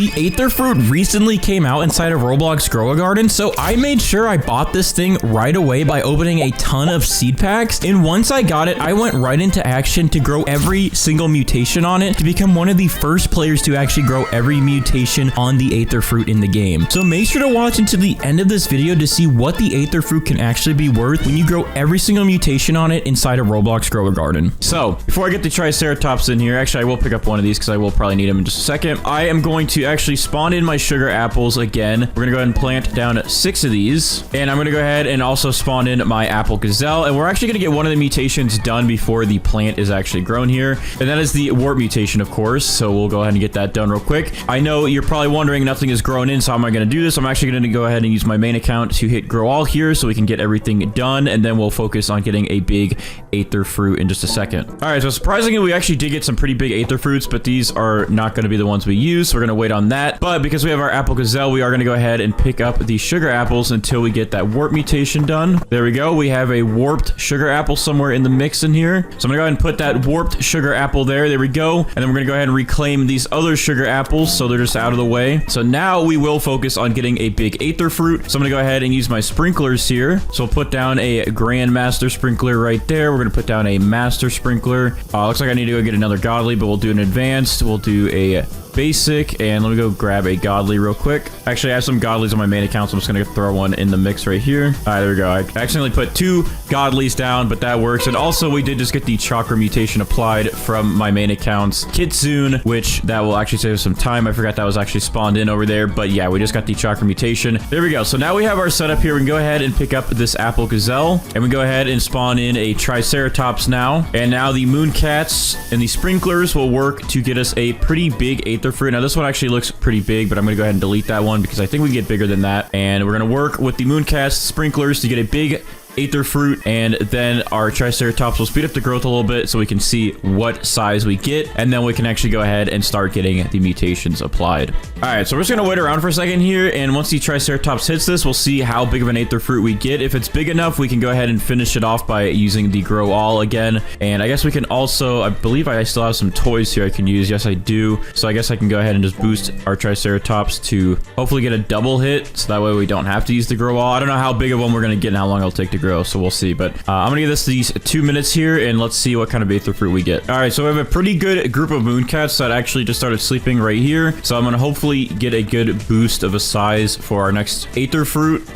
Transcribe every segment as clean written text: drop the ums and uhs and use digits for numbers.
The Aetherfruit recently came out inside of Roblox Grow a Garden, so I made sure I bought this thing right away by opening a ton of seed packs. And once I got it, I went right into action to grow every single mutation on it to become one of the first players to actually grow every mutation on the Aetherfruit in the game. So make sure to watch until the end of this video to see what the Aetherfruit can actually be worth when you grow every single mutation on it inside of Roblox Grow a Garden. So before I get the Triceratops in here, actually I will pick up one of these because I will probably need them in just a second. I am going to actually spawn in my sugar apples again. We're gonna go ahead and plant down 6 of these, and I'm gonna go ahead and also spawn in my apple gazelle, and we're actually gonna get one of the mutations done before the plant is actually grown here, and that is the warp mutation, of course. So we'll go ahead and get that done real quick. I know you're probably wondering nothing is grown in, so how am I gonna do this? I'm actually gonna go ahead and use my main account to hit grow all here so we can get everything done, and then we'll focus on getting a big Aetherfruit in just a second. All right, so surprisingly, we actually did get some pretty big Aetherfruits, but these are not going to be the ones we use, so we're going to wait on that. But because we have our apple gazelle, we are going to go ahead and pick up the sugar apples until we get that warp mutation done. There we go. We have a warped sugar apple somewhere in the mix in here. So I'm going to go ahead and put that warped sugar apple there. There we go. And then we're going to go ahead and reclaim these other sugar apples so they're just out of the way. So now we will focus on getting a big Aetherfruit. So I'm going to go ahead and use my sprinklers here. So we'll put down a Grandmaster sprinkler right there. We're going to put down a Master sprinkler. Looks like I need to go get another Godly, but we'll do an Advanced. We'll do a Basic, and let me go grab a Godly real quick. Actually, I have some Godlies on my main account, so I'm just gonna throw one in the mix right here. All right, there we go. I accidentally put 2 Godlies down, but that works. And also, we did just get the Chakra mutation applied from my main account's Kitsune, which that will actually save us some time. I forgot that was actually spawned in over there, but yeah, we just got the Chakra mutation. There we go. So now we have our setup here. We can go ahead and pick up this apple gazelle, and we go ahead and spawn in a Triceratops now. And now the Mooncats and the sprinklers will work to get us a pretty big Aetherfruit. Now this one actually looks pretty big, but I'm going to go ahead and delete that one because I think we can get bigger than that. And we're going to work with the Mooncast sprinklers to get a big Aetherfruit, and then our Triceratops will speed up the growth a little bit so we can see what size we get, and then we can actually go ahead and start getting the mutations applied. All right, so we're just gonna wait around for a second here, and once the Triceratops hits this, we'll see how big of an Aetherfruit we get. If it's big enough, we can go ahead and finish it off by using the grow all again. And I guess we can also, I believe I still have some toys here I can use. Yes, I do. So I guess I can go ahead and just boost our Triceratops to hopefully get a double hit, so that way we don't have to use the grow all. I don't know how big of one we're gonna get and how long it'll take to grow, so we'll see. But I'm gonna give this these 2 minutes here, and let's see what kind of Aetherfruit we get. All right, so we have a pretty good group of Mooncats that actually just started sleeping right here, so I'm gonna hopefully get a good boost of a size for our next Aetherfruit.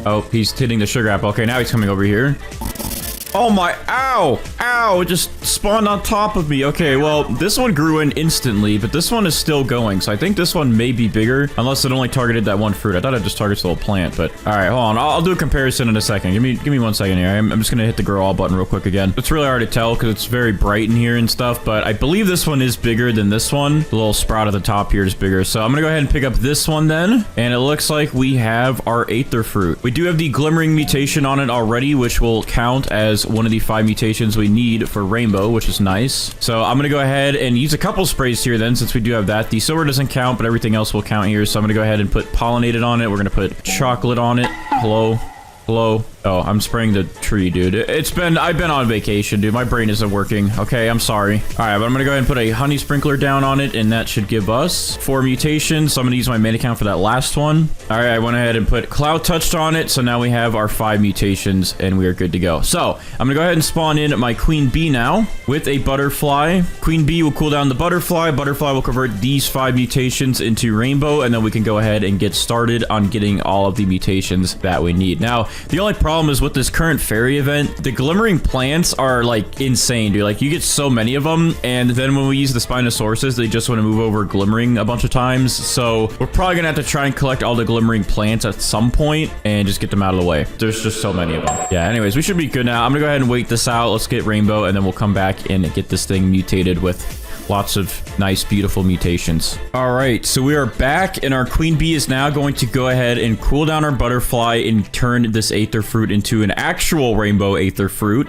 Oh, he's hitting the sugar apple. Okay, now he's coming over here. Oh my, ow, ow, it just spawned on top of me. Okay, well, this one grew in instantly, but this one is still going, so I think this one may be bigger, unless it only targeted that one fruit. I thought it just targets the whole plant, but all right, hold on. I'll do a comparison in a second. Give me 1 second here. I'm just gonna hit the grow all button real quick again. It's really hard to tell because it's very bright in here and stuff, but I believe this one is bigger than this one. The little sprout at the top here is bigger, so I'm gonna go ahead and pick up this one then, and it looks like we have our Aetherfruit. We do have the glimmering mutation on it already, which will count as one of the 5 mutations we need for rainbow, which is nice. So I'm gonna go ahead and use a couple sprays here then, since we do have that. The silver doesn't count, but everything else will count here. So I'm gonna go ahead and put pollinated on it. We're gonna put chocolate on it. Hello. Hello. Oh, I'm spraying the tree, dude. I've been on vacation, dude. My brain isn't working. Okay, I'm sorry. All right, but I'm gonna go ahead and put a honey sprinkler down on it, and that should give us 4 mutations. So I'm gonna use my main account for that last one. All right, I went ahead and put cloud touched on it, so now we have our 5 mutations, and we are good to go. So I'm gonna go ahead and spawn in my queen bee now with a butterfly. Queen bee will cool down the butterfly. Butterfly will convert these 5 mutations into rainbow, and then we can go ahead and get started on getting all of the mutations that we need. Now, the only problem is with this current fairy event, the glimmering plants are like insane, dude. Like you get so many of them, and then when we use the Spinosauruses, they just want to move over glimmering a bunch of times. So we're probably gonna have to try and collect all the glimmering plants at some point and just get them out of the way. There's just so many of them. Yeah, anyways, we should be good now. I'm gonna go ahead and wait this out. Let's get rainbow, and then we'll come back and get this thing mutated with lots of nice, beautiful mutations. All right, so we are back, and our queen bee is now going to go ahead and cool down our butterfly and turn this Aetherfruit into an actual rainbow Aetherfruit.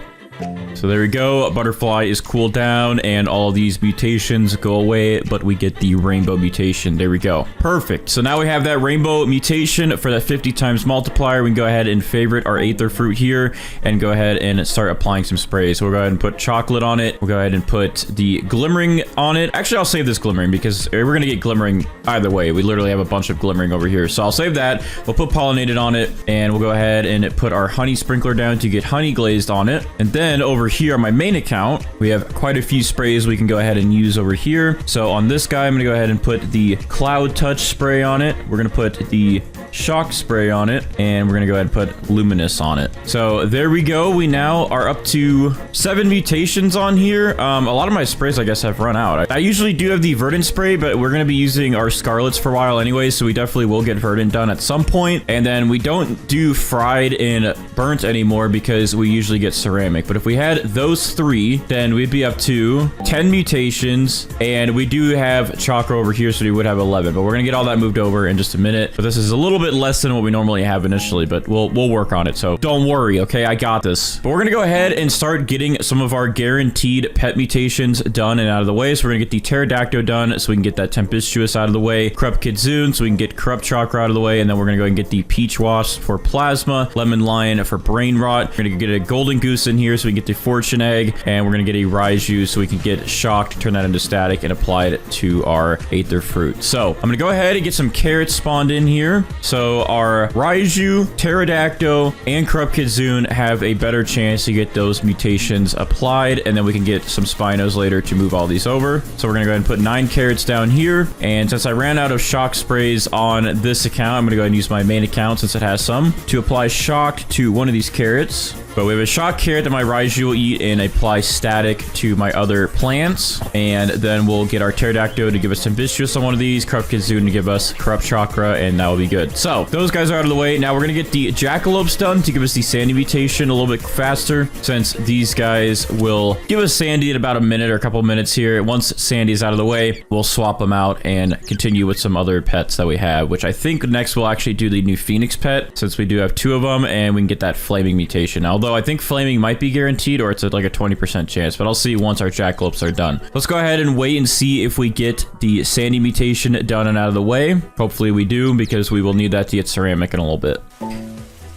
So there we go. Butterfly is cooled down and all of these mutations go away, but we get the rainbow mutation. There we go. Perfect. So now we have that rainbow mutation for that 50 times multiplier. We can go ahead and favorite our Aetherfruit here and go ahead and start applying some sprays. So we'll go ahead and put chocolate on it. We'll go ahead and put the glimmering on it. Actually, I'll save this glimmering because we're going to get glimmering either way. We literally have a bunch of glimmering over here. So I'll save that. We'll put pollinated on it and we'll go ahead and put our honey sprinkler down to get honey glazed on it. And then over here on my main account, we have quite a few sprays we can go ahead and use over here. So on this guy, I'm going to go ahead and put the cloud touch spray on it. We're going to put the shock spray on it, and we're gonna go ahead and put luminous on it. So there we go. We now are up to 7 mutations on here. A lot of my sprays, I guess, have run out. I usually do have the verdant spray, but we're gonna be using our scarlets for a while anyway, so we definitely will get verdant done at some point. And then we don't do fried and burnt anymore because we usually get ceramic. But if we had those 3, then we'd be up to 10 mutations, and we do have chakra over here, so we would have 11. But we're gonna get all that moved over in just a minute. But this is a little bit less than what we normally have initially, but we'll work on it, so don't worry, okay? I got this. But we're gonna go ahead and start getting some of our guaranteed pet mutations done and out of the way. So we're gonna get the pterodactyl done so we can get that tempestuous out of the way, corrupt kitsune so we can get corrupt chakra out of the way, and then we're gonna go and get the peach wasp for plasma, lemon lion for brain rot. We're gonna get a golden goose in here so we can get the fortune egg, and we're gonna get a raiju so we can get shocked, turn that into static, and apply it to our aether fruit. So I'm gonna go ahead and get some carrots spawned in here. So our Raiju, Pterodactyl, and Corrupt Kitsune have a better chance to get those mutations applied, and then we can get some Spinos later to move all these over. So we're gonna go ahead and put 9 carrots down here, and since I ran out of shock sprays on this account, I'm gonna go ahead and use my main account since it has some to apply shock to one of these carrots. But we have a shock carrot that my Raiju will eat and apply static to my other plants. And then we'll get our Pterodactyl to give us tempestuous on one of these, Corrupt Kitsune to give us corrupt chakra, and that will be good. So those guys are out of the way. Now we're gonna get the jackalopes done to give us the sandy mutation a little bit faster, since these guys will give us sandy in about a minute or a couple minutes here. Once sandy is out of the way, we'll swap them out and continue with some other pets that we have, which I think next we'll actually do the new phoenix pet, since we do have 2 of them, and we can get that flaming mutation. Although I think flaming might be guaranteed, or it's at like a 20% chance, but I'll see once our jackalopes are done. Let's go ahead and wait and see if we get the sandy mutation done and out of the way. Hopefully we do, because we will need that to get ceramic in a little bit.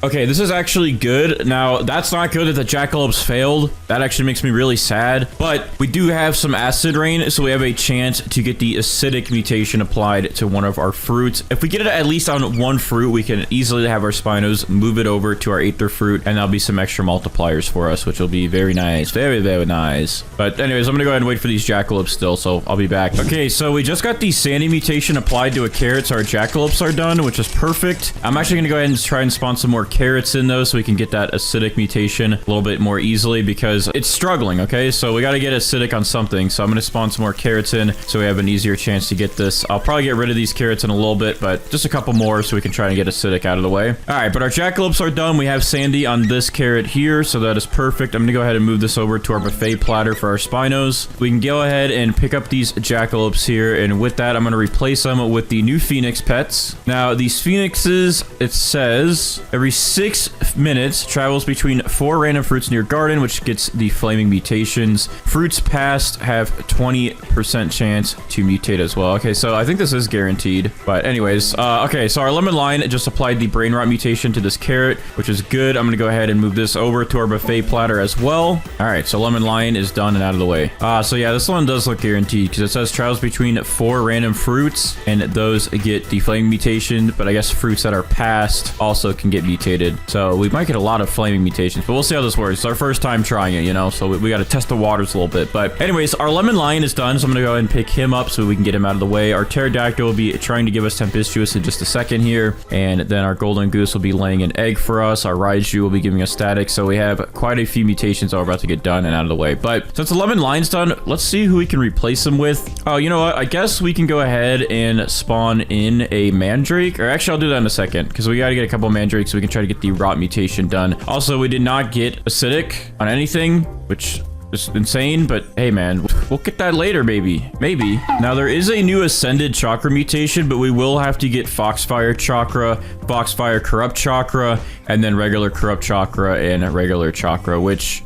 Okay, this is actually good. Now, that's not good that the jackalopes failed. That actually makes me really sad. But we do have some acid rain, so we have a chance to get the acidic mutation applied to one of our fruits. If we get it at least on one fruit, we can easily have our Spinos move it over to our aether fruit, and that'll be some extra multipliers for us, which will be very nice. Very, very nice. But anyways, I'm gonna go ahead and wait for these jackalopes still, so I'll be back. Okay, so we just got the sandy mutation applied to a carrot, so our jackalopes are done, which is perfect. I'm actually gonna go ahead and try and spawn some more carrots in those so we can get that acidic mutation a little bit more easily, because it's struggling. Okay, so we got to get acidic on something, so I'm going to spawn some more carrots in so we have an easier chance to get this. I'll probably get rid of these carrots in a little bit, but just a couple more so we can try and get acidic out of the way. All right, but our jackalopes are done. We have sandy on this carrot here, so that is perfect. I'm going to go ahead and move this over to our buffet platter for our Spinos. We can go ahead and pick up these jackalopes here, and with that I'm going to replace them with the new phoenix pets. Now these phoenixes, it says every 6 minutes travels between 4 random fruits in your garden, which gets the flaming mutations. Fruits passed have 20% chance to mutate as well. Okay, so I think this is guaranteed, but anyways, okay, so our lemon lion just applied the brain rot mutation to this carrot, which is good. I'm gonna go ahead and move this over to our buffet platter as well. All right, so lemon lion is done and out of the way. So yeah, this one does look guaranteed because it says travels between 4 random fruits, and those get the flaming mutation, but I guess fruits that are passed also can get mutated. So we might get a lot of flaming mutations, but we'll see how this works. It's our first time trying it, you know, so we got to test the waters a little bit. But anyways, our lemon lion is done, so I'm going to go ahead and pick him up so we can get him out of the way. Our pterodactyl will be trying to give us tempestuous in just a second here, and then our golden goose will be laying an egg for us. Our raiju will be giving us static, so we have quite a few mutations that are about to get done and out of the way. But since the lemon lion's done, let's see who we can replace him with. Oh, you know what? I guess we can go ahead and spawn in a mandrake, or actually I'll do that in a second, because we got to get a couple of mandrakes so we can try to get the rot mutation done. Also, we did not get acidic on anything, which is insane, but hey man, we'll get that later, maybe. Now there is a new ascended chakra mutation, but we will have to get foxfire chakra, foxfire corrupt chakra, and then regular corrupt chakra and regular chakra, which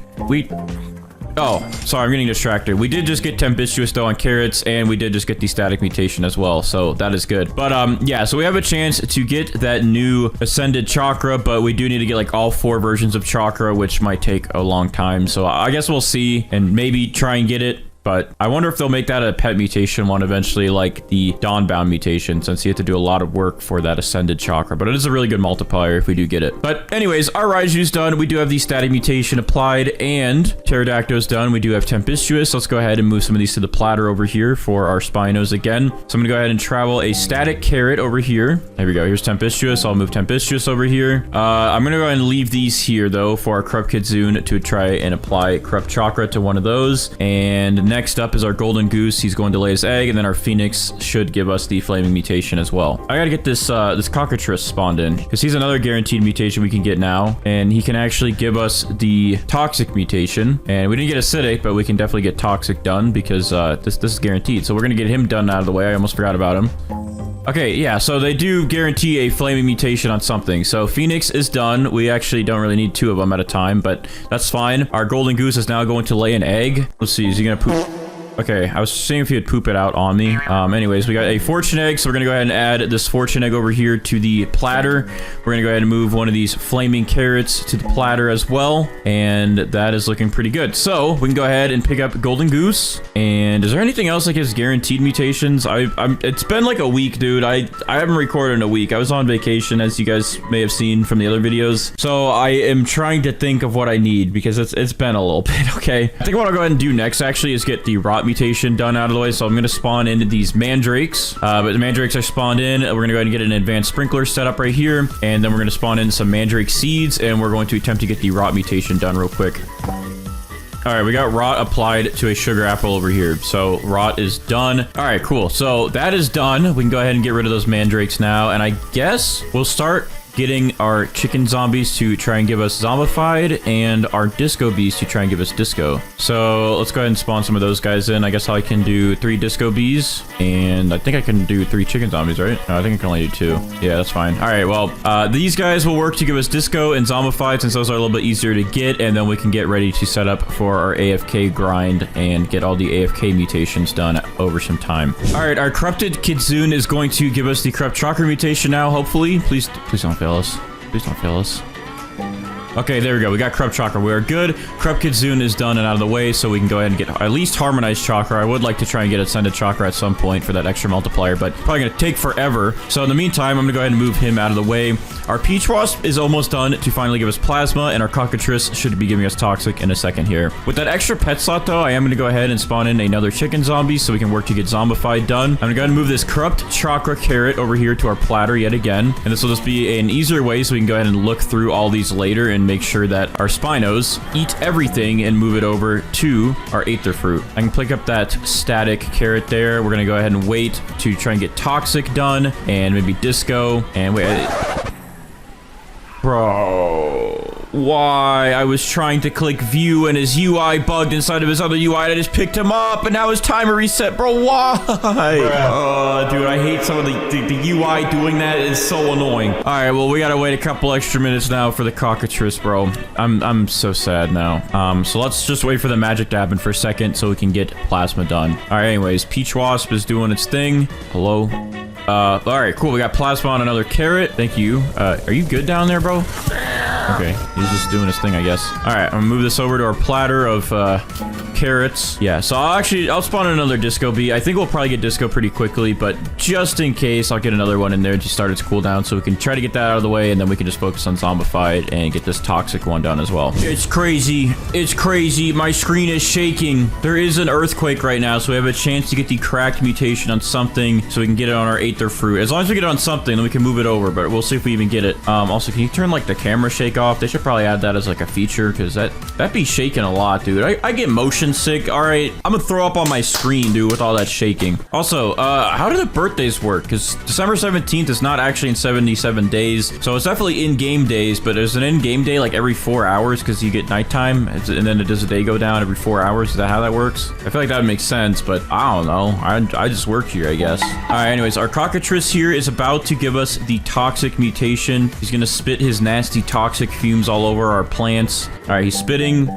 Oh, sorry, I'm getting distracted. We did just get tempestuous though on carrots, and we did just get the static mutation as well, so that is good. But yeah, so we have a chance to get that new ascended chakra, but we do need to get like all 4 versions of chakra, which might take a long time. So I guess we'll see and maybe try and get it. But I wonder if they'll make that a pet mutation one eventually, like the Dawnbound mutation, since you have to do a lot of work for that Ascended Chakra. But it is a really good multiplier if we do get it. But anyways, our Raiju's done. We do have the Static Mutation applied, and Pterodactyl's done. We do have Tempestuous. Let's go ahead and move some of these to the platter over here for our Spinos again. So I'm going to go ahead and travel a Static Carrot over here. There we go. Here's Tempestuous. I'll move Tempestuous over here. I'm going to go ahead and leave these here, though, for our Corrupt Kitsune to try and apply Corrupt Chakra to one of those. And next up is our Golden Goose. He's going to lay his egg, and then our Phoenix should give us the Flaming Mutation as well. I gotta get this this Cockatrice spawned in, because he's another guaranteed mutation we can get now, and he can actually give us the Toxic Mutation. And we didn't get Acidic, but we can definitely get Toxic done, because this is guaranteed. So we're gonna get him done out of the way. I almost forgot about him. Okay, yeah, so they do guarantee a Flaming Mutation on something. So Phoenix is done. We actually don't really need 2 of them at a time, but that's fine. Our Golden Goose is now going to lay an egg. Let's see, is he gonna poop? Okay, I was seeing if he would poop it out on me. Anyways, we got a Fortune Egg, so we're gonna go ahead and add this Fortune Egg over here to the platter. We're gonna go ahead and move one of these Flaming Carrots to the platter as well, and that is looking pretty good. So we can go ahead and pick up Golden Goose. And is there anything else like his guaranteed mutations? It's been like a week, dude. I haven't recorded in a week. I was on vacation, as you guys may have seen from the other videos. So I am trying to think of what I need, because it's been a little bit. Okay, I think what I'll go ahead and do next actually is get the Rot Mutation done out of the way. So I'm going to spawn into these Mandrakes, but the Mandrakes are spawned in. We're going to go ahead and get an advanced sprinkler set up right here, and then we're going to spawn in some Mandrake seeds, and we're going to attempt to get the Rot Mutation done real quick. All right, we got Rot applied to a Sugar Apple over here. So Rot is done. All right, cool. So that is done. We can go ahead and get rid of those Mandrakes now, and I guess we'll start getting our chicken zombies to try and give us zombified, and our disco bees to try and give us disco. So let's go ahead and spawn some of those guys in. I guess I can do 3 disco bees, and I think I can do 3 chicken zombies, right? No, I think I can only do 2. Yeah, that's fine. All right, well, these guys will work to give us disco and zombified, since those are a little bit easier to get, and then we can get ready to set up for our AFK grind and get all the AFK mutations done over some time. All right, our Corrupted Kitsune is going to give us the Corrupt Chakra mutation now, hopefully. Please don't fail us. Please don't fail us. Okay, there we go. We got Corrupt Chakra. We are good. Corrupt Kitsune is done and out of the way, so we can go ahead and get at least Harmonized Chakra. I would like to try and get Ascended Chakra at some point for that extra multiplier, but probably going to take forever. So in the meantime, I'm going to go ahead and move him out of the way. Our Peach Wasp is almost done to finally give us Plasma, and our Cockatrice should be giving us Toxic in a second here. With that extra pet slot, though, I am going to go ahead and spawn in another Chicken Zombie so we can work to get Zombified done. I'm going to go ahead and move this Corrupt Chakra Carrot over here to our platter yet again, and this will just be an easier way so we can go ahead and look through all these later and make sure that our Spinos eat everything and move it over to our Aetherfruit. I can pick up that Static Carrot there. We're going to go ahead and wait to try and get Toxic done, and maybe Disco, and wait. Bro, why? I was trying to click view and his UI bugged inside of his other UI, and I just picked him up, and now his timer reset. Bro, why? Dude, I hate some of the UI doing that. It is so annoying. All right, well, we gotta wait a couple extra minutes now for the Cockatrice, bro. I'm so sad now. So let's just wait for the magic to happen for a second so we can get Plasma done. All right, anyways, Peach Wasp is doing its thing. Hello? All right, cool. We got Plasma on another carrot. Thank you. Are you good down there, bro? Okay, he's just doing his thing, I guess. All right, I'm gonna move this over to our platter of carrots. Yeah, so I'll spawn another Disco Bee. I think we'll probably get Disco pretty quickly, but just in case, I'll get another one in there to start its cooldown so we can try to get that out of the way, and then we can just focus on Zombified and get this Toxic one done as well. It's crazy. It's crazy. My screen is shaking. There is an earthquake right now, so we have a chance to get the cracked mutation on something so we can get it on our Aetherfruit. As long as we get it on something, then we can move it over, but we'll see if we even get it. Also, can you turn, like, the camera shake off? They should probably add that as, like, a feature, because that'd be shaking a lot, dude. I get motion sick. All right, I'm gonna throw up on my screen, dude, with all that shaking. Also, how do the birthdays work? Because December 17th is not actually in 77 days, so it's definitely in-game days, but there's an in-game day, like, every 4 hours, because you get nighttime, and then does a day go down every 4 hours? Is that how that works? I feel like that would make sense, but I don't know. I just work here, I guess. All right, anyways, our Cockatrice here is about to give us the Toxic mutation. He's gonna spit his nasty toxic fumes all over our plants. All right, he's spitting.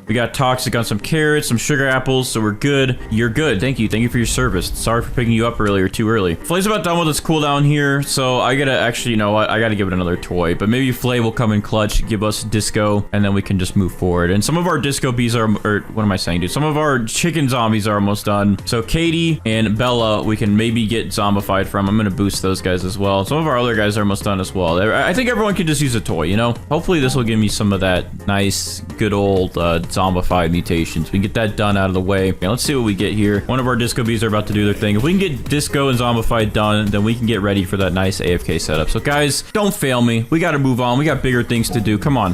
We got toxic on some carrots, some sugar apples, so we're good. You're good. Thank you. Thank you for your service. Sorry for picking you up earlier, too early. Flay's about done with its cooldown here, so I gotta actually, you know what? I gotta give it another toy, but maybe Flay will come in clutch, give us disco, and then we can just move forward. And some of our disco bees are, or what am I saying, dude? Some of our chicken zombies are almost done. So Katie and Bella, we can maybe get zombified from. I'm gonna boost those guys as well. Some of our other guys are almost done as well. I think everyone could just use a toy, you know? Hopefully this will give me some of that nice, good old zombified mutations. We can get that done out of the way. Okay, let's see what we get here. One of our disco bees are about to do their thing. If we can get disco and zombified done, then we can get ready for that nice AFK setup. So guys, don't fail me. We gotta move on. We got bigger things to do. Come on.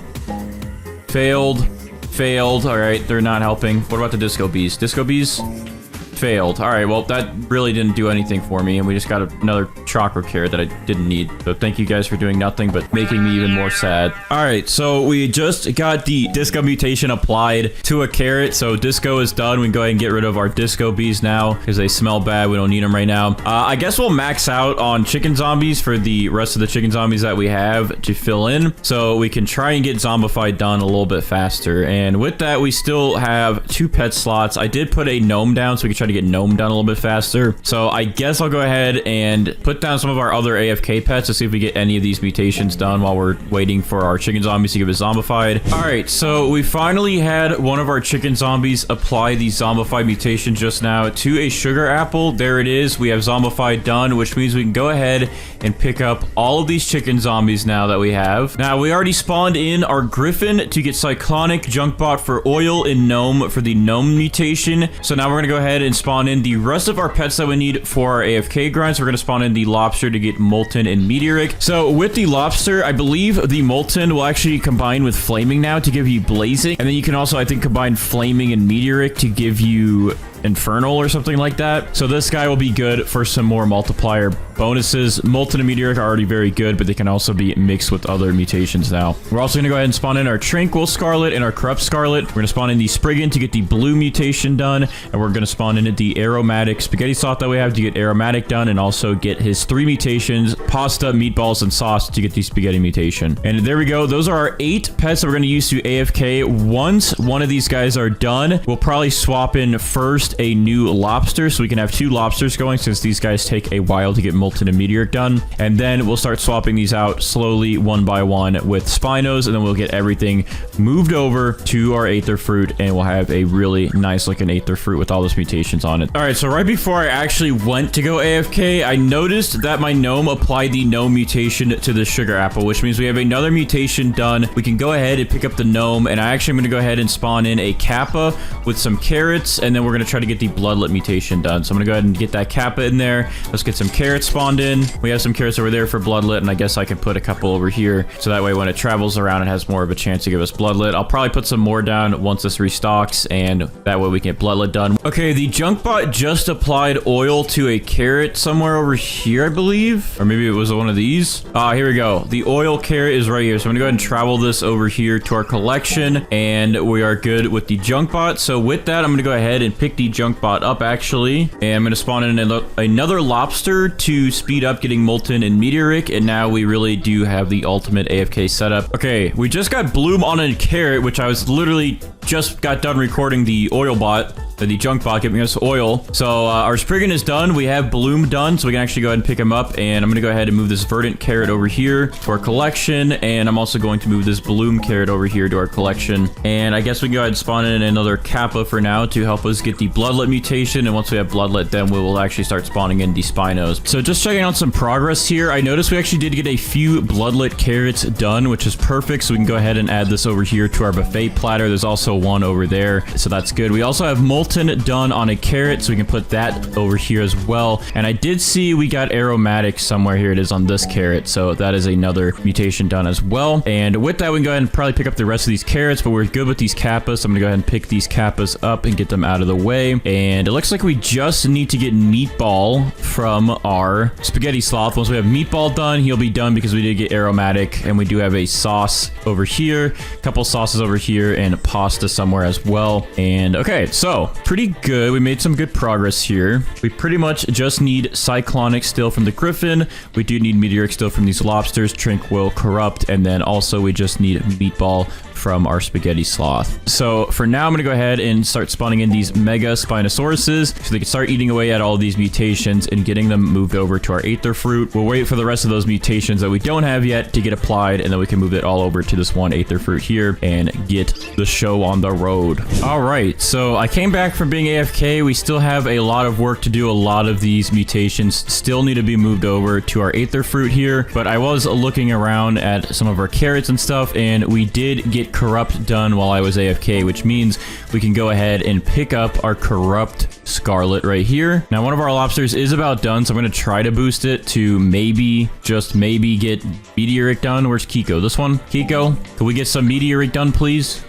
Failed. Failed. All right, they're not helping. What about the disco bees? Disco bees? Failed. All right, well, that really didn't do anything for me, and we just got another chakra carrot that I didn't need. So thank you guys for doing nothing but making me even more sad. All right, so we just got the disco mutation applied to a carrot, so disco is done. We can go ahead and get rid of our disco bees now because they smell bad. We don't need them right now. I guess we'll max out on chicken zombies for the rest of the chicken zombies that we have to fill in, so we can try and get zombified done a little bit faster. And with that, we still have 2 pet slots. I did put a gnome down so we can try to get gnome done a little bit faster. So I guess I'll go ahead and put down some of our other AFK pets to see if we get any of these mutations done while we're waiting for our chicken zombies to get zombified. All right, so we finally had one of our chicken zombies apply the zombified mutation just now to a sugar apple. There it is. We have zombified done, which means we can go ahead and pick up all of these chicken zombies now that we have. Now, we already spawned in our griffin to get cyclonic, junkbot for oil, and gnome for the gnome mutation. So now we're going to go ahead and spawn in the rest of our pets that we need for our AFK grind. So we're going to spawn in the lobster to get molten and meteoric. So with the lobster, I believe the molten will actually combine with flaming now to give you blazing. And then you can also, I think, combine flaming and meteoric to give you infernal or something like that. So this guy will be good for some more multiplier bonuses. Molten and meteoric are already very good, but they can also be mixed with other mutations now. We're also going to go ahead and spawn in our tranquil scarlet and our corrupt scarlet. We're going to spawn in the spriggan to get the blue mutation done, and we're going to spawn in the aromatic spaghetti sauce that we have to get aromatic done, and also get his 3 mutations, pasta, meatballs, and sauce to get the spaghetti mutation. And there we go. Those are our 8 pets that we're going to use to AFK. Once one of these guys are done, we'll probably swap in first a new lobster, so we can have 2 lobsters going, since these guys take a while to get molten and meteoric done. And then we'll start swapping these out slowly one by one with spinos, and then we'll get everything moved over to our Aetherfruit, and we'll have a really nice looking Aetherfruit with all those mutations on it. All right, so right before I actually went to go AFK, I noticed that my gnome applied the gnome mutation to the sugar apple, which means we have another mutation done. We can go ahead and pick up the gnome, and I actually am going to go ahead and spawn in a kappa with some carrots, and then we're going to try to get the bloodlet mutation done. So I'm gonna go ahead and get that kappa in there. Let's get some carrots spawned in. We have some carrots over there for bloodlet, and I guess I can put a couple over here, so that way when it travels around, it has more of a chance to give us bloodlet. I'll probably put some more down once this restocks, and that way we can get bloodlet done. Okay, the junkbot just applied oil to a carrot somewhere over here, I believe, or maybe it was one of these. Here we go. The oil carrot is right here, so I'm gonna go ahead and travel this over here to our collection, and we are good with the junkbot. So with that, I'm gonna go ahead and pick the junkbot up actually, and I'm going to spawn in another lobster to speed up getting molten and meteoric, and now we really do have the ultimate AFK setup. Okay, we just got bloom on a carrot, which I was literally just got done recording the oil bot, the junk bot giving us oil. So our spriggan is done. We have bloom done, so we can actually go ahead and pick him up, and I'm going to go ahead and move this verdant carrot over here to our collection, and I'm also going to move this bloom carrot over here to our collection. And I guess we can go ahead and spawn in another kappa for now to help us get the bloodlet mutation, and once we have bloodlet, then we will actually start spawning in the spinos. So just checking out some progress here, I noticed we actually did get a few bloodlet carrots done, which is perfect, so we can go ahead and add this over here to our buffet platter. There's also one over there, so that's good. We also have molten done on a carrot, so we can put that over here as well. And I did see we got aromatic somewhere. Here it is on this carrot, so that is another mutation done as well. And with that, we can go ahead and probably pick up the rest of these carrots, but we're good with these kappas, so I'm gonna go ahead and pick these kappas up and get them out of the way. And it looks like we just need to get meatball from our spaghetti sloth. Once we have meatball done, he'll be done because we did get aromatic, and we do have a sauce over here, a couple sauces over here, and pasta somewhere as well. And okay, so pretty good. We made some good progress here. We pretty much just need cyclonic still from the griffin. We do need meteoric still from these lobsters, tranquil, corrupt, and then also we just need meatball from our spaghetti sloth. So for now, I'm going to go ahead and start spawning in these mega Spinosauruses so they can start eating away at all these mutations and getting them moved over to our Aetherfruit. We'll wait for the rest of those mutations that we don't have yet to get applied, and then we can move it all over to this one Aetherfruit here and get the show on the road. All right, so I came back from being AFK. We still have a lot of work to do. A lot of these mutations still need to be moved over to our Aetherfruit here, but I was looking around at some of our carrots and stuff, and we did get corrupt done while I was AFK, which means we can go ahead and pick up our corrupt scarlet right here. Now, one of our lobsters is about done, so I'm going to try to boost it to maybe, just maybe, get meteoric done. Where's Kiko? This one? Kiko, can we get some meteoric done, please?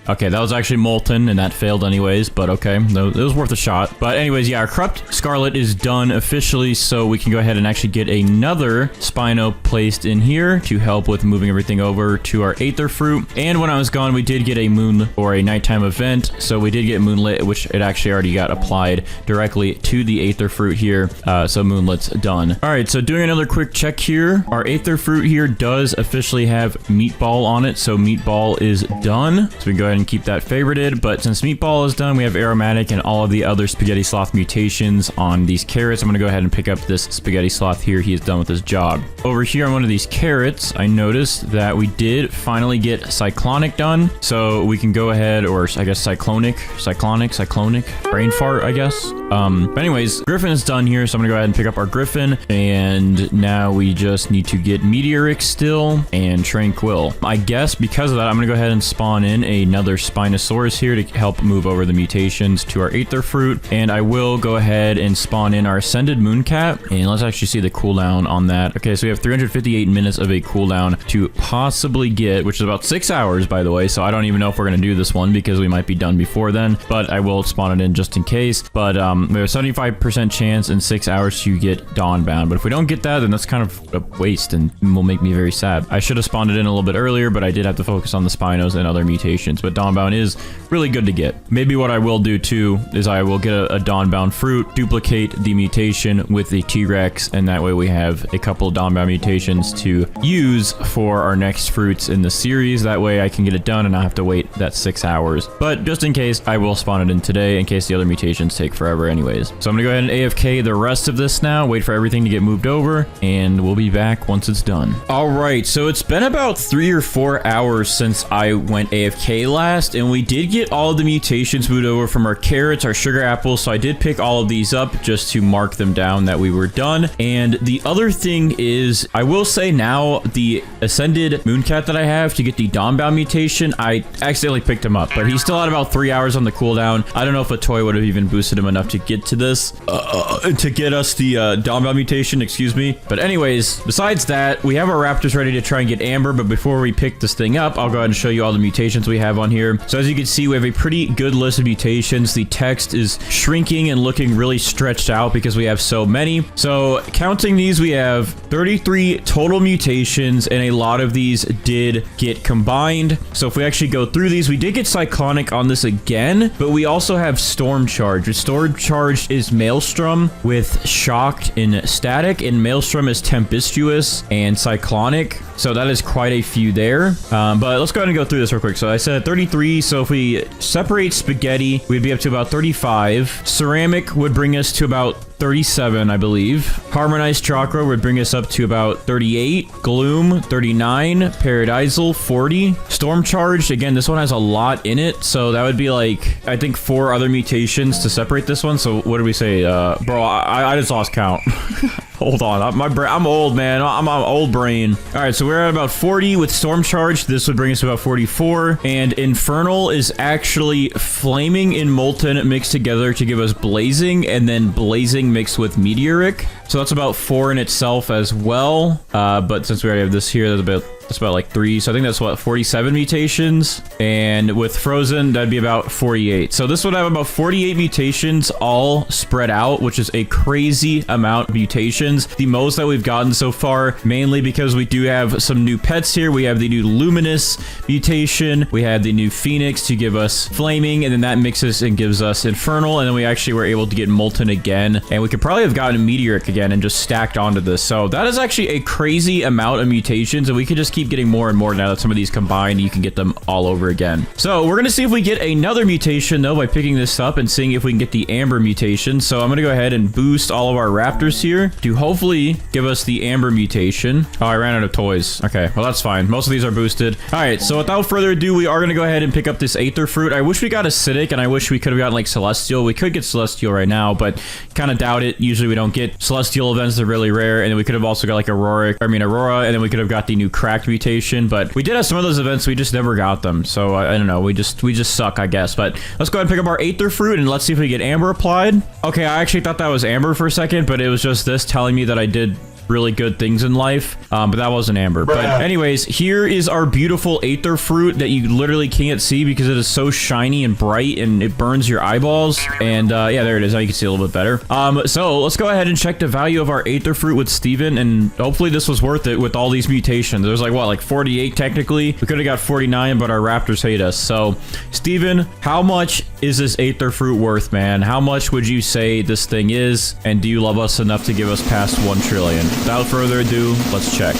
Okay, that was actually molten, and that failed anyways, but okay, it was worth a shot. But anyways, yeah, our corrupt scarlet is done officially, so we can go ahead and actually get another Spino placed in here to help with moving everything over to our Aetherfruit. And when I was gone, we did get a moon or a nighttime event, so we did get moonlit, which it actually already got applied directly to the Aetherfruit here, so moonlit's done. All right, so doing another quick check here, our Aetherfruit here does officially have meatball on it, so meatball is done. So we can go ahead and keep that favorited, but since meatball is done, we have aromatic and all of the other spaghetti sloth mutations on these carrots. I'm going to go ahead and pick up this spaghetti sloth here. He is done with his job. Over here on one of these carrots, I noticed that we did finally get cyclonic done, so we can go ahead, or I guess cyclonic, brain fart, I guess. But anyways, Griffin is done here, so I'm gonna go ahead and pick up our Griffin, and now we just need to get meteoric still and tranquil. I guess because of that, I'm gonna go ahead and spawn in another Spinosaurus here to help move over the mutations to our Aetherfruit, and I will go ahead and spawn in our Ascended Mooncat, and let's actually see the cooldown on that. Okay, so we have 358 minutes of a cooldown to possibly get, which is about 6 hours, by the way, so I don't even know if we're gonna do this one because we might be done before then, but I will spawn it in just in case. But we have a 75% chance in 6 hours to get Dawnbound, but if we don't get that, then that's kind of a waste and will make me very sad. I should have spawned it in a little bit earlier, but I did have to focus on the Spinos and other mutations, but Dawnbound is really good to get. Maybe what I will do too is I will get a Dawnbound fruit, duplicate the mutation with the T-Rex, and that way we have a couple of Dawnbound mutations to use for our next fruits in the series. That way I can get it done and not have to wait that 6 hours. But just in case, I will spawn it in today in case the other mutations take forever anyways. So I'm gonna go ahead and AFK the rest of this now, wait for everything to get moved over, and we'll be back once it's done. All right, so it's been about 3 or 4 hours since I went AFK last, and we did get all of the mutations moved over from our carrots, our sugar apples, so I did pick all of these up just to mark them down that we were done. And the other thing is, I will say now, the Ascended Mooncat that I have to get the Dawnbound mutation, I accidentally picked him up, but he still had about 3 hours on the cooldown. I don't know if a toy would have even boosted him enough to get to this, to get us the Dawnbound mutation, excuse me. But anyways, besides that, we have our raptors ready to try and get amber, but before we pick this thing up, I'll go ahead and show you all the mutations we have on here. So as you can see, we have a pretty good list of mutations. The text is shrinking and looking really stretched out because we have so many. So counting these, we have 33 total mutations, and a lot of these did get combined. So if we actually go through these, we did get cyclonic on this again, but we also have storm charge. Storm charge is maelstrom with shocked and static, and maelstrom is tempestuous and cyclonic. So that is quite a few there. But let's go ahead and go through this real quick. So I said 33. So if we separate spaghetti, we'd be up to about 35. Ceramic would bring us to about 37, I believe. Harmonized chakra would bring us up to about 38. Gloom, 39. Paradisal, 40. Storm charged, again, this one has a lot in it, so that would be like, I think 4 other mutations to separate this one. So what did we say? Bro, I just lost count. Hold on, I'm old, man. I'm on old brain. All right, so we're at about 40 with storm charge. This would bring us to about 44. And infernal is actually flaming and molten mixed together to give us blazing, and then blazing mixed with meteoric. So that's about 4 in itself as well. But since we already have this here, that's about like 3. So I think that's what, 47 mutations. And with frozen, that'd be about 48. So this would have about 48 mutations all spread out, which is a crazy amount of mutations. The most that we've gotten so far, mainly because we do have some new pets here. We have the new luminous mutation. We had the new phoenix to give us flaming, and then that mixes and gives us infernal. And then we actually were able to get molten again. And we could probably have gotten meteoric again and just stacked onto this. So that is actually a crazy amount of mutations, and we could just keep getting more and more now that some of these combine. You can get them all over again. So we're gonna see if we get another mutation though by picking this up and seeing if we can get the amber mutation. So I'm gonna go ahead and boost all of our raptors here to hopefully give us the amber mutation. Oh, I ran out of toys. Okay, well that's fine. Most of these are boosted. All right, so without further ado, we are gonna go ahead and pick up this Aetherfruit. I wish we got acidic, and I wish we could have gotten like celestial. We could get celestial right now, but kind of doubt it. Usually we don't get celestial events. They're really rare. And then we could have also got like Aurora, and then we could have got the new cracked mutation. But we did have some of those events. We just never got them. So I don't know. We just suck, I guess. But let's go ahead and pick up our Aetherfruit and let's see if we get amber applied. Okay, I actually thought that was amber for a second, but it was just this telling me that I did really good things in life, but that wasn't amber. But anyways, here is our beautiful Aetherfruit that you literally can't see because it is so shiny and bright and it burns your eyeballs. And yeah, there it is. Now you can see a little bit better. So let's go ahead and check the value of our Aetherfruit with Steven, and hopefully this was worth it with all these mutations. There's like what, like 48 technically. We could have got 49, but our raptors hate us. So Steven, how much is this Aetherfruit worth, man? How much would you say this thing is? And do you love us enough to give us past 1 trillion? Without further ado, let's check.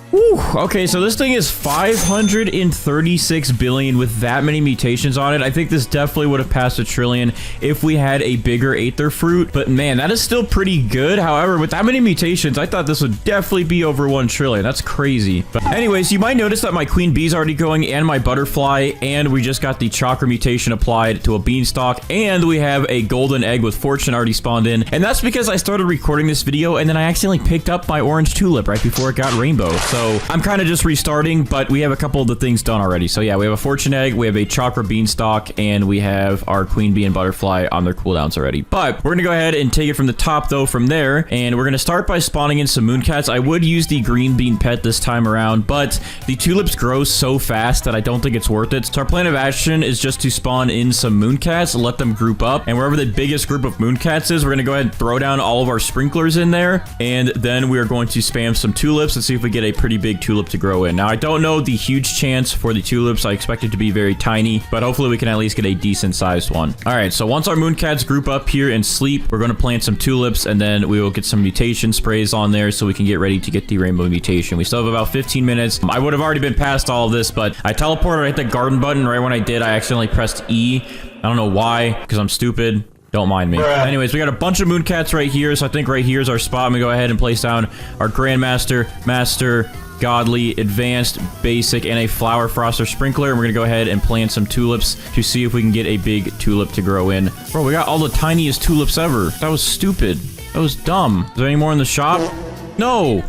Whew. Okay, so this thing is 536 billion with that many mutations on it. I think this definitely would have passed 1 trillion if we had a bigger Aetherfruit. But man, that is still pretty good. However, with that many mutations, I thought this would definitely be over 1 trillion. That's crazy. But anyways, you might notice that my queen bee is already going and my butterfly, and we just got the chakra mutation applied to a beanstalk, and we have a golden egg with fortune already spawned in. And that's because I started recording this video and then I accidentally picked up my orange tulip right before it got rainbow. So I'm kind of just restarting, but we have a couple of the things done already. So yeah, we have a fortune egg, we have a chakra beanstalk, and we have our queen bee and butterfly on their cooldowns already. But we're gonna go ahead and take it from the top though from there, and we're gonna start by spawning in some mooncats. I would use the green bean pet this time around, but the tulips grow so fast that I don't think it's worth it. So our plan of action is just to spawn in some mooncats, let them group up, and wherever the biggest group of mooncats is, we're gonna go ahead and throw down all of our sprinklers in there, and then we are going to spam some tulips and see if we get a pretty big tulip to grow in. Now, I don't know the huge chance for the tulips. I expect it to be very tiny, but hopefully we can at least get a decent sized one. All right, so once our mooncats group up here and sleep, we're going to plant some tulips, and then we will get some mutation sprays on there so we can get ready to get the rainbow mutation. We still have about 15 minutes. I would have already been past all of this, but I teleported, I hit the garden button. Right when I did, I accidentally pressed E. I don't know why, because I'm stupid. Don't mind me. Anyways, we got a bunch of mooncats right here, so I think right here is our spot. I'm gonna go ahead and place down our Grandmaster, Master, Godly, Advanced, Basic, and a Flower Froster Sprinkler. And we're gonna go ahead and plant some tulips to see if we can get a big tulip to grow in. Bro, we got all the tiniest tulips ever. That was stupid. That was dumb. Is there any more in the shop? No.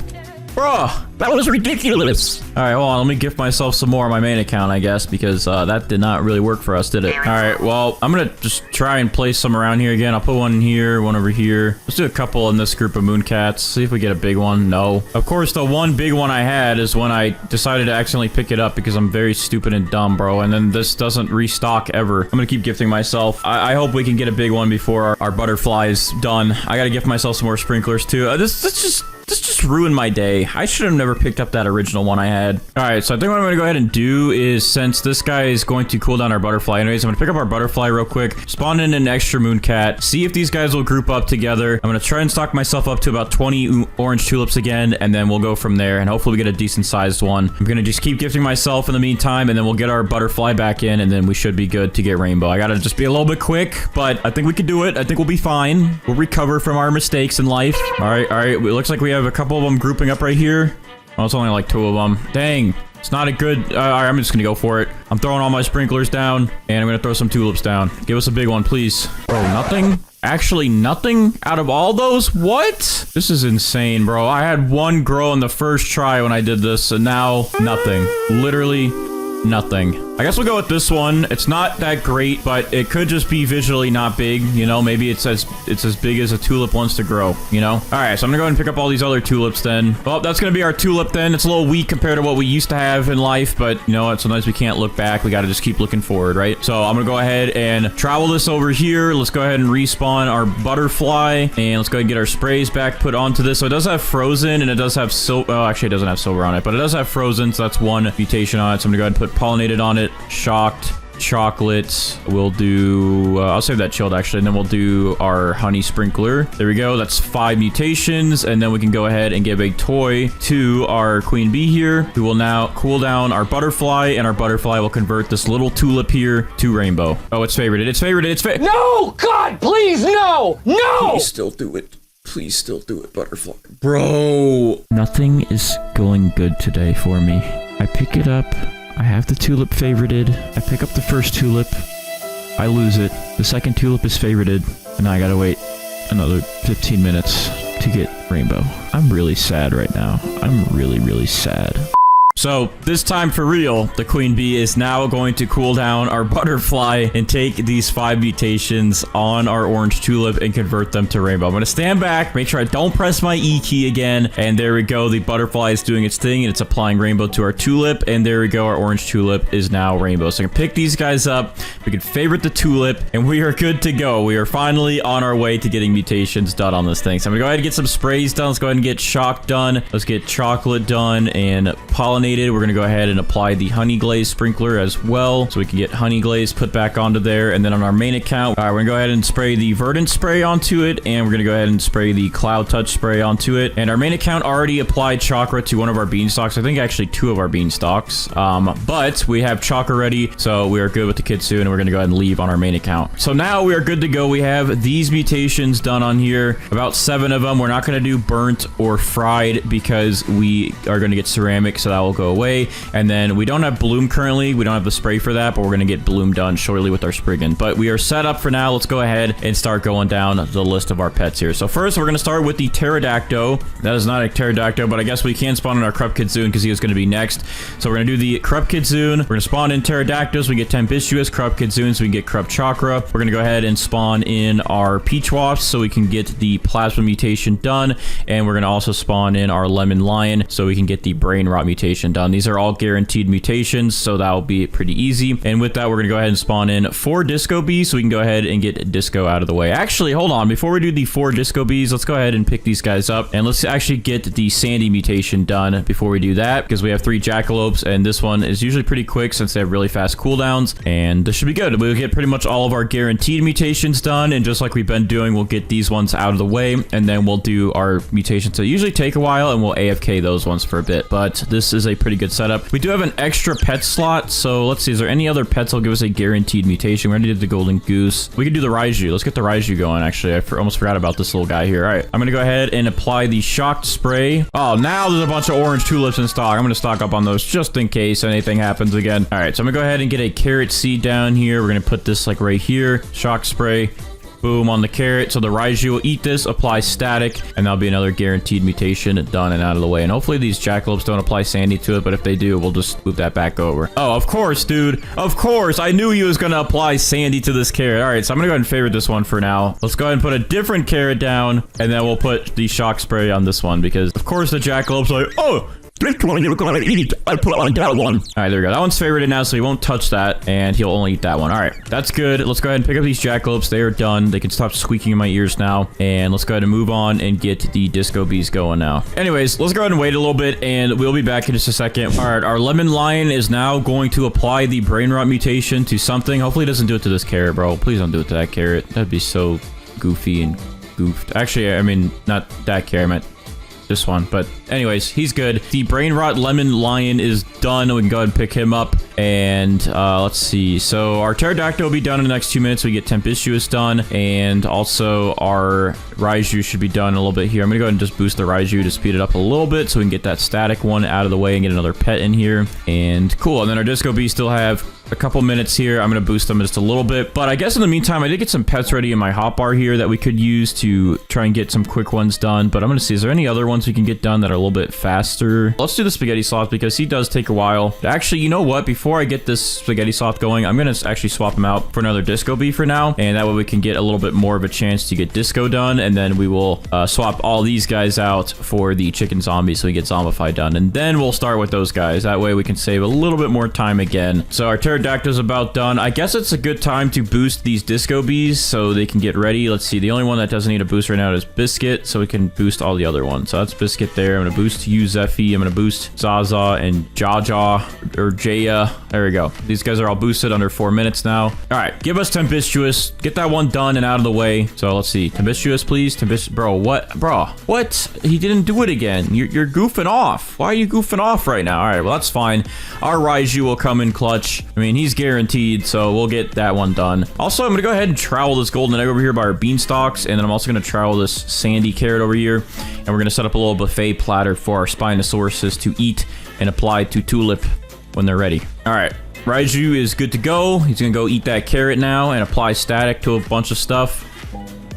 Bruh, that was ridiculous. All right, hold on. Let me gift myself some more on my main account, I guess, because that did not really work for us, did it? All right, well, I'm going to just try and place some around here again. I'll put one here, one over here. Let's do a couple in this group of mooncats. See if we get a big one. No. Of course, the one big one I had is when I decided to accidentally pick it up because I'm very stupid and dumb, bro. And then this doesn't restock ever. I'm going to keep gifting myself. I hope we can get a big one before our butterfly is done. I got to gift myself some more sprinklers, too. This just ruined my day. I should have never picked up that original one I had. All right, so I think what I'm going to go ahead and do is, since this guy is going to cool down our butterfly anyways, I'm going to pick up our butterfly real quick, spawn in an extra mooncat, see if these guys will group up together. I'm going to try and stock myself up to about 20 orange tulips again, and then we'll go from there, and hopefully we get a decent sized one. I'm going to just keep gifting myself in the meantime, and then we'll get our butterfly back in, and then we should be good to get rainbow. I got to just be a little bit quick, but I think we can do it. I think we'll be fine. We'll recover from our mistakes in life. All right. It looks like we have a couple of them grouping up right here. Oh, it's only like 2 of them. Dang. It's not a good... all right, I'm just gonna go for it. I'm throwing all my sprinklers down, and I'm gonna throw some tulips down. Give us a big one, please. Bro, nothing? Actually, nothing out of all those? What? This is insane, bro. I had one grow in the first try when I did this, and now nothing. Literally nothing. I guess we'll go with this one. It's not that great, but it could just be visually not big, you know? Maybe it's as big as a tulip wants to grow, you know? All right, so I'm gonna go ahead and pick up all these other tulips then. Well, that's gonna be our tulip then. It's a little weak compared to what we used to have in life, but you know what? Sometimes we can't look back. We gotta just keep looking forward, right? So I'm gonna go ahead and travel this over here. Let's go ahead and respawn our butterfly, and let's go ahead and get our sprays back put onto this. So it does have frozen, and it does have silver. Oh, actually, it doesn't have silver on it, but it does have frozen, so that's one mutation on it. So I'm gonna go ahead and put pollinated on it, shocked, chocolate. We'll do, I'll save that chilled actually, and then we'll do our honey sprinkler. There we go. That's 5 mutations. And then we can go ahead and give a toy to our queen bee here, who will now cool down our butterfly, and our butterfly will convert this little tulip here to rainbow. Oh, it's favorited. It's favorited. It's No! God, please, no! No! Please still do it. Please still do it, butterfly. Bro. Nothing is going good today for me. I pick it up. I have the tulip favorited. I pick up the first tulip. I lose it. The second tulip is favorited. And I gotta wait another 15 minutes to get rainbow. I'm really sad right now. I'm really, really sad. So, this time for real, the queen bee is now going to cool down our butterfly and take these 5 mutations on our orange tulip and convert them to rainbow. I'm going to stand back, make sure I don't press my E key again, and there we go. The butterfly is doing its thing, and it's applying rainbow to our tulip, and there we go. Our orange tulip is now rainbow. So I can pick these guys up, we can favorite the tulip, and we are good to go. We are finally on our way to getting mutations done on this thing. So I'm going to go ahead and get some sprays done. Let's go ahead and get shock done. Let's get chocolate done and pollen. We're going to go ahead and apply the honey glaze sprinkler as well, so we can get honey glaze put back onto there. And then on our main account, we're going to go ahead and spray the verdant spray onto it, and we're going to go ahead and spray the cloud touch spray onto it. And our main account already applied chakra to one of our beanstalks. I think actually 2 of our beanstalks, but we have chakra ready, so we are good with the kitsune, and we're going to go ahead and leave on our main account. So now we are good to go. We have these mutations done on here, about 7 of them. We're not going to do burnt or fried because we are going to get ceramic, so that will go away. And then we don't have bloom currently. We don't have the spray for that, but we're going to get bloom done shortly with our Spriggan. But we are set up for now. Let's go ahead and start going down the list of our pets here. So first, we're going to start with the pterodactyl. That is not a pterodactyl, but I guess we can spawn in our Krupp Kitsune because he was going to be next. So we're going to do the Krupp Kitsune. We're going to spawn in pterodactyls. We get tempestuous Krupp Kitsune, so we can get Krupp Chakra. We're going to go ahead and spawn in our peach wasps so we can get the plasma mutation done. And we're going to also spawn in our lemon lion so we can get the brain rot mutation done. These are all guaranteed mutations, so that will be pretty easy. And with that, we're going to go ahead and spawn in 4 disco bees so we can go ahead and get disco out of the way. Actually, hold on. Before we do the 4 disco bees, let's go ahead and pick these guys up. And let's actually get the sandy mutation done before we do that, because we have 3 jackalopes, and this one is usually pretty quick since they have really fast cooldowns. And this should be good. We'll get pretty much all of our guaranteed mutations done, and just like we've been doing, we'll get these ones out of the way, and then we'll do our mutations that usually take a while, and we'll AFK those ones for a bit. But this is a pretty good setup. We do have an extra pet slot, so let's see. Is there any other pets that'll give us a guaranteed mutation? We already did the golden goose. We could do the Raiju. Let's get the Raiju going, actually. I almost forgot about this little guy here. All right, I'm going to go ahead and apply the shocked spray. Oh, now there's a bunch of orange tulips in stock. I'm going to stock up on those just in case anything happens again. All right, so I'm going to go ahead and get a carrot seed down here. We're going to put this like right here. Shock spray. Boom on the carrot. So the Raiju will eat this, apply static, and that'll be another guaranteed mutation done and out of the way. And hopefully these jackalopes don't apply sandy to it, but if they do, we'll just move that back over. Oh, of course, dude. Of course. I knew he was going to apply sandy to this carrot. All right, so I'm going to go ahead and favorite this one for now. Let's go ahead and put a different carrot down, and then we'll put the shock spray on this one because, of course, the jackalopes are like, oh, this one you're gonna eat. I put on that one. All right, there we go. That one's favorited now, so he won't touch that, and he'll only eat that one. All right, that's good. Let's go ahead and pick up these jackalopes. They are done. They can stop squeaking in my ears now, and let's go ahead and move on and get the disco bees going now. Anyways, let's go ahead and wait a little bit, and we'll be back in just a second. All right, our lemon lion is now going to apply the brain rot mutation to something. Hopefully, it doesn't do it to this carrot, bro. Please don't do it to that carrot. That'd be so goofy and goofed. Actually, I mean, not that carrot. I meant this one. But anyways, he's good. The brain rot lemon lion is done. We can go ahead and pick him up. And let's see. So our pterodactyl will be done in the next 2 minutes. We get tempestuous done. And also our Raiju should be done in a little bit here. I'm going to go ahead and just boost the Raiju to speed it up a little bit so we can get that static one out of the way and get another pet in here. And cool. And then our disco bees still have a couple minutes here. I'm going to boost them just a little bit. But I guess in the meantime, I did get some pets ready in my hotbar here that we could use to try and get some quick ones done. But I'm going to see, is there any other ones we can get done that are a little bit faster? Let's do the spaghetti sloth because he does take a while. Actually, you know what? Before I get this spaghetti sloth going, I'm going to actually swap him out for another disco bee for now. And that way we can get a little bit more of a chance to get disco done. And then we will swap all these guys out for the chicken zombie so we get zombified done. And then we'll start with those guys. That way we can save a little bit more time again. So our pterodactyl's about done. I guess it's a good time to boost these disco bees so they can get ready. Let's see. The only one that doesn't need a boost right now is Biscuit, so we can boost all the other ones. So that's Biscuit there. I'm going to boost you, Zeffy. I'm going to boost Zaza and Jaja or Jaya. There we go. These guys are all boosted under 4 minutes now. All right, give us Tempestuous. Get that one done and out of the way. So let's see. Tempestuous, please. Bro, what? Bro, what? He didn't do it again. You're goofing off. Why are you goofing off right now? All right, well, that's fine. Our Raiju will come in clutch. I mean, he's guaranteed, so we'll get that one done. Also, I'm going to go ahead and trowel this golden egg over here by our beanstalks, and then I'm also going to trowel this sandy carrot over here, and we're going to set up a little buffet platter for our Spinosauruses to eat and apply to Tulip when they're ready. All right, Raiju is good to go. He's going to go eat that carrot now and apply static to a bunch of stuff.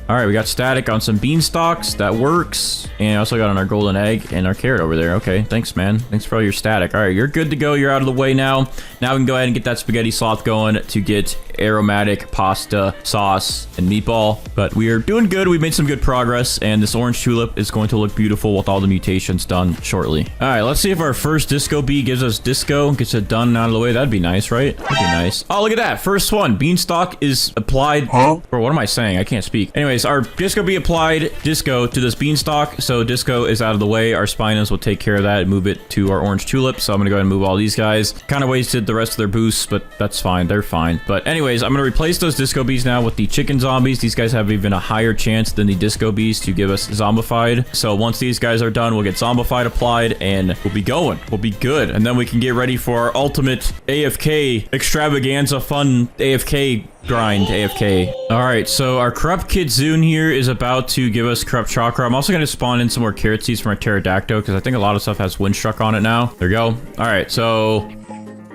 All right, we got static on some beanstalks. That works. And I also got on our golden egg and our carrot over there. Okay, thanks, man. Thanks for all your static. All right, you're good to go. You're out of the way now. Now we can go ahead and get that spaghetti sloth going to get aromatic pasta, sauce, and meatball. But we are doing good. We've made some good progress. And this orange tulip is going to look beautiful with all the mutations done shortly. All right, let's see if our first disco bee gives us disco. Gets it done and out of the way. That'd be nice, right? That'd be nice. Oh, look at that. First one. Beanstalk is applied. Huh? Or what am I saying? I can't speak. Anyways, our disco bee applied disco to this beanstalk. So disco is out of the way. Our Spinos will take care of that and move it to our orange tulip. So I'm going to go ahead and move all these guys. Kind of wasted the rest of their boosts, but that's fine. They're fine. But anyways, I'm going to replace those disco bees now with the chicken zombies. These guys have even a higher chance than the disco bees to give us zombified. So once these guys are done, we'll get zombified applied and we'll be going. We'll be good. And then we can get ready for our ultimate AFK extravaganza fun AFK grind AFK. All right, so our corrupt kitsune here is about to give us corrupt chakra. I'm also going to spawn in some more carrot seeds from our pterodactyl because I think a lot of stuff has windstruck on it now. There we go. All right, so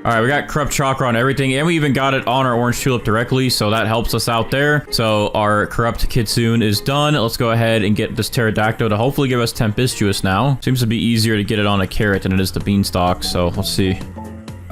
all right, we got corrupt chakra on everything, and we even got it on our orange tulip directly, so that helps us out there. So our corrupt kitsune is done. Let's go ahead and get this pterodactyl to hopefully give us tempestuous now. Seems to be easier to get it on a carrot than it is the beanstalk, so let's see.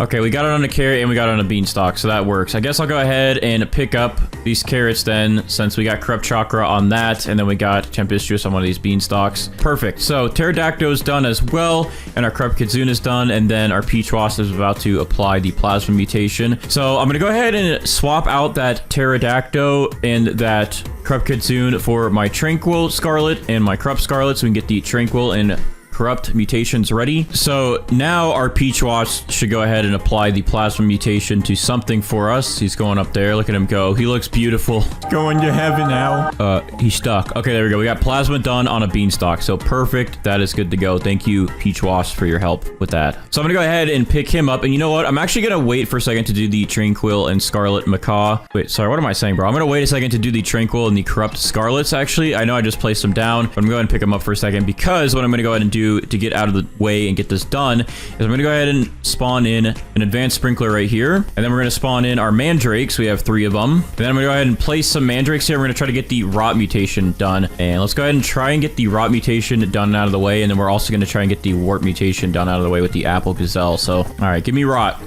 Okay, we got it on a carrot and we got it on a beanstalk, so that works. I guess I'll go ahead and pick up these carrots then, since we got corrupt chakra on that, and then we got tempestuous on one of these beanstalks. Perfect. So pterodactyl is done as well, and our corrupt kitsune is done, and then our peach wasp is about to apply the plasma mutation. So I'm gonna go ahead and swap out that pterodactyl and that corrupt kitsune for my tranquil scarlet and my corrupt scarlet, so we can get the tranquil and corrupt mutations ready. So now our peach wasp should go ahead and apply the plasma mutation to something for us. He's going up there. Look at him go. He looks beautiful. Going to heaven now. He's stuck. Okay, there we go. We got plasma done on a beanstalk. So perfect. That is good to go. Thank you, peach wasp, for your help with that. So I'm gonna go ahead and pick him up. And you know what? I'm actually gonna wait for a second to do the tranquil and scarlet macaw. Wait, sorry. What am I saying, bro? I'm gonna wait a second to do the tranquil and the corrupt scarlets. Actually, I know I just placed them down, but I'm gonna go ahead and pick them up for a second, because what I'm gonna go ahead and do to get out of the way and get this done is I'm going to go ahead and spawn in an advanced sprinkler right here, and then we're going to spawn in our mandrakes. We have 3 of them. And then I'm going to go ahead and place some mandrakes here. We're going to try to get the rot mutation done, and let's go ahead and try and get the rot mutation done out of the way, and then we're also going to try and get the warp mutation done out of the way with the apple gazelle. So all right, give me rot.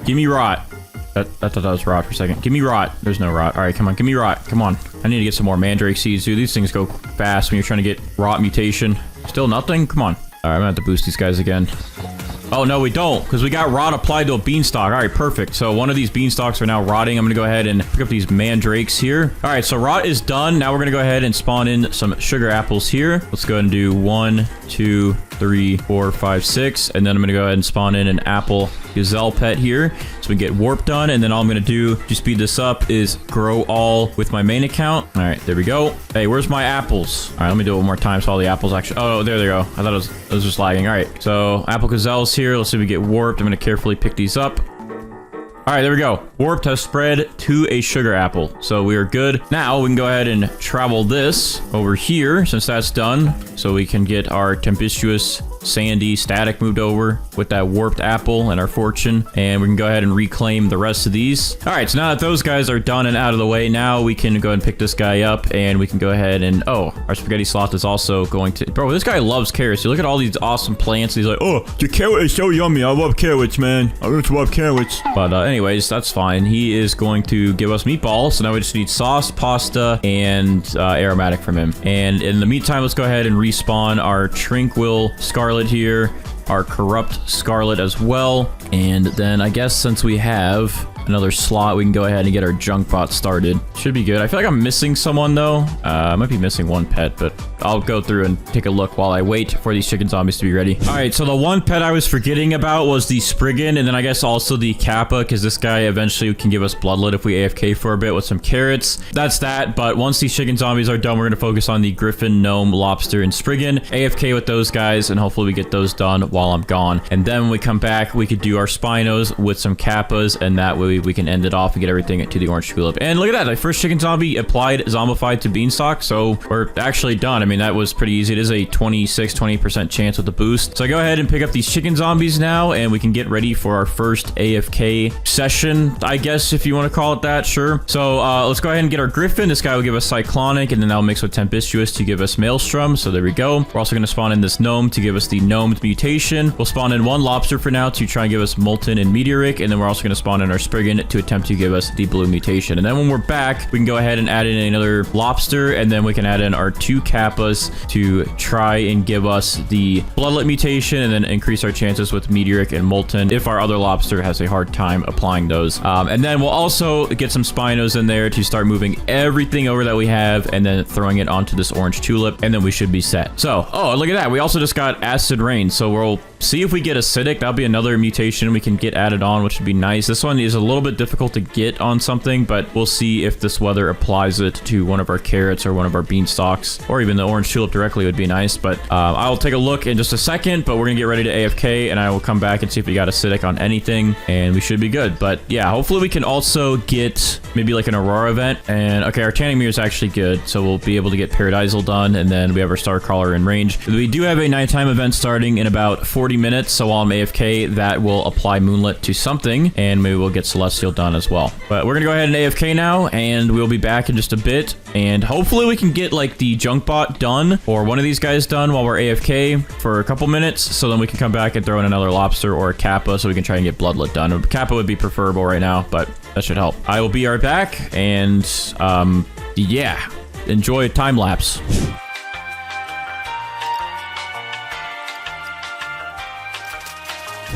Give me rot. I thought that was rot for a second. Give me rot. There's no rot. All right, come on. Give me rot. Come on. I need to get some more mandrake seeds, dude. These things go fast when you're trying to get rot mutation. Still nothing? Come on. All right, I'm gonna have to boost these guys again. Oh, no, we don't, because we got rot applied to a beanstalk. All right, perfect. So one of these beanstalks are now rotting. I'm gonna go ahead and pick up these mandrakes here. All right, so rot is done. Now we're gonna go ahead and spawn in some sugar apples here. Let's go ahead and do 1, 2, 3, 4, 5, 6. And then I'm gonna go ahead and spawn in an apple gazelle pet here, so we get warp done. And then all I'm gonna do to speed this up is grow all with my main account. All right, there we go. Hey, where's my apples? All right, let me do it one more time so all the apples actually... Oh, there they go. I thought it was just lagging. All right, so apple gazelles here. Let's see if we get warped. I'm gonna carefully pick these up. All right, there we go. Warped has spread to a sugar apple, so we are good. Now we can go ahead and travel this over here, since that's done, so we can get our tempestuous sandy static moved over with that warped apple and our fortune, and we can go ahead and reclaim the rest of these. All right, so now that those guys are done and out of the way, now we can go ahead and pick this guy up, and we can go ahead and... Oh, our spaghetti sloth is also going to... Bro, this guy loves carrots. You look at all these awesome plants. He's like, oh, the carrot is so yummy. I love carrots, man. I just love carrots. But anyways, that's fine. He is going to give us meatballs, so now we just need sauce, pasta, and aromatic from him. And in the meantime, let's go ahead and respawn our tranquil scarlet here, our corrupt scarlet as well, and then I guess since we have another slot, we can go ahead and get our junk bot started. Should be good. I feel like I'm missing someone though. I might be missing one pet, but I'll go through and take a look while I wait for these chicken zombies to be ready. All right, so the one pet I was forgetting about was the Spriggan, and then I guess also the Kappa, because this guy eventually can give us bloodlet if we AFK for a bit with some carrots. That's that, but once these chicken zombies are done, we're going to focus on the Griffin, Gnome, Lobster, and Spriggan. AFK with those guys, and hopefully we get those done while I'm gone. And then when we come back, we could do our Spinos with some Kappas, and that way we can end it off and get everything to the orange tulip. And look at that, the first chicken zombie applied zombified to beanstalk, so we're actually done. I mean, that was pretty easy. It is a 20% chance with the boost. So I go ahead and pick up these chicken zombies now, and we can get ready for our first AFK session, I guess, if you want to call it that. Sure. So let's go ahead and get our Griffin. This guy will give us Cyclonic, and then that'll mix with Tempestuous to give us Maelstrom. So there we go. We're also going to spawn in this Gnome to give us the Gnomed Mutation. We'll spawn in one Lobster for now to try and give us Molten and Meteoric, and then we're also going to spawn in our Spriggan to attempt to give us the Blue Mutation. And then when we're back, we can go ahead and add in another Lobster, and then we can add in our 2 Kappas to try and give us the Bloodlet Mutation, and then increase our chances with Meteoric and Molten if our other Lobster has a hard time applying those. And then we'll also get some Spinos in there to start moving everything over that we have, and then throwing it onto this orange tulip, and then we should be set. So, oh, look at that. We also just got Acid Rain, so we'll see if we get Acidic. That'll be another mutation we can get added on, which would be nice. This one is a little bit difficult to get on something, but we'll see if this weather applies it to one of our carrots or one of our beanstalks, or even the orange tulip directly would be nice. But I'll take a look in just a second, but we're gonna get ready to AFK, and I will come back and see if we got Acidic on anything, and we should be good. But yeah, hopefully we can also get maybe like an Aurora event. And okay, our Tanning Mirror is actually good, so we'll be able to get Paradisal done, and then we have our Starcrawler in range. We do have a nighttime event starting in about 40 minutes, so while I'm AFK, that will apply Moonlit to something, and maybe we'll get Celestial done as well. But we're gonna go ahead and AFK now, and we'll be back in just a bit, and hopefully we can get like the junk bot done, or one of these guys done while we're AFK for a couple minutes, so then we can come back and throw in another Lobster or a Kappa, so we can try and get Bloodlet done. A Kappa would be preferable right now, but that should help. I will be right back, and yeah, enjoy a time lapse.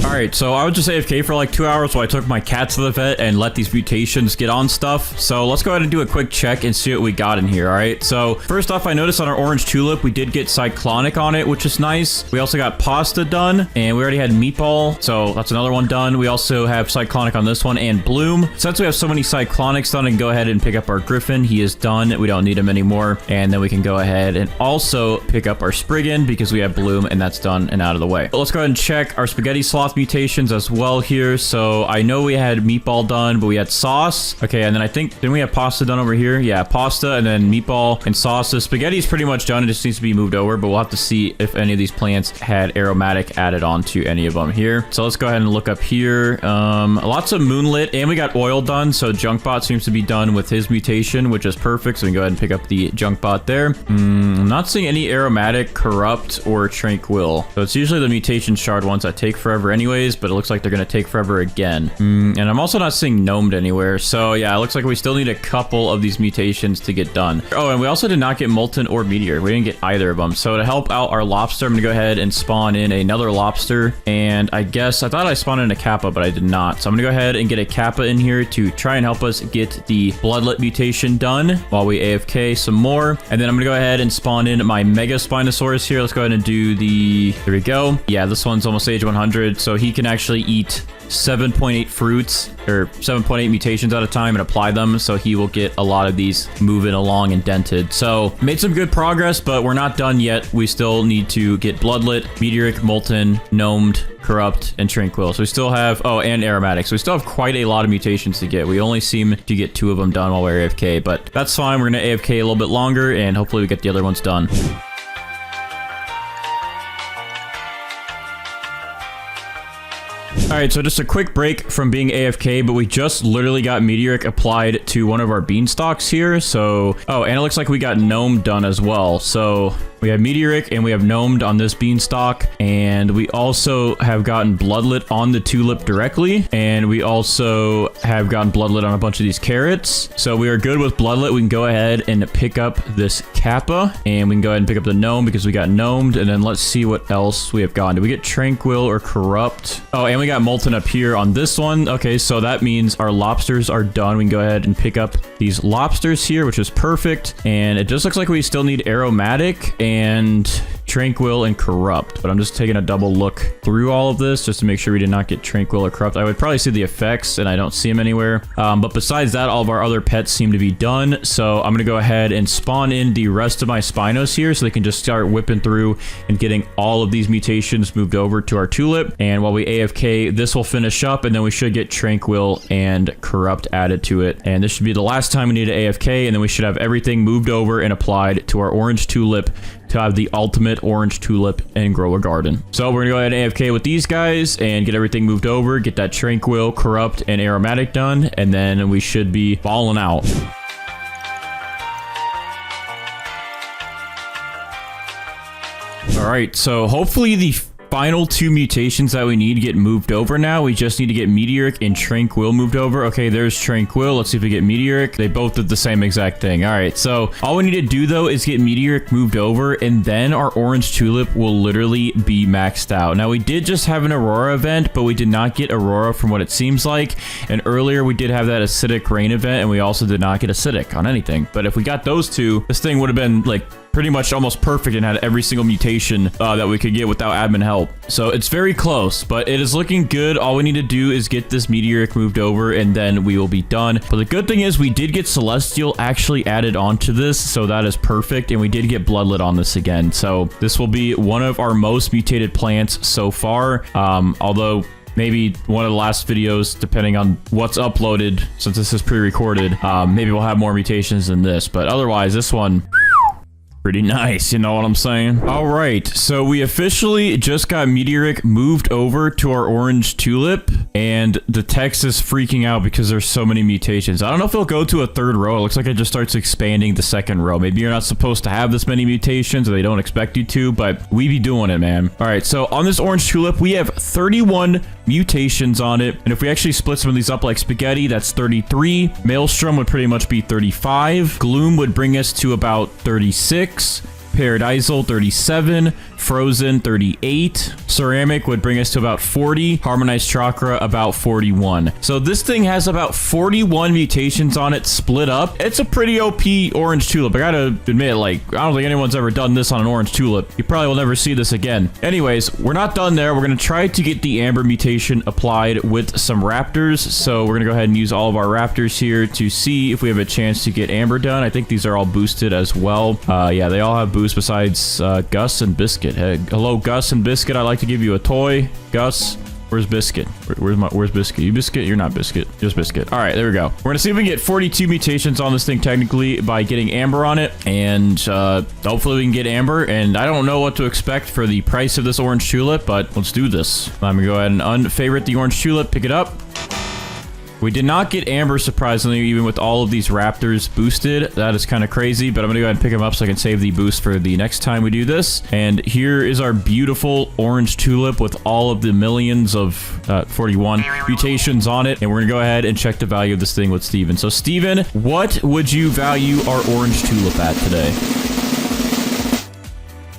Alright, so I was just AFK for like 2 hours while I took my cat to the vet and let these mutations get on stuff. So let's go ahead and do a quick check and see what we got in here, alright? So first off, I noticed on our orange tulip, we did get Cyclonic on it, which is nice. We also got Pasta done, and we already had Meatball, so that's another one done. We also have Cyclonic on this one, and Bloom. Since we have so many Cyclonics done, I can go ahead and pick up our Griffin. He is done. We don't need him anymore. And then we can go ahead and also pick up our Spriggan because we have Bloom, and that's done and out of the way. But let's go ahead and check our Spaghetti Sloth mutations as well here. So I know we had Meatball done, but we had Sauce. Okay, and then I think, didn't we have Pasta done over here? Yeah, Pasta, and then Meatball and Sauce. So Spaghetti is pretty much done. It just needs to be moved over, but we'll have to see if any of these plants had Aromatic added on to any of them here. So let's go ahead and look up here. Lots of Moonlit, and we got Oil done. So Junkbot seems to be done with his mutation, which is perfect. So we can go ahead and pick up the Junkbot there. I'm not seeing any Aromatic, Corrupt, or Tranquil. So it's usually the mutation shard ones that take forever anyways, but it looks like they're going to take forever again. And I'm also not seeing Gnomed anywhere. So yeah, it looks like we still need a couple of these mutations to get done. Oh, and we also did not get Molten or Meteor. We didn't get either of them. So to help out our Lobster, I'm going to go ahead and spawn in another Lobster. And I guess I thought I spawned in a Kappa, but I did not. So I'm going to go ahead and get a Kappa in here to try and help us get the Bloodlet mutation done while we AFK some more. And then I'm going to go ahead and spawn in my Mega Spinosaurus here. Let's go ahead and do the... There we go. Yeah, this one's almost age 100. So he can actually eat 7.8 fruits or 7.8 mutations at a time and apply them, so he will get a lot of these moving along and dented. So made some good progress, but we're not done yet. We still need to get Bloodlet, Meteoric, Molten, Gnomed, Corrupt, and Tranquil. So we still have, oh, and Aromatic. So we still have quite a lot of mutations to get. We only seem to get 2 of them done while we're AFK, but that's fine. We're going to AFK a little bit longer, and hopefully we get the other ones done. All right, so just a quick break from being AFK, but we just literally got Meteoric applied to one of our beanstalks here. So, oh, and it looks like we got Gnome done as well. So We have meteoric and we have gnomed on this beanstalk. And we also have gotten bloodlet on the tulip directly. And we also have gotten bloodlet on a bunch of these carrots. So we are good with bloodlet. We can go ahead and pick up this kappa. And we can go ahead and pick up the gnome because we got gnomed. And then let's see what else we have gotten. Did we get tranquil or corrupt? Oh, and we got molten up here on this one. Okay, so that means our lobsters are done. We can go ahead and pick up these lobsters here, which is perfect. And it just looks like we still need aromatic and tranquil and corrupt, but I'm just taking a double look through all of this just to make sure we did not get tranquil or corrupt. I would probably see the effects and I don't see them anywhere. But besides that, all of our other pets seem to be done. So I'm going to go ahead and spawn in the rest of my Spinos here so they can just start whipping through and getting all of these mutations moved over to our tulip. And while we AFK, this will finish up and then we should get tranquil and corrupt added to it. And this should be the last time we need to AFK, and then we should have everything moved over and applied to our orange tulip to have the ultimate orange tulip and grow a garden. So we're gonna go ahead and AFK with these guys and get everything moved over, get that tranquil, corrupt, and aromatic done, and then we should be balling out. All right, so hopefully the final two mutations that we need get moved over now. We just need to get meteoric and tranquil moved over. Okay, there's tranquil. Let's see if we get meteoric. They both did the same exact thing. All right, so all we need to do though is get meteoric moved over, and then our orange tulip will literally be maxed out. Now we did just have an aurora event, but we did not get aurora from what it seems like. And earlier we did have that acidic rain event, and we also did not get acidic on anything. But if we got those two, this thing would have been like pretty much almost perfect and had every single mutation that we could get without admin help. So it's very close, but it is looking good. All we need to do is get this meteoric moved over and then we will be done. But the good thing is we did get celestial actually added onto this, so that is perfect. And we did get bloodlet on this again. So this will be one of our most mutated plants so far. Although maybe one of the last videos, depending on what's uploaded, since this is pre-recorded, maybe we'll have more mutations than this. But otherwise, this one, pretty nice, you know what I'm saying? All right, so we officially just got meteoric moved over to our orange tulip, and the text is freaking out because there's so many mutations. I don't know if it'll go to a third row. It looks like it just starts expanding the second row. Maybe you're not supposed to have this many mutations, or they don't expect you to, but we be doing it, man. All right, so on this orange tulip, we have 31 mutations on it, and if we actually split some of these up like spaghetti, that's 33. Maelstrom would pretty much be 35. Gloom would bring us to about 36. Paradisal 37, Frozen 38, Ceramic would bring us to about 40, Harmonized Chakra about 41. So this thing has about 41 mutations on it split up. It's a pretty OP orange tulip. I gotta admit, like, I don't think anyone's ever done this on an orange tulip. You probably will never see this again. Anyways, we're not done there. We're gonna try to get the amber mutation applied with some raptors. So we're gonna go ahead and use all of our raptors here to see if we have a chance to get amber done. I think these are all boosted as well. Yeah, they all have boost besides Gus and Biscuit. Hey, hello, Gus and Biscuit. I'd like to give you a toy. Gus, where's Biscuit? Where's Biscuit? You Biscuit? You're not Biscuit. Just Biscuit. All right, there we go. We're gonna see if we can get 42 mutations on this thing technically by getting amber on it, and hopefully we can get amber. And I don't know what to expect for the price of this orange tulip, but let's do this. I'm gonna go ahead and unfavorite the orange tulip, pick it up. We did not get amber, surprisingly, even with all of these raptors boosted. That is kind of crazy, but I'm going to go ahead and pick them up so I can save the boost for the next time we do this. And here is our beautiful orange tulip with all of the millions of 41 mutations on it. And we're going to go ahead and check the value of this thing with Steven. So, Steven, what would you value our orange tulip at today?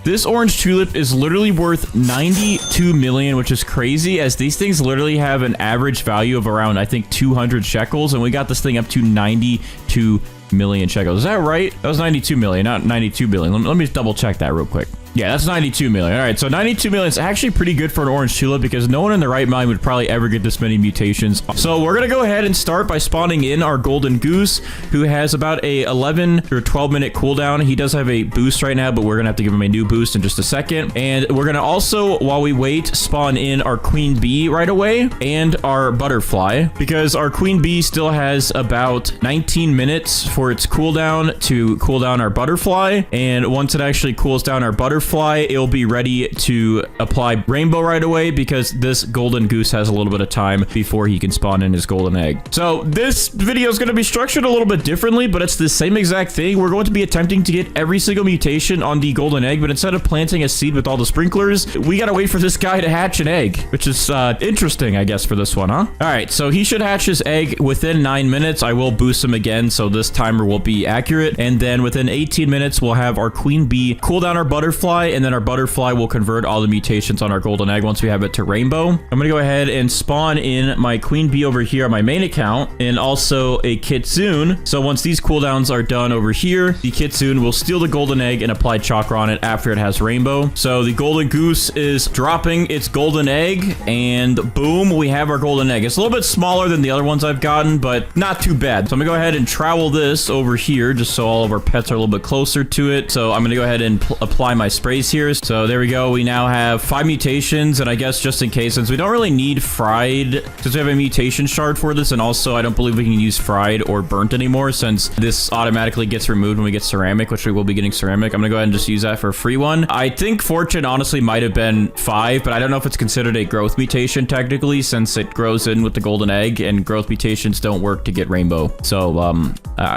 This orange tulip is literally worth 92 million, which is crazy, as these things literally have an average value of around, I think, 200 shekels, and we got this thing up to 92 million shekels. Is that right? That was 92 million, not 92 billion. Let me just double check that real quick. Yeah, that's 92 million. All right, so 92 million is actually pretty good for an orange tulip because no one in their right mind would probably ever get this many mutations. So we're going to go ahead and start by spawning in our golden goose, who has about a 11 or 12 minute cooldown. He does have a boost right now, but we're going to have to give him a new boost in just a second. And we're going to also, while we wait, spawn in our queen bee right away and our butterfly, because our queen bee still has about 19 minutes for its cooldown to cool down our butterfly. And once it actually cools down our butterfly, butterfly, it'll be ready to apply rainbow right away because this golden goose has a little bit of time before he can spawn in his golden egg. So this video is going to be structured a little bit differently, but it's the same exact thing. We're going to be attempting to get every single mutation on the golden egg, but instead of planting a seed with all the sprinklers, we got to wait for this guy to hatch an egg, which is interesting, I guess, for this one, huh? All right, so he should hatch his egg within 9 minutes. I will boost him again, so this timer will be accurate. And then within 18 minutes, we'll have our queen bee cool down our butterfly, and then our butterfly will convert all the mutations on our golden egg once we have it to rainbow. I'm going to go ahead and spawn in my queen bee over here on my main account, and also a kitsune. So once these cooldowns are done over here, the kitsune will steal the golden egg and apply chakra on it after it has rainbow. So the golden goose is dropping its golden egg, and boom, we have our golden egg. It's a little bit smaller than the other ones I've gotten, but not too bad. So I'm gonna go ahead and trowel this over here just so all of our pets are a little bit closer to it. So I'm gonna go ahead and apply my sprays here. So there we go. We now have 5 mutations, and I guess just in case, since we don't really need fried, since we have a mutation shard for this, and also I don't believe we can use fried or burnt anymore since this automatically gets removed when we get ceramic, which we will be getting ceramic. I'm gonna go ahead and just use that for a free one. I think fortune honestly might have been 5, but I don't know if it's considered a growth mutation technically since it grows in with the golden egg, and growth mutations don't work to get rainbow. So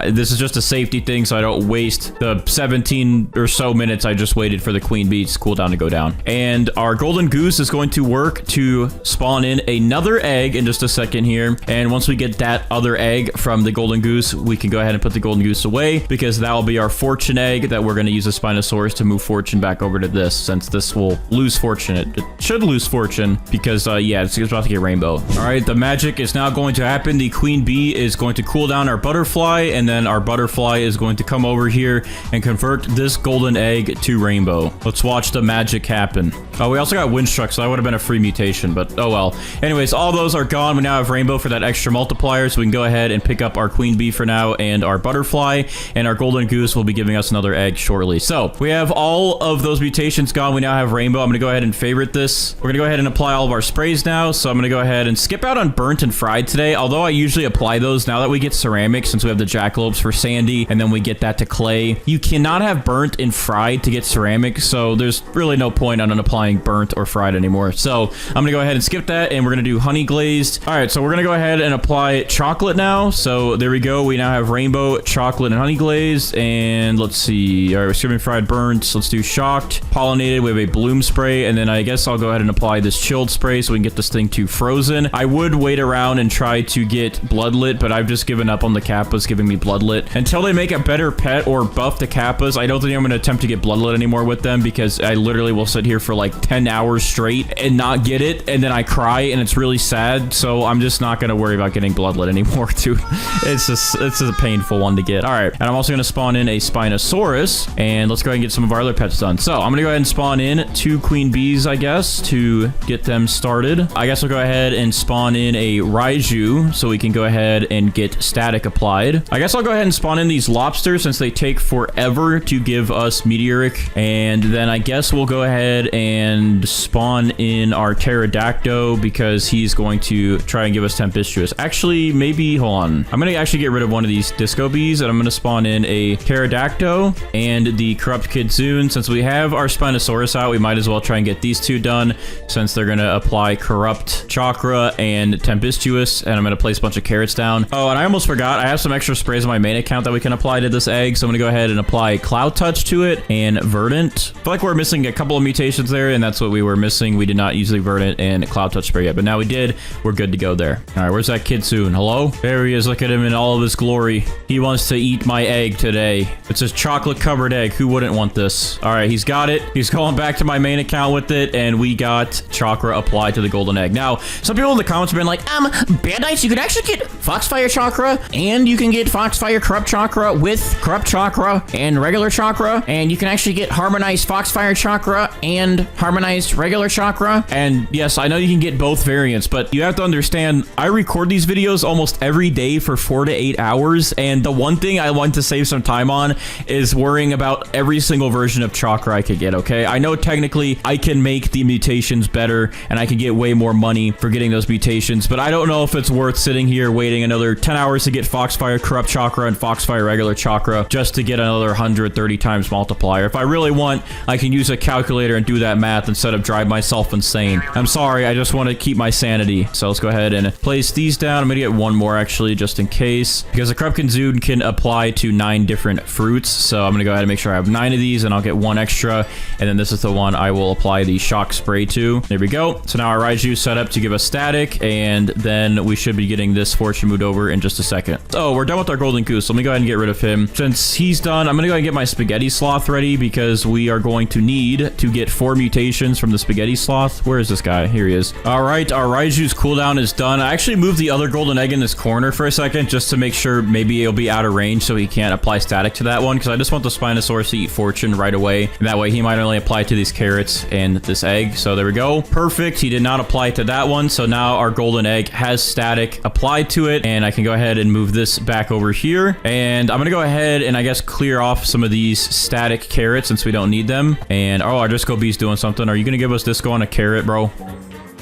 this is just a safety thing so I don't waste the 17 or so minutes I just waited for the queen bee's cooldown to go down. And our golden goose is going to work to spawn in another egg in just a second here. And once we get that other egg from the golden goose, we can go ahead and put the golden goose away because that will be our fortune egg that we're going to use the Spinosaurus to move fortune back over to this, since this will lose fortune. It should lose fortune because, yeah, it's about to get rainbow. All right, the magic is now going to happen. The queen bee is going to cool down our butterfly, and then our butterfly is going to come over here and convert this golden egg to rainbow. Let's watch the magic happen. Oh, we also got windstruck, so that would have been a free mutation, but oh well. Anyways, all those are gone. We now have rainbow for that extra multiplier, so we can go ahead and pick up our queen bee for now and our butterfly, and our golden goose will be giving us another egg shortly. So we have all of those mutations gone. We now have rainbow. I'm going to go ahead and favorite this. We're going to go ahead and apply all of our sprays now. So I'm going to go ahead and skip out on burnt and fried today, although I usually apply those now that we get ceramic, since we have the jackalopes for sandy, and then we get that to clay. You cannot have burnt and fried to get ceramic, so there's really no point on applying burnt or fried anymore. So I'm going to go ahead and skip that, and we're going to do honey glazed. All right, so we're going to go ahead and apply chocolate now. So there we go. We now have rainbow, chocolate, and honey glazed. And let's see. All right, we're skipping fried burnt. Let's do shocked, pollinated. We have a bloom spray, and then I guess I'll go ahead and apply this chilled spray so we can get this thing to frozen. I would wait around and try to get bloodlit, but I've just given up on the kappas giving me bloodlit. Until they make a better pet or buff the kappas, I don't think I'm going to attempt to get bloodlit anymore with them, because I literally will sit here for like 10 hours straight and not get it, and then I cry and it's really sad. So I'm just not going to worry about getting bloodlit anymore, dude. It's a painful one to get. All right, and I'm also going to spawn in a Spinosaurus, and let's go ahead and get some of our other pets done. So I'm going to go ahead and spawn in 2 queen bees, I guess, to get them started. I guess we'll go ahead and spawn in a Raiju so we can go ahead and get static applied. I guess I'll go ahead and spawn in these lobsters since they take forever to give us meteoric. And then I guess we'll go ahead and spawn in our pterodactyl because he's going to try and give us tempestuous. Actually, maybe, hold on. I'm going to actually get rid of one of these disco bees, and I'm going to spawn in a pterodactyl and the corrupt kitsune. Since we have our Spinosaurus out, we might as well try and get these 2 done since they're going to apply corrupt chakra and tempestuous, and I'm going to place a bunch of carrots down. Oh, and I almost forgot. I have some extra sprays on my main account that we can apply to this egg, so I'm going to go ahead and apply cloud touch to it and verdant. I feel like we're missing a couple of mutations there, and that's what we were missing. We did not use the verdant and cloud touch spray yet, but now we did. We're good to go there. All right, where's that kitsune? Hello? There he is. Look at him in all of his glory. He wants to eat my egg today. It's a chocolate covered egg. Who wouldn't want this? All right, he's got it. He's going back to my main account with it, and we got chakra applied to the golden egg. Now, some people in the comments have been like, Bandites, you could actually get Foxfire chakra, and you can get Foxfire corrupt chakra with corrupt chakra and regular chakra, and you can actually get harmonized Foxfire chakra and harmonized regular chakra. And yes, I know you can get both variants, but you have to understand, I record these videos almost every day for 4 to 8 hours, and the one thing I want to save some time on is worrying about every single version of chakra I could get, okay? I know technically I can make the mutations better, and I can get way more money for getting those mutations, but I don't know if it's worth sitting here waiting another 10 hours to get Foxfire corrupt chakra and Foxfire regular chakra just to get another 130 times multiplier. If I really want want, I can use a calculator and do that math instead of drive myself insane. I'm sorry, I just want to keep my sanity. So let's go ahead and place these down. I'm gonna get one more actually, just in case, because the Krupkenzoon can apply to 9 different fruits. So I'm gonna go ahead and make sure I have 9 of these, and I'll get 1 extra. And then this is the one I will apply the shock spray to. There we go. So now our Raiju set up to give us static, and then we should be getting this fortune moved over in just a second. Oh, we're done with our golden goose. So let me go ahead and get rid of him. Since he's done, I'm gonna go ahead and get my spaghetti sloth ready, because we are going to need to get 4 mutations from the spaghetti sloth. Where is this guy? Here he is. All right, our Raiju's cooldown is done. I actually moved the other golden egg in this corner for a second, just to make sure maybe it'll be out of range so he can't apply static to that one, because I just want the Spinosaurus to eat fortune right away. And that way he might only apply to these carrots and this egg. So there we go. Perfect. He did not apply to that one. So now our golden egg has static applied to it, and I can go ahead and move this back over here. And I'm gonna go ahead and I guess clear off some of these static carrots since we don't need them. And oh, our Disco Bee's doing something. Are you gonna give us Disco on a carrot, bro?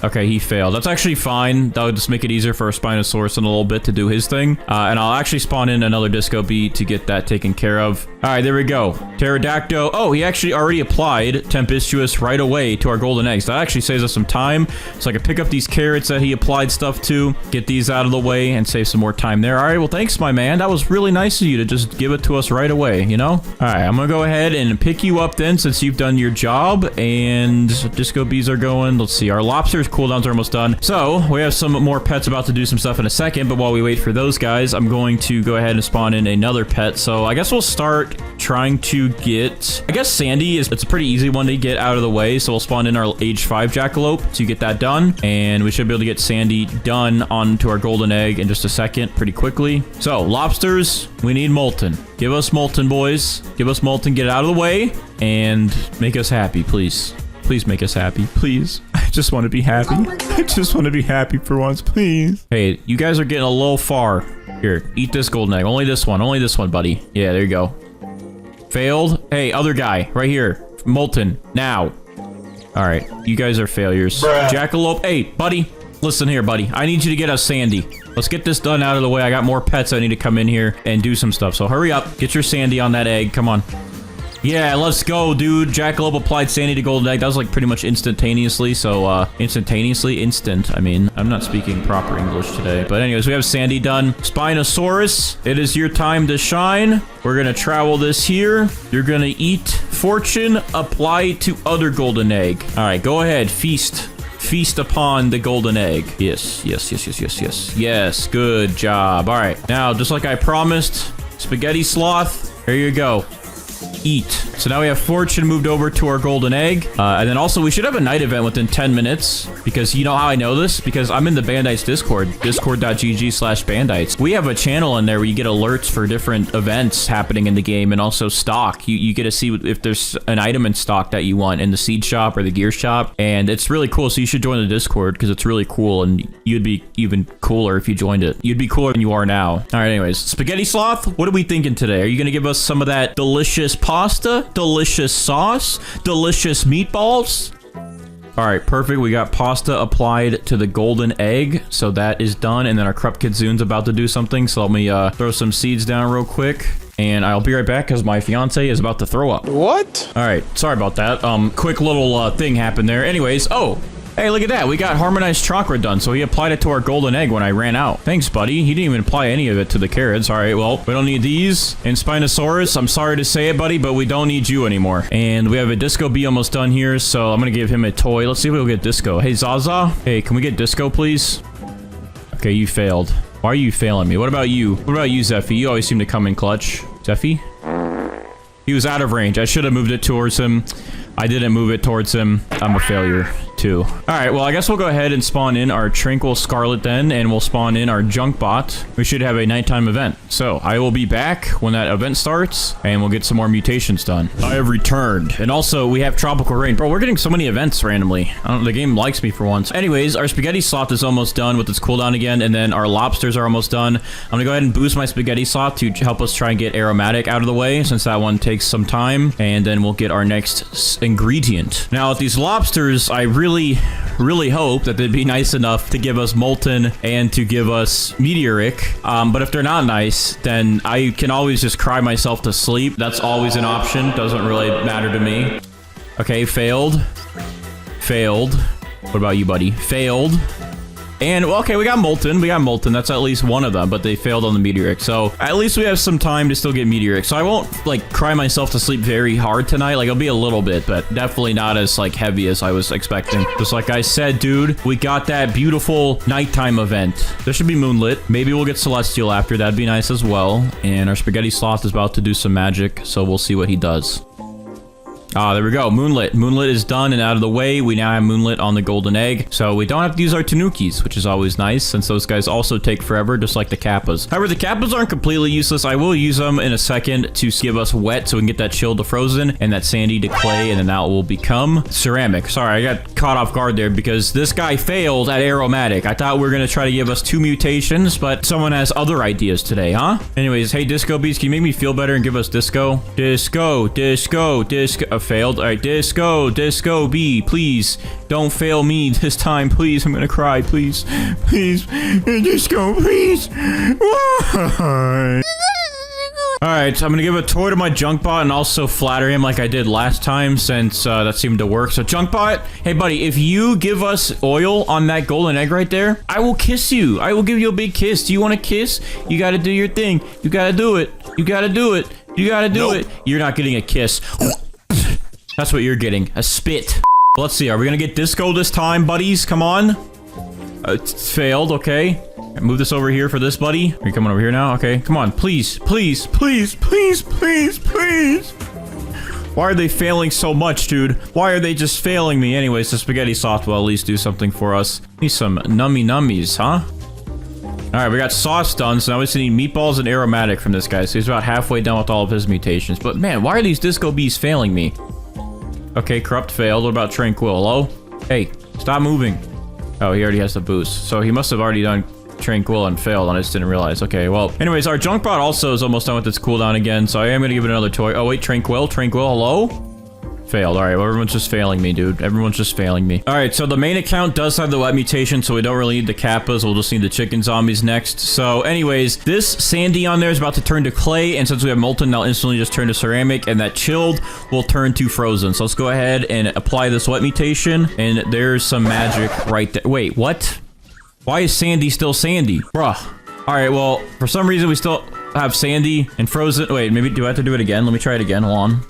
Okay, he failed. That's actually fine. That would just make it easier for a Spinosaurus in a little bit to do his thing. And I'll actually spawn in another Disco Bee to get that taken care of. All right, there we go. Pterodactyl. Oh, he actually already applied Tempestuous right away to our golden eggs. That actually saves us some time. So I can pick up these carrots that he applied stuff to, get these out of the way, and save some more time there. All right, well, thanks, my man. That was really nice of you to just give it to us right away, you know? All right, I'm gonna go ahead and pick you up then since you've done your job. And Disco Bees are going. Let's see, our lobsters cooldowns are almost done. So we have some more pets about to do some stuff in a second, but while we wait for those guys, I'm going to go ahead and spawn in another pet. So I guess we'll start trying to get, I guess Sandy it's a pretty easy one to get out of the way. So we'll spawn in our age 5 jackalope to get that done. And we should be able to get Sandy done onto our golden egg in just a second pretty quickly. So lobsters, we need molten. Give us molten, boys. Give us molten, get it out of the way and make us happy, please. Please make us happy, please. I just want to be happy. I just want to be happy for once, please. Hey, you guys are getting a little far. Here, eat this golden egg. Only this one, buddy. Yeah, there you go. Failed. Hey, other guy, right here. Molten, now. All right, you guys are failures. Bruh. Jackalope, hey, buddy. Listen here, buddy. I need you to get us Sandy. Let's get this done out of the way. I got more pets I need to come in here and do some stuff. So hurry up. Get your Sandy on that egg. Come on. Yeah, let's go, dude. Jackalope applied Sandy to golden egg. That was like pretty much instantaneously. So, instant. I mean, I'm not speaking proper English today. But anyways, we have Sandy done. Spinosaurus, it is your time to shine. We're gonna travel this here. You're gonna eat fortune, apply to other golden egg. All right, go ahead, feast. Feast upon the golden egg. Yes. Yes, good job. All right, now, just like I promised, spaghetti sloth, here you go. Eat. So now we have fortune moved over to our golden egg. And then also we should have a night event within 10 minutes because you know how I know this? Because I'm in the Bandites Discord, discord.gg/Bandites. We have a channel in there where you get alerts for different events happening in the game and also stock. You get to see if there's an item in stock that you want in the seed shop or the gear shop. And it's really cool. So you should join the Discord because it's really cool and you'd be even cooler if you joined it. You'd be cooler than you are now. All right, anyways. Spaghetti sloth, what are we thinking today? Are you going to give us some of that delicious pasta, delicious sauce, delicious meatballs? All right, perfect. We got pasta applied to the golden egg, so that is done. And then our Krupkenzoon's about to do something, so let me throw some seeds down real quick. And I'll be right back because my fiance is about to throw up. What? All right, sorry about that. Quick little thing happened there. Anyways, oh. Hey, look at that. We got harmonized chakra done, so he applied it to our golden egg when I ran out. Thanks, buddy. He didn't even apply any of it to the carrots. All right, well, we don't need these. And Spinosaurus, I'm sorry to say it, buddy, but we don't need you anymore. And we have a Disco Bee almost done here, so I'm going to give him a toy. Let's see if we'll get Disco. Hey, Zaza. Hey, can we get Disco, please? Okay, you failed. Why are you failing me? What about you? What about you, Zeffy? You always seem to come in clutch. Zeffy? He was out of range. I should have moved it towards him. I didn't move it towards him. I'm a failure, too. All right, well, I guess we'll go ahead and spawn in our Tranquil Scarlet then, and we'll spawn in our Junk Bot. We should have a nighttime event. So, I will be back when that event starts, and we'll get some more mutations done. I have returned. And also, we have Tropical Rain. Bro, we're getting so many events randomly. I don't know, the game likes me for once. Anyways, our Spaghetti Sloth is almost done with its cooldown again, and then our Lobsters are almost done. I'm gonna go ahead and boost my Spaghetti Sloth to help us try and get Aromatic out of the way, since that one takes some time, and then we'll get our next ingredient. Now, with these Lobsters, I really really hope that they'd be nice enough to give us molten and to give us meteoric. But if they're not nice, then I can always just cry myself to sleep. That's always an option. Doesn't really matter to me. Okay, failed. Failed. What about you, buddy? Failed. And, well, okay, we got molten. We got molten. That's at least one of them, but they failed on the meteoric. So at least we have some time to still get meteoric. So I won't, like, cry myself to sleep very hard tonight. Like, it'll be a little bit, but definitely not as, like, heavy as I was expecting. Just like I said, dude, we got that beautiful nighttime event. There should be moonlit. Maybe we'll get celestial after. That'd be nice as well. And our spaghetti sloth is about to do some magic, so we'll see what he does. Ah, there we go. Moonlit. Moonlit is done and out of the way. We now have Moonlit on the golden egg. So we don't have to use our Tanukis, which is always nice, since those guys also take forever, just like the Kappas. However, the Kappas aren't completely useless. I will use them in a second to give us wet, so we can get that chill to frozen, and that sandy to clay, and then that will become ceramic. Sorry, I got caught off guard there, because this guy failed at aromatic. I thought we were going to try to give us 2 mutations, but someone has other ideas today, huh? Anyways, hey, Disco Beast, can you make me feel better and give us Disco? Disco, Disco, Disco. Failed. All right, Disco B, please don't fail me this time, please. I'm gonna cry, please, Disco, please. Why? All right, so I'm gonna give a toy to my Junkbot and also flatter him like I did last time, since that seemed to work. So Junkbot, hey buddy, if you give us oil on that golden egg right there, I will kiss you. I will give you a big kiss. Do you want a kiss? You gotta do your thing. You gotta do it. You gotta do it. You gotta do it. You're not getting a kiss. That's what you're getting. A spit. Let's see. Are we going to get Disco this time, buddies? Come on. It's failed. Okay. Move this over here for this buddy. Are you coming over here now? Okay. Come on. Please. Please. Please. Please. Please. Please. Why are they failing so much, dude? Why are they just failing me? Anyways, the spaghetti sauce will at least do something for us. Need some nummies, huh? Alright, we got sauce done, so now we just need meatballs and aromatic from this guy. So he's about halfway done with all of his mutations. But man, why are these Disco Bees failing me? Okay, corrupt failed. What about tranquil? Hello? Hey, stop moving. Oh, he already has the boost. So he must have already done tranquil and failed, and I just didn't realize. Okay, well, anyways, our Junkbot also is almost done with its cooldown again, so I am gonna give it another toy. Oh wait, tranquil, hello? Failed. All right, well, everyone's just failing me, dude. Everyone's just failing me. All right, so the main account does have the wet mutation, so we don't really need the Kappas. We'll just need the chicken zombies next. So anyways, this sandy on there is about to turn to clay, and since we have molten, they'll instantly just turn to ceramic, and that chilled will turn to frozen. So let's go ahead and apply this wet mutation, and there's some magic right there. Wait, what? Why is sandy still sandy? Bruh. All right, well, for some reason, we still have sandy and frozen. Wait, maybe do I have to do it again? Let me try it again. Hold on.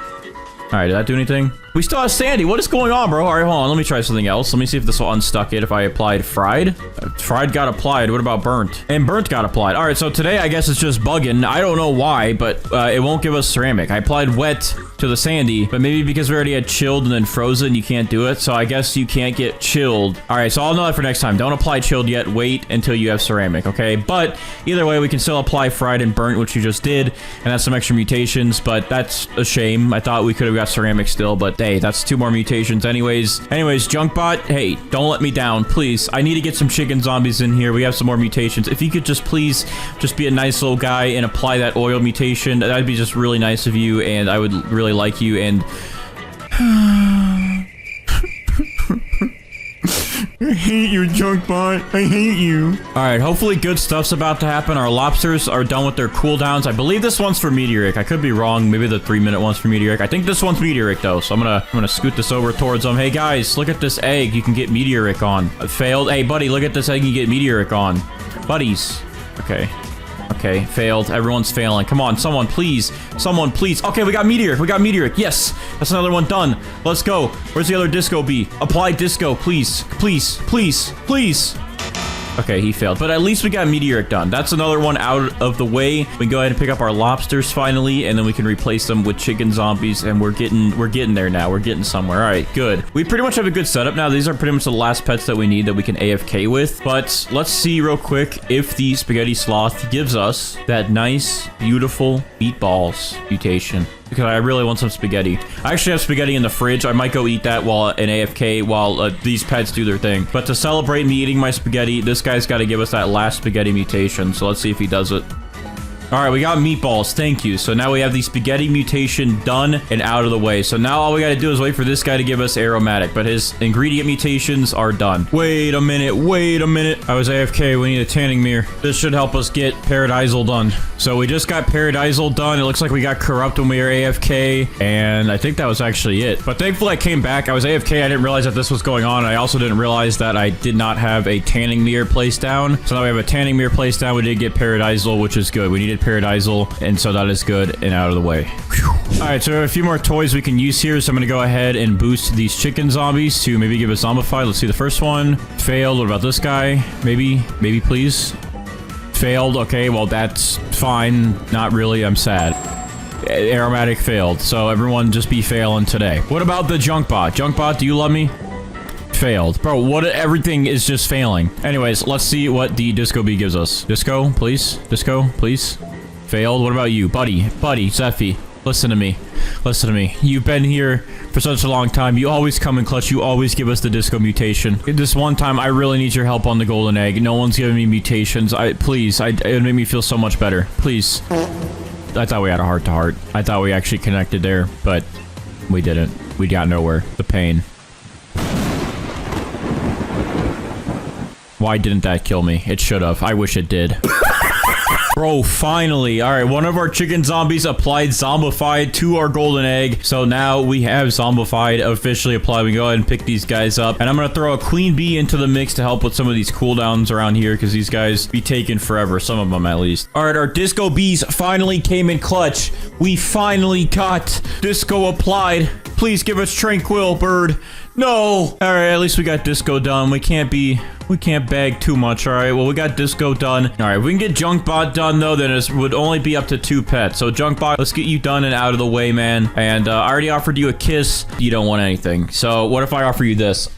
All right, did that do anything? We still have sandy. What is going on, bro? All right, hold on. Let me try something else. Let me see if this will unstuck it if I applied fried. Fried got applied. What about burnt? And burnt got applied. All right, so today I guess it's just bugging. I don't know why, but it won't give us ceramic. I applied wet to the sandy, but maybe because we already had chilled and then frozen, you can't do it. So I guess you can't get chilled. All right, so I'll know that for next time. Don't apply chilled yet. Wait until you have ceramic, okay? But either way, we can still apply fried and burnt, which you just did, and that's some extra mutations, but that's a shame. I thought we could have got ceramic still, but hey, that's 2 more mutations anyways. Junkbot, hey, don't let me down, please. I need to get some chicken zombies in here. We have some more mutations. If you could just please just be a nice little guy and apply that oil mutation, that'd be just really nice of you, and I would really like you, and I hate you, Junkbot. I hate you. All right, hopefully good stuff's about to happen. Our lobsters are done with their cooldowns. I believe this one's for meteoric. I could be wrong. Maybe the 3-minute one's for meteoric. I think this one's meteoric though, so I'm gonna scoot this over towards them. Hey guys, look at this egg. You can get meteoric on. Failed. Hey buddy, look at this egg. You can get meteoric on. Buddies. Okay. Okay, failed. Everyone's failing. Come on, someone, please. Someone, please. Okay, we got meteoric. We got meteoric. Yes, that's another one done. Let's go. Where's the other Disco Bee? Apply Disco, please. Please, please, please. Okay, he failed. But at least we got meteoric done. That's another one out of the way. We can go ahead and pick up our lobsters finally, and then we can replace them with chicken zombies, and we're getting there now. We're getting somewhere. All right, good. We pretty much have a good setup now. These are pretty much the last pets that we need that we can AFK with. But let's see real quick if the spaghetti sloth gives us that nice, beautiful meatballs mutation. Because I really want some spaghetti. I actually have spaghetti in the fridge. I might go eat that while in AFK while these pets do their thing. But to celebrate me eating my spaghetti, this guy's got to give us that last spaghetti mutation. So let's see if he does it. All right, we got meatballs. Thank you. So now we have the spaghetti mutation done and out of the way. So now all we got to do is wait for this guy to give us aromatic, but his ingredient mutations are done. Wait a minute. Wait a minute. I was AFK. We need a tanning mirror. This should help us get paradisal done. So we just got paradisal done. It looks like we got corrupt when we were AFK, and I think that was actually it. But thankfully I came back. I was AFK. I didn't realize that this was going on. I also didn't realize that I did not have a tanning mirror placed down. So now we have a tanning mirror placed down. We did get paradisal, which is good. We needed paradisal, and so that is good and out of the way. Whew. All right, so we have a few more toys we can use here. So I'm gonna go ahead and boost these chicken zombies to maybe give us zombified. Let's see the first one. Failed. What about this guy? Maybe, please. Failed. Okay, well, that's fine. Not really. I'm sad. Aromatic failed. So everyone just be failing today. What about the junk bot? Junk bot, do you love me? Failed. Bro, what? Everything is just failing. Anyways, let's see what the disco bee gives us. Disco, please. Disco, please. Failed. What about you? Buddy, Zephy. Listen to me. Listen to me. You've been here for such a long time. You always come in clutch. You always give us the disco mutation. This one time, I really need your help on the golden egg. No one's giving me mutations. Please, it would make me feel so much better. Please. I thought we had a heart-to-heart. I thought we actually connected there, but we didn't. We got nowhere. The pain. Why didn't that kill me? It should have. I wish it did. Bro, finally. All right, one of our chicken zombies applied zombified to our golden egg. So now we have zombified officially applied. We can go ahead and pick these guys up. And I'm going to throw a queen bee into the mix to help with some of these cooldowns around here because these guys be taking forever. Some of them at least. All right, our disco bees finally came in clutch. We finally got disco applied. Please give us tranquil, bird. No. All right, at least we got disco done. We can't bag too much. All right, well, we got disco done. All right, if we can get junk bot done though, then it would only be up to 2 pets. So junk bot, let's get you done and out of the way, man. And I already offered you a kiss. You don't want anything. So what if I offer you this?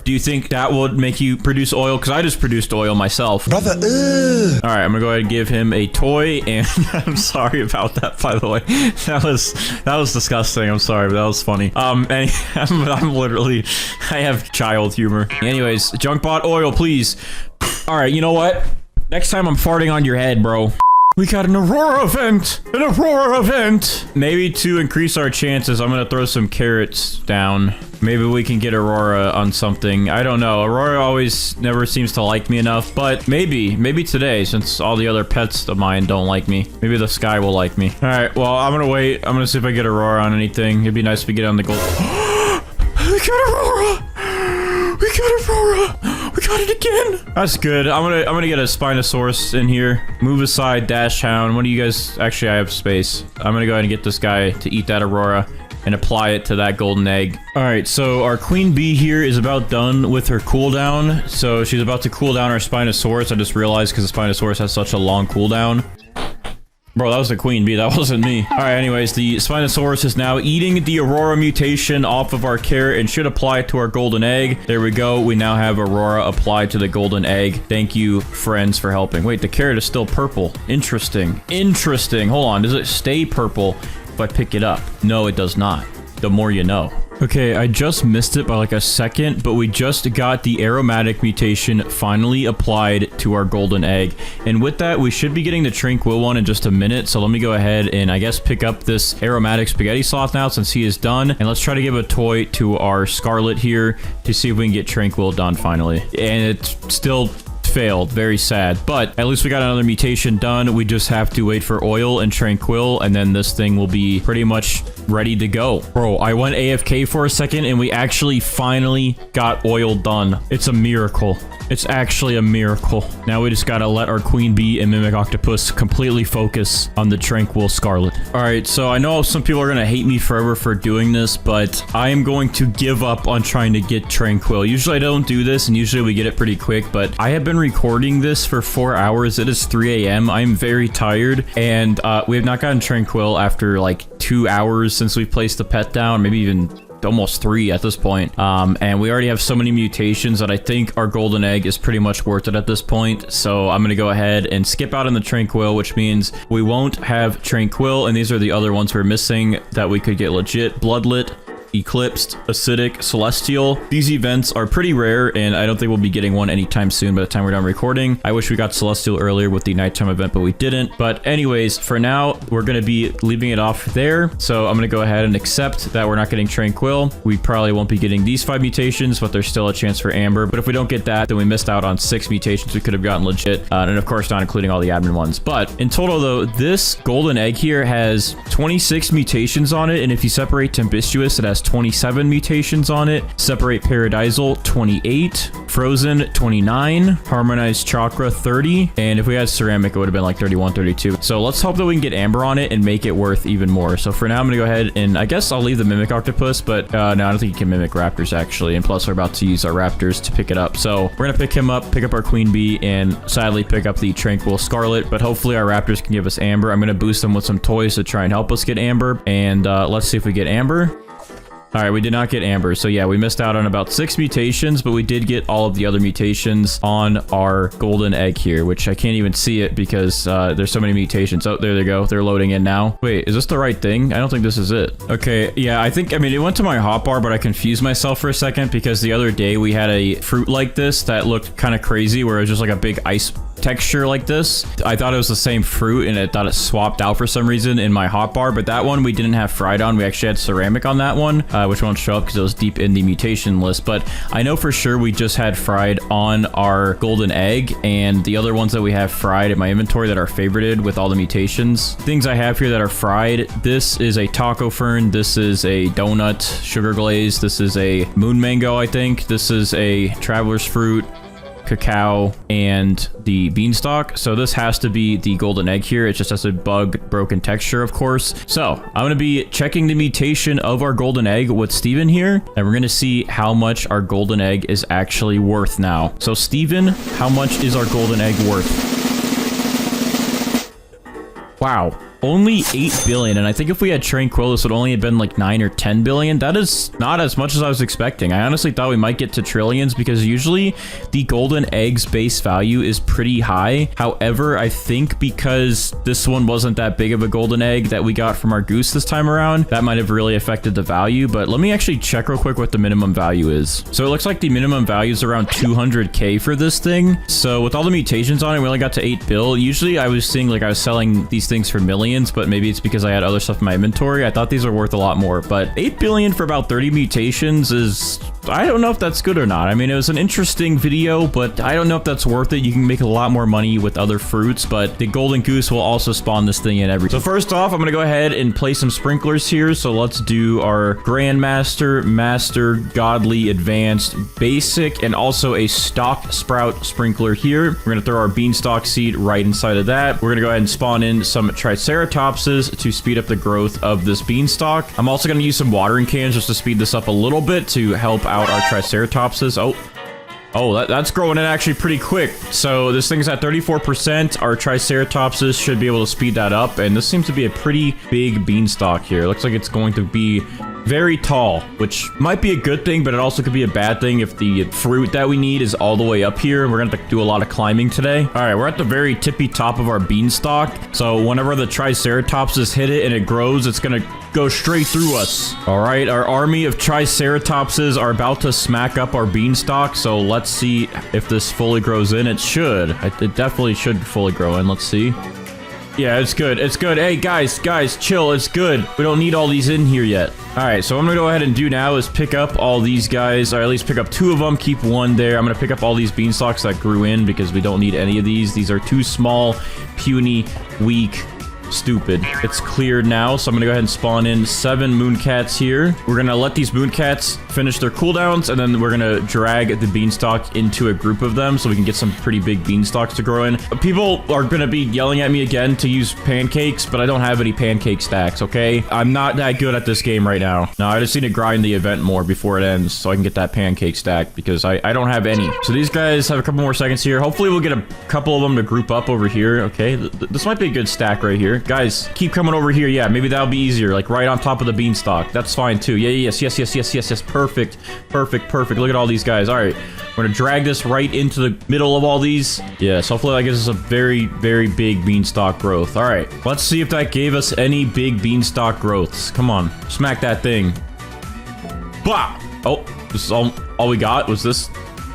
Do you think that would make you produce oil? Because I just produced oil myself. Brother, All right, I'm gonna go ahead and give him a toy, and I'm sorry about that, by the way. That was disgusting. I'm sorry, but that was funny. And I'm literally, I have child humor. Anyways, junk bot oil, please. All right, you know what? Next time I'm farting on your head, bro. We got an Aurora event! An Aurora event! Maybe to increase our chances, I'm gonna throw some carrots down. Maybe we can get Aurora on something. I don't know. Aurora always never seems to like me enough, but maybe today, since all the other pets of mine don't like me. Maybe the sky will like me. All right, well, I'm gonna wait. I'm gonna see if I get Aurora on anything. It'd be nice if we get on the gold. We got Aurora! We got Aurora! We got it again! That's good. I'm gonna get a Spinosaurus in here. Move aside, Dash Hound. What do you guys... Actually, I have space. I'm gonna go ahead and get this guy to eat that Aurora and apply it to that golden egg. All right, so our queen bee here is about done with her cooldown. So she's about to cool down our Spinosaurus. I just realized because the Spinosaurus has such a long cooldown. Bro, that was the queen bee. That wasn't me. All right, anyways, the Spinosaurus is now eating the Aurora mutation off of our carrot and should apply it to our golden egg. There we go. We now have Aurora applied to the golden egg. Thank you, friends, for helping. Wait, the carrot is still purple. Interesting. Interesting. Hold on. Does it stay purple if I pick it up? No, it does not. The more you know. Okay, I just missed it by like a second, but we just got the aromatic mutation finally applied to our golden egg. And with that, we should be getting the tranquil one in just a minute. So let me go ahead and I guess pick up this aromatic spaghetti sloth now since he is done. And let's try to give a toy to our Scarlet here to see if we can get tranquil done finally. And it's still failed. Very sad. But at least we got another mutation done. We just have to wait for oil and tranquil, and then this thing will be pretty much ready to go. Bro, I went AFK for a second and we actually finally got oil done. It's a miracle. It's actually a miracle. Now we just gotta let our queen bee and mimic octopus completely focus on the tranquil Scarlet. All right, so I know some people are gonna hate me forever for doing this, but I am going to give up on trying to get tranquil. Usually I don't do this, and usually we get it pretty quick, but I have been recording this for 4 hours. It is 3 a.m. I'm very tired, and we have not gotten tranquil after like 2 hours since we placed the pet down, maybe even almost 3 at this point. And we already have so many mutations that I think our golden egg is pretty much worth it at this point. So I'm gonna go ahead and skip out on the tranquil, which means we won't have tranquil, and these are the other ones we're missing that we could get legit bloodlet. Eclipsed, Acidic, Celestial. These events are pretty rare, and I don't think we'll be getting one anytime soon by the time we're done recording. I wish we got Celestial earlier with the nighttime event, but we didn't. But anyways, for now, we're going to be leaving it off there. So I'm going to go ahead and accept that we're not getting Tranquil. We probably won't be getting these 5 mutations, but there's still a chance for Amber. But if we don't get that, then we missed out on 6 mutations we could have gotten legit. And of course, not including all the admin ones. But in total, though, this golden egg here has 26 mutations on it. And if you separate Tempestuous, it has 27 mutations on it. Separate Paradisal, 28. Frozen, 29. Harmonized Chakra, 30. And if we had Ceramic, it would have been like 31, 32. So let's hope that we can get Amber on it and make it worth even more. So for now, I'm going to go ahead and I guess I'll leave the Mimic Octopus, but no, I don't think you can Mimic Raptors actually. And plus, we're about to use our Raptors to pick it up. So we're going to pick him up, pick up our Queen Bee, and sadly pick up the Tranquil Scarlet. But hopefully our Raptors can give us Amber. I'm going to boost them with some toys to try and help us get Amber. And let's see if we get Amber. All right, we did not get Amber. So yeah, we missed out on about 6 mutations, but we did get all of the other mutations on our golden egg here, which I can't even see it because there's so many mutations. Oh, there they go. They're loading in now. Wait, is this the right thing? I don't think this is it. Okay, yeah, I mean, it went to my hotbar, but I confused myself for a second because the other day we had a fruit like this that looked kind of crazy where it was just like a big ice texture like this. I thought it was the same fruit and I thought it swapped out for some reason in my hotbar, but that one we didn't have fried on. We actually had ceramic on that one, which won't show up because it was deep in the mutation list. But I know for sure we just had fried on our golden egg, and the other ones that we have fried in my inventory that are favorited with all the mutations. Things I have here that are fried. This is a taco fern. This is a donut sugar glaze. This is a moon mango, I think. This is a traveler's fruit, cacao, and the beanstalk. So this has to be the golden egg here. It just has a bug broken texture, of course. So I'm going to be checking the mutation of our golden egg with Steven here, and we're going to see how much our golden egg is actually worth now. So Steven, how much is our golden egg worth? Wow. Only 8 billion, and I think if we had Tranquil, this would only have been like 9 or 10 billion. That is not as much as I was expecting. I honestly thought we might get to trillions because usually the golden egg's base value is pretty high. However, I think because this one wasn't that big of a golden egg that we got from our goose this time around, that might have really affected the value. But let me actually check real quick what the minimum value is. So it looks like the minimum value is around 200k for this thing. So with all the mutations on it, we only got to 8 bill. Usually I was seeing like I was selling these things for millions, but maybe it's because I had other stuff in my inventory. I thought these were worth a lot more, but 8 billion for about 30 mutations is, I don't know if that's good or not. I mean, it was an interesting video, but I don't know if that's worth it. You can make a lot more money with other fruits, but the golden goose will also spawn this thing in every. So first off, I'm going to go ahead and play some sprinklers here. So let's do our Grandmaster, Master, Godly, Advanced, Basic, and also a Stock Sprout sprinkler here. We're going to throw our beanstalk seed right inside of that. We're going to go ahead and spawn in some Triceratopses to speed up the growth of this beanstalk. I'm also going to use some watering cans just to speed this up a little bit to help out our Triceratopses. Oh, that's growing in actually pretty quick. So this thing's at 34%. Our Triceratopses should be able to speed that up. And this seems to be a pretty big beanstalk here. Looks like it's going to be very tall, which might be a good thing, but it also could be a bad thing if the fruit that we need is all the way up here. We're going to have to do a lot of climbing today. All right, we're at the very tippy top of our beanstalk. So whenever the Triceratopses hit it and it grows, it's going to go straight through us. All right, our army of Triceratopses are about to smack up our beanstalk. So let's see if this fully grows in. It should. It definitely should fully grow in. Let's see. Yeah, it's good. It's good. Hey, guys, chill. It's good. We don't need all these in here yet. All right, so what I'm going to go ahead and do now is pick up all these guys, or at least pick up 2 of them, keep 1 there. I'm going to pick up all these beanstalks that grew in because we don't need any of these. These are too small, puny, weak, stupid. It's cleared now, so I'm gonna go ahead and spawn in 7 mooncats here. We're gonna let these mooncats finish their cooldowns, and then we're gonna drag the beanstalk into a group of them so we can get some pretty big beanstalks to grow in. People are gonna be yelling at me again to use pancakes, but I don't have any pancake stacks, okay? I'm not that good at this game right now. No, I just need to grind the event more before it ends so I can get that pancake stack because I don't have any. So these guys have a couple more seconds here. Hopefully we'll get a couple of them to group up over here, okay? This might be a good stack right here. Guys, keep coming over here. Yeah, maybe that'll be easier, like right on top of the beanstalk. That's fine too. Yeah, yes. Perfect. Look at all these guys. All right, we're gonna drag this right into the middle of all these. Yes, hopefully that gives us a very, very big beanstalk growth. All right, let's see if that gave us any big beanstalk growths. Come on, smack that thing. Bah! Oh, this is all we got was this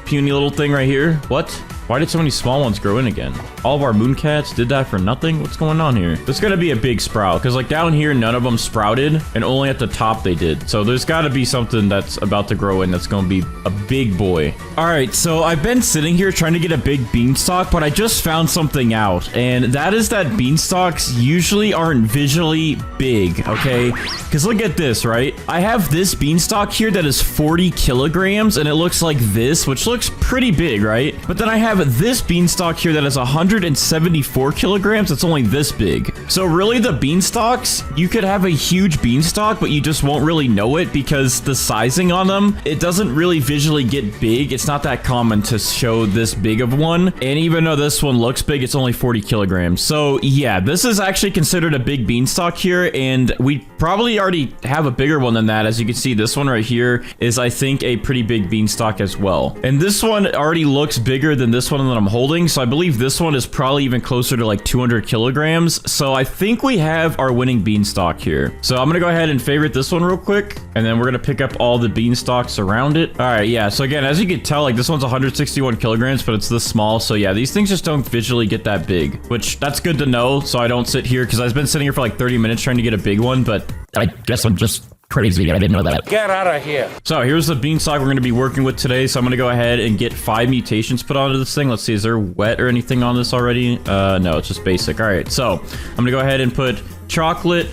puny little thing right here. What? Why did so many small ones grow in again? All of our mooncats did that for nothing? What's going on here? There's gonna be a big sprout, because like down here, none of them sprouted, and only at the top they did. So there's gotta be something that's about to grow in that's gonna be a big boy. All right, so I've been sitting here trying to get a big beanstalk, but I just found something out, and that is that beanstalks usually aren't visually big, okay? Because look at this, right? I have this beanstalk here that is 40 kilograms, and it looks like this, which looks pretty big, right? But then I have this beanstalk here that is 174 kilograms. It's only this big. So really the beanstalks, you could have a huge beanstalk, but you just won't really know it because the sizing on them, it doesn't really visually get big. It's not that common to show this big of one. And even though this one looks big, it's only 40 kilograms. So yeah, this is actually considered a big beanstalk here. And we probably already have a bigger one than that. As you can see, this one right here is, I think, a pretty big beanstalk as well. And this one already looks bigger than this one that I'm holding, so I believe this one is probably even closer to like 200 kilograms. So I think we have our winning beanstalk here. So I'm gonna go ahead and favorite this one real quick, and then we're gonna pick up all the beanstalks around it. All right, yeah, so again, as you can tell, like this one's 161 kilograms, but it's this small. So yeah, these things just don't visually get that big, which that's good to know, so I don't sit here, because I've been sitting here for like 30 minutes trying to get a big one, but I guess I'm just crazy. I didn't know that. Get out of here. So here's the beanstalk we're going to be working with today. So I'm going to go ahead and get 5 mutations put onto this thing. Let's see, is there wet or anything on this already? No, it's just basic. All right, so I'm going to go ahead and put chocolate,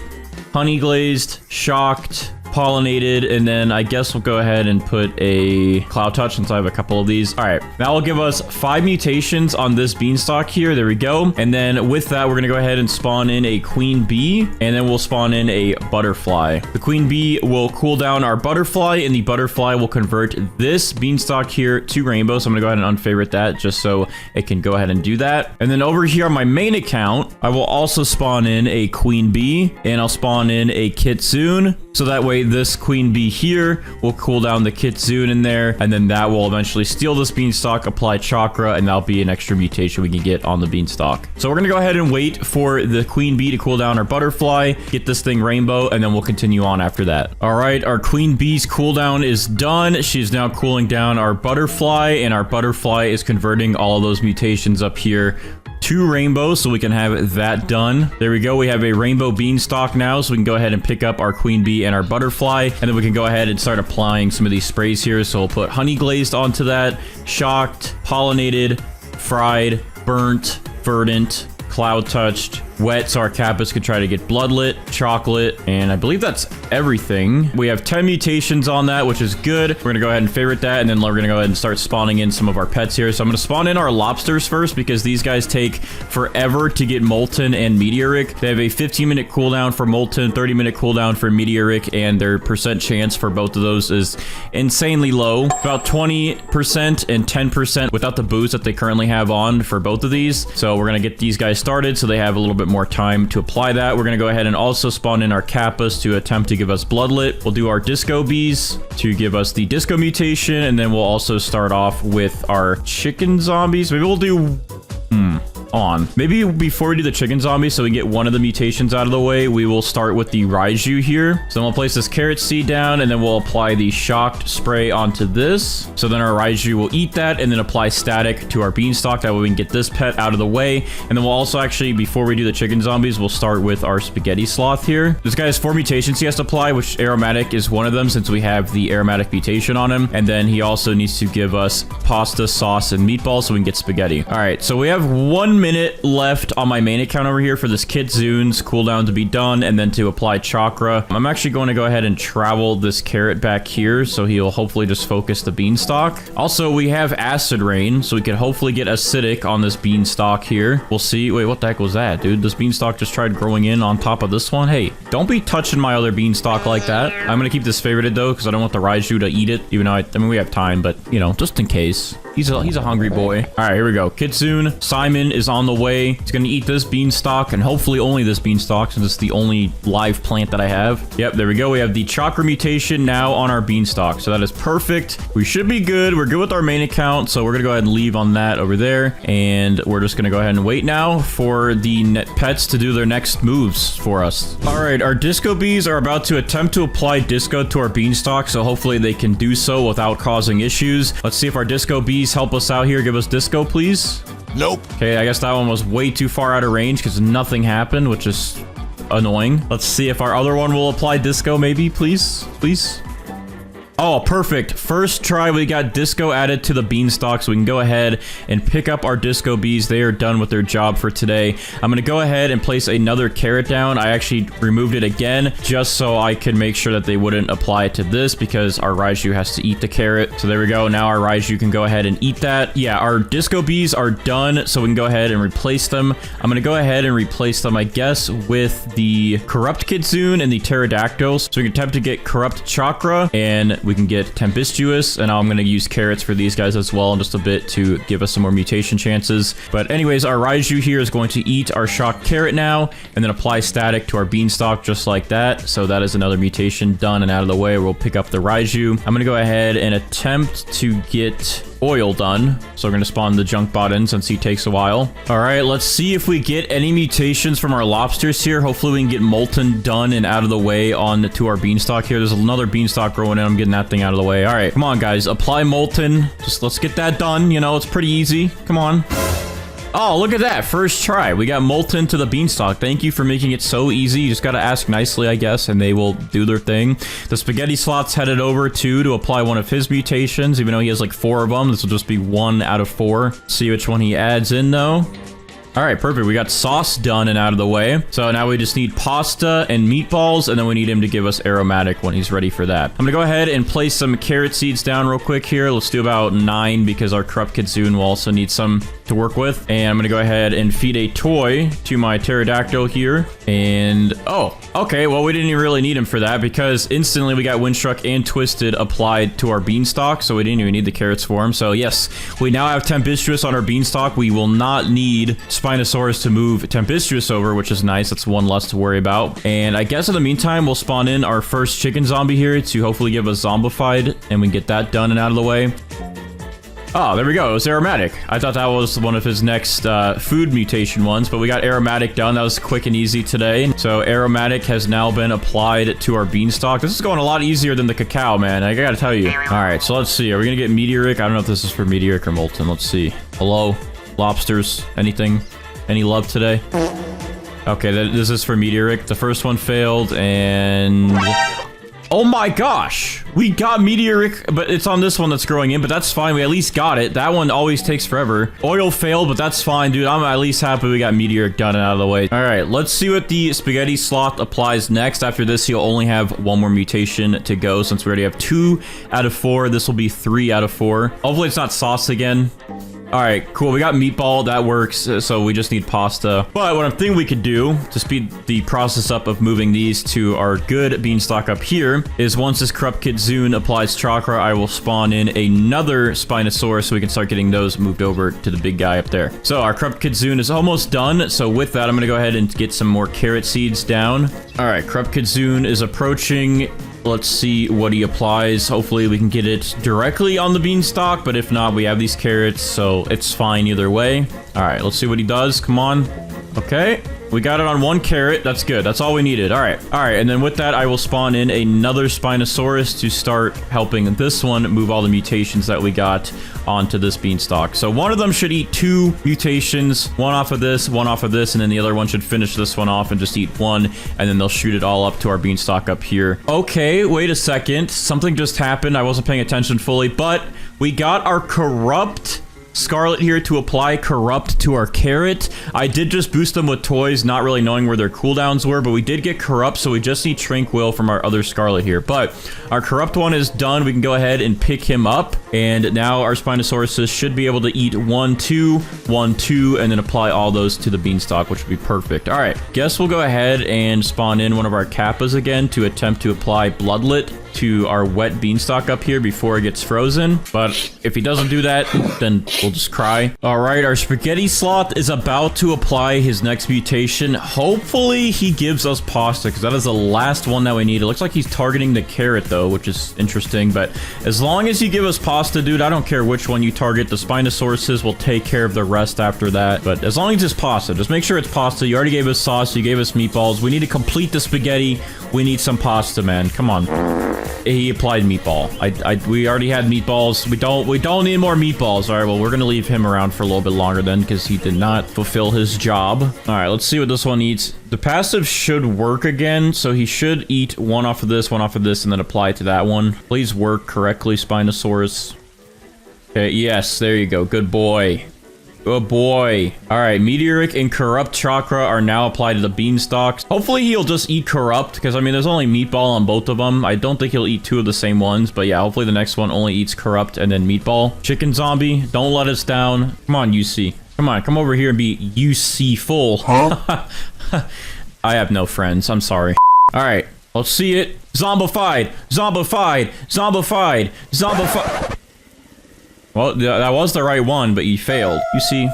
honey glazed, shocked, pollinated, and then I guess we'll go ahead and put a cloud touch since I have a couple of these. All right, that will give us 5 mutations on this beanstalk here. There we go. And then with that, we're gonna go ahead and spawn in a queen bee, and then we'll spawn in a butterfly. The queen bee will cool down our butterfly, and the butterfly will convert this beanstalk here to rainbow. So I'm gonna go ahead and unfavorite that just so it can go ahead and do that. And then over here on my main account, I will also spawn in a queen bee, and I'll spawn in a kitsune. So that way this queen bee here will cool down the kitsune in there, and then that will eventually steal this beanstalk, apply chakra, and that'll be an extra mutation we can get on the beanstalk. So we're gonna go ahead and wait for the queen bee to cool down our butterfly, get this thing rainbow, and then we'll continue on after that. All right, our queen bee's cooldown is done. She's now cooling down our butterfly, and our butterfly is converting all of those mutations up here to rainbow, so we can have that done. There we go. We have a rainbow beanstalk now, so we can go ahead and pick up our queen bee and our butterfly, and then we can go ahead and start applying some of these sprays here. So we'll put honey glazed onto that, shocked, pollinated, fried, burnt, verdant, cloud touched, wet, so our Kappas could try to get bloodlit, chocolate, and I believe that's everything. We have 10 mutations on that, which is good. We're gonna go ahead and favorite that, and then we're gonna go ahead and start spawning in some of our pets here. So I'm gonna spawn in our lobsters first, because these guys take forever to get molten and meteoric. They have a 15-minute cooldown for molten, 30-minute cooldown for meteoric, and their percent chance for both of those is insanely low. About 20% and 10% without the boost that they currently have on for both of these. So we're gonna get these guys started so they have a little bit more time to apply that. We're gonna go ahead and also spawn in our Kappas to attempt to give us bloodlit. We'll do our disco bees to give us the disco mutation, and then we'll also start off with our chicken zombies. Maybe we'll do maybe before we do the chicken zombie, so we get one of the mutations out of the way, we will start with the Raiju here. So then we'll place this carrot seed down, and then we'll apply the shocked spray onto this. So then our Raiju will eat that, and then apply static to our beanstalk. That way we can get this pet out of the way. And then we'll also actually, before we do the chicken zombies, we'll start with our spaghetti sloth here. This guy has 4 mutations he has to apply, which aromatic is one of them, since we have the aromatic mutation on him. And then he also needs to give us pasta, sauce, and meatballs so we can get spaghetti. All right, so we have 1 minute left on my main account over here for this kitsune's cooldown to be done, and then to apply chakra. I'm actually going to go ahead and travel this carrot back here, so he'll hopefully just focus the beanstalk. Also, we have acid rain, so we can hopefully get acidic on this beanstalk here. We'll see. Wait, what the heck was that, dude? This beanstalk just tried growing in on top of this one. Hey, don't be touching my other beanstalk like that. I'm gonna keep this favorited though, because I don't want the Raiju to eat it, even though I mean, we have time, but you know, just in case. He's a hungry boy. All right, here we go. Kitsune, Simon is on the way. He's gonna eat this beanstalk, and hopefully only this beanstalk, since it's the only live plant that I have. Yep, there we go. We have the chakra mutation now on our beanstalk, so that is perfect. We should be good. We're good with our main account, so we're gonna go ahead and leave on that over there, and we're just gonna go ahead and wait now for the net pets to do their next moves for us. All right, our disco bees are about to attempt to apply disco to our beanstalk, so hopefully they can do so without causing issues. Let's see if our disco bees help us out here. Give us disco, please. Nope. Okay, I guess that one was way too far out of range because nothing happened, which is annoying. Let's see if our other one will apply disco, maybe, please. Please. Oh, perfect. First try, we got disco added to the beanstalk, so we can go ahead and pick up our disco bees. They are done with their job for today. I'm going to go ahead and place another carrot down. I actually removed it again just so I could make sure that they wouldn't apply it to this because our Raiju has to eat the carrot. So there we go. Now our Raiju can go ahead and eat that. Yeah, our disco bees are done, so we can go ahead and replace them. I'm going to go ahead and replace them, I guess, with the corrupt kitsune and the pterodactyls. So we can attempt to get corrupt chakra, and we can get tempestuous, and now I'm going to use carrots for these guys as well in just a bit to give us some more mutation chances. But anyways, our Raiju here is going to eat our shock carrot now and then apply static to our beanstalk just like that. So that is another mutation done and out of the way. We'll pick up the Raiju. I'm going to go ahead and attempt to get oil done. So we're going to spawn the junk bot in since he takes a while. All right, let's see if we get any mutations from our lobsters here. Hopefully we can get molten done and out of the way on to our beanstalk here. There's another beanstalk growing in. I'm getting that thing out of the way. All right, come on, guys. Apply molten. Just let's get that done. You know, it's pretty easy. Come on. Oh, look at that. First try. We got molten to the beanstalk. Thank you for making it so easy. You just got to ask nicely, I guess, and they will do their thing. The spaghetti slot's headed over to apply one of his mutations, even though he has like 4 of them. This will just be 1 out of 4. See which one he adds in, though. All right, perfect. We got sauce done and out of the way. So now we just need pasta and meatballs, and then we need him to give us aromatic when he's ready for that. I'm going to go ahead and place some carrot seeds down real quick here. Let's do about 9 because our corrupt kitsune will also need some to work with. And I'm going to go ahead and feed a toy to my pterodactyl here. And, oh, okay. Well, we didn't even really need him for that because instantly we got Windstruck and Twisted applied to our beanstalk. So we didn't even need the carrots for him. So yes, we now have Tempestuous on our beanstalk. We will not need Spinosaurus to move Tempestuous over, which is nice. That's one less to worry about. And I guess in the meantime, we'll spawn in our first chicken zombie here to hopefully give us zombified, and we can get that done and out of the way. Oh, there we go. It was aromatic. I thought that was one of his next food mutation ones, but we got aromatic done. That was quick and easy today. So aromatic has now been applied to our beanstalk. This is going a lot easier than the cacao, man. I gotta tell you. All right, so let's see. Are we gonna get meteoric? I don't know if this is for meteoric or molten. Let's see. Hello, lobsters. Anything? Any love today? Okay, this is for meteoric. The first one failed, and... oh my gosh! We got meteoric, but it's on this one that's growing in, but that's fine. We at least got it. That one always takes forever. Oil failed, but that's fine, dude. I'm at least happy we got meteoric done and out of the way. All right, let's see what the spaghetti sloth applies next. After this, he'll only have 1 more mutation to go since we already have 2 out of 4. This will be 3 out of 4. Hopefully it's not sauce again. All right, cool. We got meatball. That works. So we just need pasta. But what I'm thinking we could do to speed the process up of moving these to our good beanstalk up here is once this corrupt kitsune applies chakra, I will spawn in another Spinosaurus so we can start getting those moved over to the big guy up there. So our corrupt kitsune is almost done. So with that, I'm going to go ahead and get some more carrot seeds down. All right, corrupt kitsune is approaching. Let's see what he applies. Hopefully we can get it directly on the beanstalk, but if not, we have these carrots, so it's fine either way. All right, let's see what he does. Come on. Okay. We got it on 1 carrot. That's good. That's all we needed. All right. All right. And then with that, I will spawn in another Spinosaurus to start helping this one move all the mutations that we got onto this beanstalk. So one of them should eat 2 mutations, 1 off of this, 1 off of this, and then the other one should finish this one off and just eat 1, and then they'll shoot it all up to our beanstalk up here. Okay, wait a second. Something just happened. I wasn't paying attention fully, but we got our corrupt Scarlet here to apply corrupt to our carrot. I did just boost them with toys, not really knowing where their cooldowns were, but we did get corrupt, so we just need Tranquil from our other Scarlet here. But our corrupt one is done. We can go ahead and pick him up, and now our Spinosaurus should be able to eat 1, 2, 1, 2, and then apply all those to the beanstalk, which would be perfect. All right, guess we'll go ahead and spawn in one of our Kappas again to attempt to apply Bloodlet to our wet beanstalk up here before it gets frozen. But if he doesn't do that, then we'll just cry. All right, our spaghetti sloth is about to apply his next mutation. Hopefully he gives us pasta, because that is the last one that we need. It looks like he's targeting the carrot though, which is interesting. But as long as you give us pasta, dude, I don't care which one you target. The Spinosauruses will take care of the rest after that. But as long as it's pasta, just make sure it's pasta. You already gave us sauce. You gave us meatballs. We need to complete the spaghetti. We need some pasta, man. Come on. He applied meatball. We already had meatballs. We don't need more meatballs. All right, well, we're gonna leave him around for a little bit longer then, because he did not fulfill his job. All right, let's see what this one eats. The passive should work again, so he should eat one off of this, and then apply it to that one. Please work correctly, Spinosaurus. Okay, yes, there you go. Good boy. Good boy. All right, Meteoric and Corrupt Chakra are now applied to the beanstalks. Hopefully he'll just eat Corrupt, because I mean, there's only Meatball on both of them. I don't think he'll eat two of the same ones, but yeah, hopefully the next one only eats Corrupt and then Meatball. Chicken Zombie, don't let us down. Come on, UC. Come on, come over here and be UC full. Huh? I have no friends. I'm sorry. All right, let's see it. Zombified. Zombified. Zombified. Zombified. Well, that was the right one, but you failed. You see,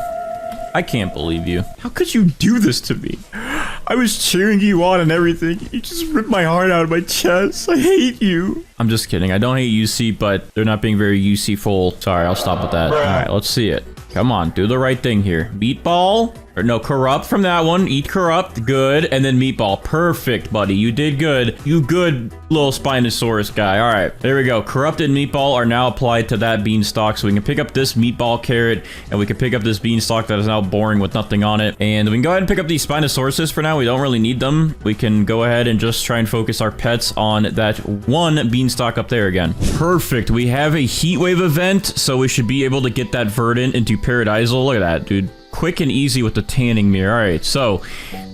I can't believe you. How could you do this to me? I was cheering you on and everything. You just ripped my heart out of my chest. I hate you. I'm just kidding. I don't hate UC, but they're not being very UC-full. Sorry, I'll stop with that. All right, let's see it. Come on, do the right thing here. Meatball. Or no, Corrupt from that one. Eat Corrupt. Good. And then Meatball. Perfect, buddy. You did good. You good little Spinosaurus guy. All right. There we go. Corrupt and Meatball are now applied to that beanstalk. So we can pick up this Meatball carrot. And we can pick up this beanstalk that is now boring with nothing on it. And we can go ahead and pick up these Spinosauruses for now. We don't really need them. We can go ahead and just try and focus our pets on that one beanstalk up there again. Perfect. We have a heat wave event. So we should be able to get that verdant into Paradisal. Look at that, dude. Quick and easy with the tanning mirror. All right, so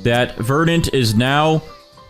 that verdant is now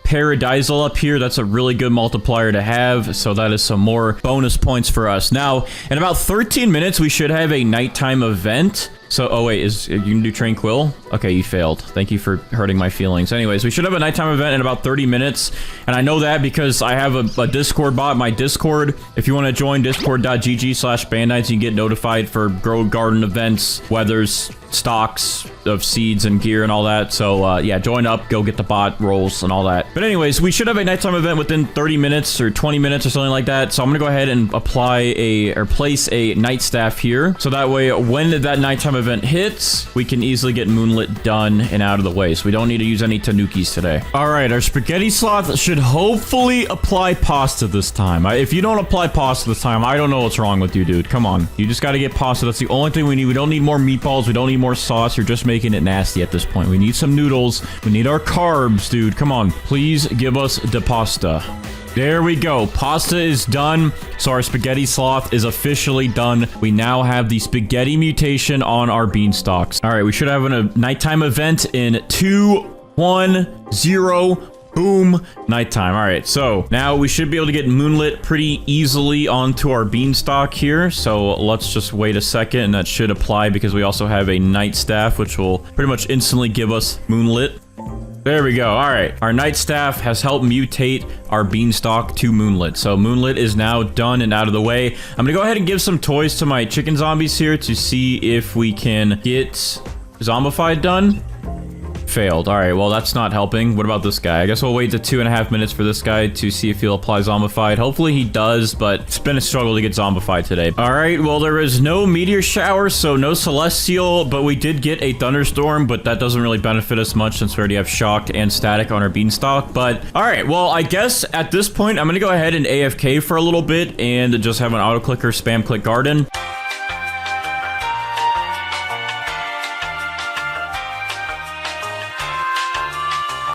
Paradisal up here. That's a really good multiplier to have, so that is some more bonus points for us. Now, in about 13 minutes, we should have a nighttime event. So, oh wait, you can do Tranquil? Okay, you failed. Thank you for hurting my feelings. Anyways, we should have a nighttime event in about 30 minutes. And I know that because I have a Discord bot, my Discord. If you want to join discord.gg/Bandites, you can get notified for Grow Garden events, weathers, stocks of seeds and gear and all that. So, yeah, join up, go get the bot rolls and all that. But anyways, we should have a nighttime event within 30 minutes or 20 minutes or something like that. So I'm going to go ahead and place a night staff here. So that way, when that nighttime event hits, we can easily get Moonlit done and out of the way, so we don't need to use any tanukis today. All right, our spaghetti sloth should hopefully apply pasta this time. If you don't apply pasta this time, I don't know what's wrong with you, dude. Come on, you just got to get pasta. That's the only thing we need. We don't need more meatballs. We don't need more sauce. You're just making it nasty at this point. We need some noodles. We need our carbs, dude. Come on, please give us the pasta. There we go. Pasta is done. So our spaghetti sloth is officially done. We now have the spaghetti mutation on our beanstalks. All right, we should have a nighttime event in 2, 1, 0. Boom. Nighttime. All right, so now we should be able to get Moonlit pretty easily onto our beanstalk here. So let's just wait a second, and that should apply because we also have a night staff, which will pretty much instantly give us Moonlit. There we go. All right. Our night staff has helped mutate our beanstalk to Moonlit. So Moonlit is now done and out of the way. I'm going to go ahead and give some toys to my chicken zombies here to see if we can get Zombified done. Failed. All right, well, that's not helping. What about this guy? I guess we'll wait to 2.5 minutes for this guy to see if he'll apply Zombified. Hopefully he does, but it's been a struggle to get Zombified today. All right, well, there is no meteor shower, so no celestial, but we did get a thunderstorm, but that doesn't really benefit us much since we already have shocked and static on our beanstalk. But all right, well, I guess at this point, I'm going to go ahead and AFK for a little bit and just have an auto clicker spam click garden.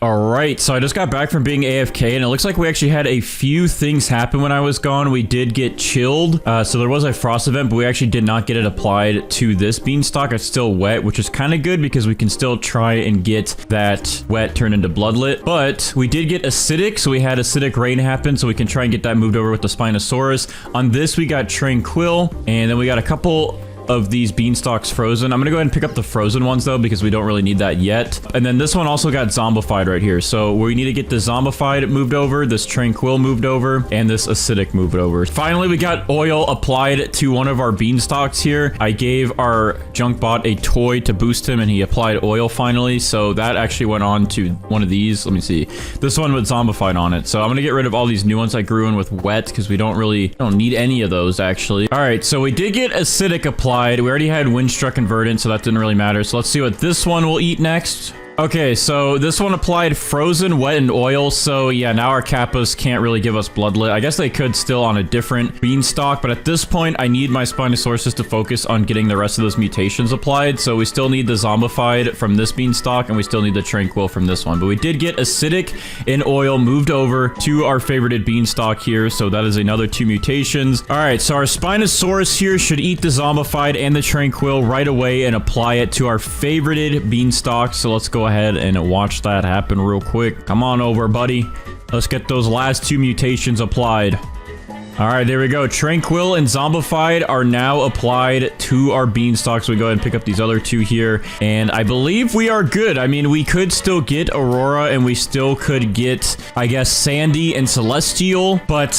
All right, so I just got back from being AFK, and it looks like we actually had a few things happen when I was gone. We did get chilled, so there was a frost event, but we actually did not get it applied to this beanstalk. It's still wet, which is kind of good because we can still try and get that wet turned into bloodlet. But we did get acidic, so we had acidic rain happen, so we can try and get that moved over with the Spinosaurus. On this, we got Tranquil, and then we got a couple of these beanstalks frozen. I'm gonna go ahead and pick up the frozen ones though, because we don't really need that yet. And then this one also got zombified right here. So we need to get the zombified moved over, this tranquil moved over, and this acidic moved over. Finally, we got oil applied to one of our beanstalks here. I gave our junk bot a toy to boost him, and he applied oil finally. So that actually went on to one of these. Let me see. This one with zombified on it. So I'm gonna get rid of all these new ones I grew in with wet, because we don't need any of those actually. All right, so we did get acidic applied. We already had windstruck and verdant, so that didn't really matter. So let's see what this one will eat next. Okay, so this one applied frozen, wet, and oil. So yeah, now our kappas can't really give us bloodlet. I guess they could still on a different beanstalk, but at this point, I need my Spinosaurus to focus on getting the rest of those mutations applied. So we still need the zombified from this beanstalk, and we still need the tranquil from this one. But we did get acidic and oil moved over to our favorited beanstalk here. So that is another 2 mutations. All right, so our Spinosaurus here should eat the zombified and the tranquil right away and apply it to our favorited beanstalk. So let's go ahead and watch that happen real quick. Come on over, buddy. Let's get those last 2 mutations applied. All right, there we go. Tranquil and zombified are now applied to our beanstalks. We go ahead and pick up these other 2 here, and I believe we are good. I mean, we could still get Aurora, and we still could get, I guess, Sandy and Celestial, but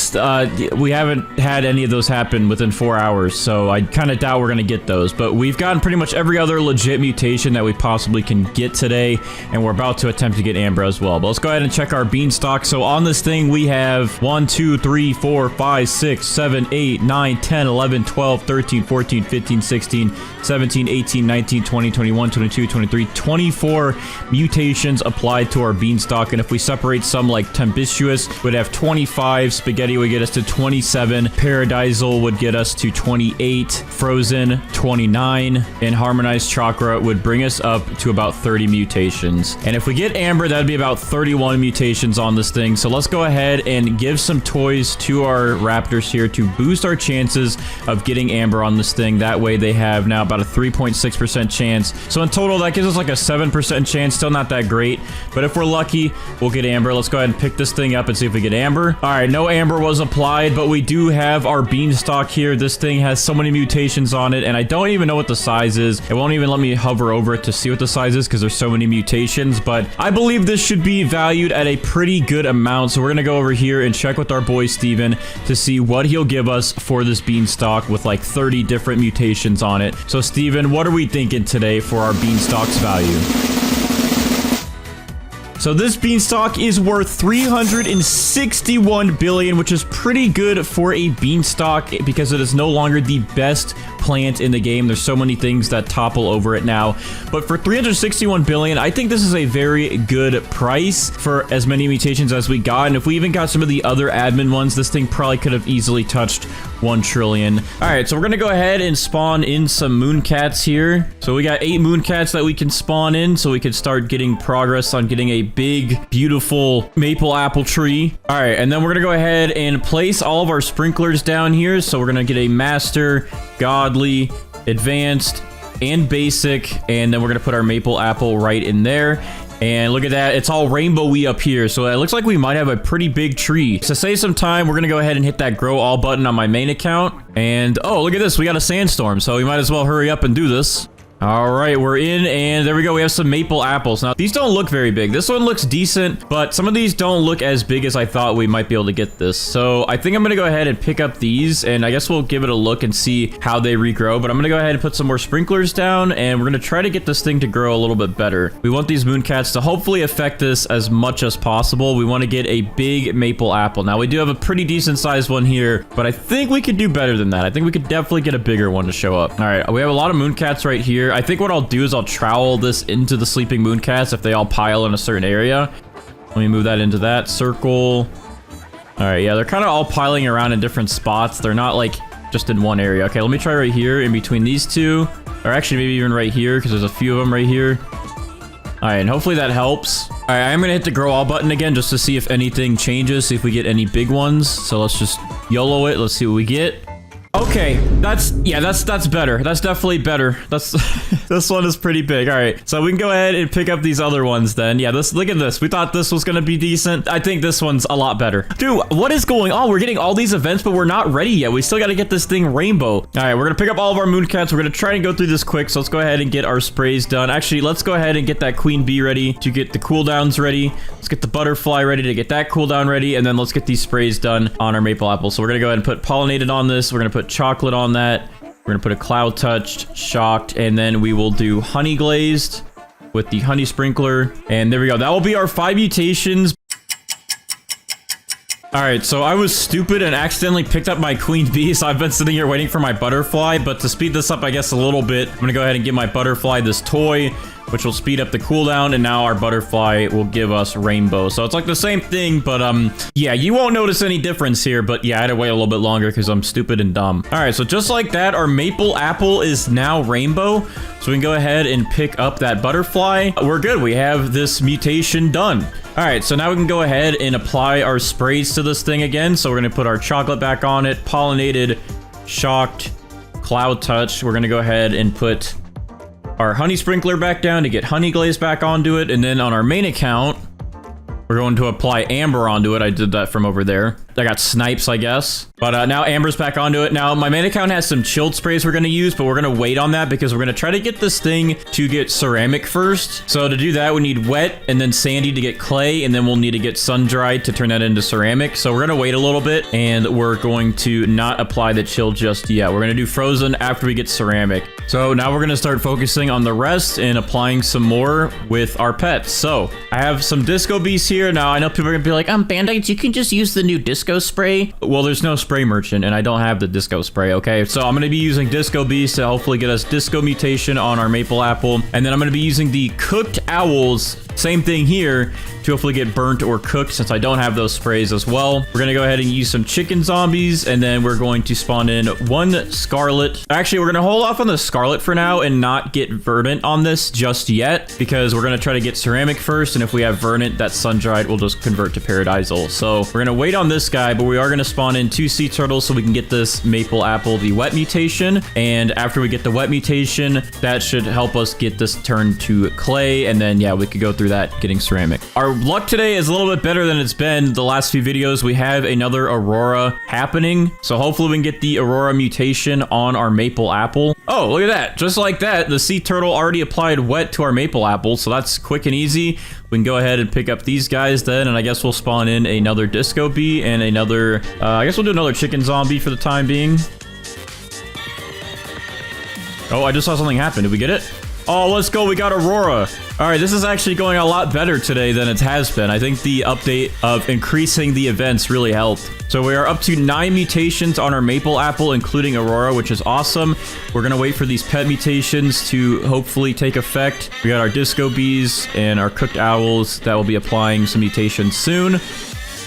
we haven't had any of those happen within 4 hours, so I kind of doubt we're going to get those. But we've gotten pretty much every other legit mutation that we possibly can get today, and we're about to attempt to get Amber as well. But let's go ahead and check our beanstalk. So on this thing, we have 1, 2, 3, 4, 5, 6, 7, 8, 9, 10, 11, 12, 13, 14, 15, 16, 17, 18, 19, 20, 21, 22, 23, 24 mutations applied to our beanstalk. And if we separate some like Tempestuous, we'd have 25. Spaghetti would get us to 27. Paradisal would get us to 28. Frozen, 29. And Harmonized Chakra would bring us up to about 30 mutations. And if we get Amber, that'd be about 31 mutations on this thing. So let's go ahead and give some toys to our raptors here to boost our chances of getting Amber on this thing. That way they have now about a 3.6% chance. So in total, that gives us like a 7% chance. Still not that great, but if we're lucky, we'll get Amber. Let's go ahead and pick this thing up and see if we get Amber. All right, no Amber was applied, but we do have our beanstalk here. This thing has so many mutations on it, and I don't even know what the size is. It won't even let me hover over it to see what the size is because there's so many mutations, but I believe this should be valued at a pretty good amount. So we're gonna go over here and check with our boy Steven to see what he'll give us for this beanstalk with like 30 different mutations on it. So Steven, what are we thinking today for our beanstalk's value? So this beanstalk is worth 361 billion, which is pretty good for a beanstalk because it is no longer the best plant in the game. There's so many things that topple over it now. But for 361 billion, I think this is a very good price for as many mutations as we got. And if we even got some of the other admin ones, this thing probably could have easily touched 1 trillion. All right, so we're gonna go ahead and spawn in some mooncats here. So we got 8 mooncats that we can spawn in, so we can start getting progress on getting a big, beautiful maple apple tree. All right, and then we're gonna go ahead and place all of our sprinklers down here. So we're gonna get a master, godly, advanced, and basic, and then we're gonna put our maple apple right in there. And look at that, it's all rainbowy up here, so it looks like we might have a pretty big tree. To save some time, we're gonna go ahead and hit that grow all button on my main account. And oh, look at this, we got a sandstorm, so we might as well hurry up and do this. All right, we're in, and there we go. We have some maple apples. Now, these don't look very big. This one looks decent, but some of these don't look as big as I thought we might be able to get this. So I think I'm gonna go ahead and pick up these, and I guess we'll give it a look and see how they regrow. But I'm gonna go ahead and put some more sprinklers down, and we're gonna try to get this thing to grow a little bit better. We want these mooncats to hopefully affect this as much as possible. We want to get a big maple apple. Now, we do have a pretty decent sized one here, but I think we could do better than that. I think we could definitely get a bigger one to show up. All right, we have a lot of mooncats right here. I think what I'll do is I'll trowel this into the sleeping mooncats if they all pile in a certain area. Let me move that into that circle. All right, yeah, they're kind of all piling around in different spots. They're not like just in one area. Okay, let me try right here in between these two, or actually maybe even right here because there's a few of them right here. All right, and hopefully that helps. All right, I'm gonna hit the grow all button again just to see if anything changes, see if we get any big ones. So let's just YOLO it. Let's see what we get. Okay, that's better. That's definitely better. That's this one is pretty big. All right, so we can go ahead and pick up these other ones then. Yeah, look at this. We thought this was gonna be decent. I think this one's a lot better. Dude, what is going on? We're getting all these events, but we're not ready yet. We still got to get this thing rainbow. All right, we're gonna pick up all of our mooncats. We're gonna try and go through this quick. So let's go ahead and get our sprays done. Actually, let's go ahead and get that queen bee ready to get the cooldowns ready. Let's get the butterfly ready to get that cooldown ready, and then let's get these sprays done on our maple apple. So we're gonna go ahead and put pollinated on this. We're gonna put chocolate on that. We're gonna put a cloud touched, shocked, and then we will do honey glazed with the honey sprinkler. And there we go. That will be our 5 mutations. All right, so I was stupid and accidentally picked up my queen bee, so I've been sitting here waiting for my butterfly. But to speed this up, I guess, a little bit, I'm gonna go ahead and give my butterfly this toy, which will speed up the cooldown, and now our butterfly will give us rainbow. So it's like the same thing, but yeah, you won't notice any difference here, but yeah, I had to wait a little bit longer because I'm stupid and dumb. All right, so just like that, our maple apple is now rainbow. So we can go ahead and pick up that butterfly. We're good. We have this mutation done. All right, so now we can go ahead and apply our sprays to this thing again. So we're gonna put our chocolate back on it, pollinated, shocked, cloud touch. We're gonna go ahead and put our honey sprinkler back down to get honey glaze back onto it. And then on our main account, we're going to apply amber onto it. I did that from over there. I got snipes, I guess. But now amber's back onto it. Now, my main account has some chilled sprays we're going to use, but we're going to wait on that because we're going to try to get this thing to get ceramic first. So to do that, we need wet and then sandy to get clay, and then we'll need to get sun-dried to turn that into ceramic. So we're going to wait a little bit, and we're going to not apply the chill just yet. We're going to do frozen after we get ceramic. So now we're going to start focusing on the rest and applying some more with our pets. So I have some disco bees here. Now, I know people are going to be like, Bandites, you can just use the new disco spray. Well, there's no spray merchant, and I don't have the disco spray, okay? So I'm going to be using disco bees to hopefully get us disco mutation on our maple apple. And then I'm going to be using the cooked owls, same thing here, to hopefully get burnt or cooked since I don't have those sprays as well. We're going to go ahead and use some chicken zombies, and then we're going to spawn in 1 scarlet. Actually, we're going to hold off on the scarlet for now and not get verdant on this just yet because we're going to try to get ceramic first, and if we have verdant, that sun-dried will just convert to paradisal. So we're going to wait on this guy, but we are going to spawn in 2 sea turtles so we can get this maple apple, the wet mutation. And after we get the wet mutation, that should help us get this turned to clay, and then, yeah, we could go through that getting ceramic. Our luck today is a little bit better than it's been the last few videos. We have another aurora happening, so hopefully we can get the aurora mutation on our maple apple. Oh, look at that. Just like that, the sea turtle already applied wet to our maple apple, so that's quick and easy. We can go ahead and pick up these guys then, and I guess we'll spawn in another disco bee and another, I guess we'll do another chicken zombie for the time being. Oh, I just saw something happen. Did we get it? Oh, let's go. We got Aurora. All right, this is actually going a lot better today than it has been. I think the update of increasing the events really helped. So we are up to 9 mutations on our maple apple, including Aurora, which is awesome. We're going to wait for these pet mutations to hopefully take effect. We got our disco bees and our cooked owls that will be applying some mutations soon.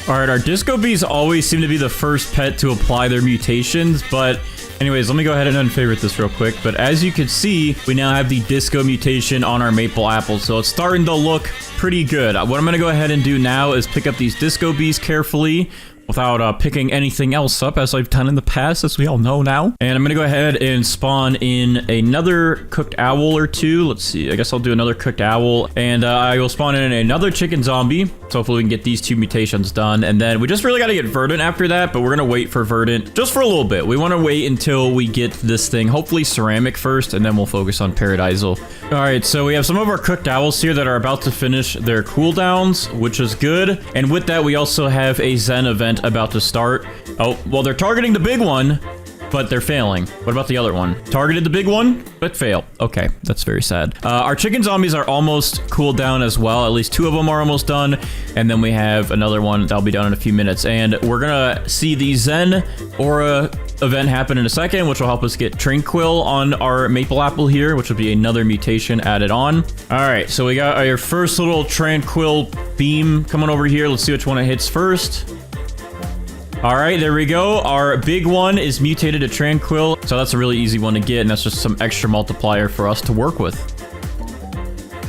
All right, our disco bees always seem to be the first pet to apply their mutations, but anyways, let me go ahead and unfavorite this real quick. But as you can see, we now have the disco mutation on our maple apple, so it's starting to look pretty good. What I'm going to go ahead and do now is pick up these disco bees carefully without picking anything else up, as I've done in the past, as we all know now. And I'm going to go ahead and spawn in another cooked owl or 2. Let's see. I guess I'll do another cooked owl. And I will spawn in another chicken zombie. So hopefully we can get these 2 mutations done. And then we just really got to get verdant after that, but we're going to wait for verdant just for a little bit. We want to wait until we get this thing, hopefully ceramic first, and then we'll focus on paradisal. All right, so we have some of our cooked owls here that are about to finish their cooldowns, which is good. And with that, we also have a Zen event about to start. Oh, well, they're targeting the big one, but they're failing. What about the other one? Targeted the big one, but fail. Okay, that's very sad. Our chicken zombies are almost cooled down as well. At least 2 of them are almost done. And then we have another one that'll be done in a few minutes. And we're gonna see the Zen Aura event happen in a second, which will help us get Tranquil on our maple apple here, which will be another mutation added on. All right, so we got our first little Tranquil beam coming over here. Let's see which one it hits first. All right, there we go. Our big one is mutated to Tranquil, so that's a really easy one to get, and that's just some extra multiplier for us to work with.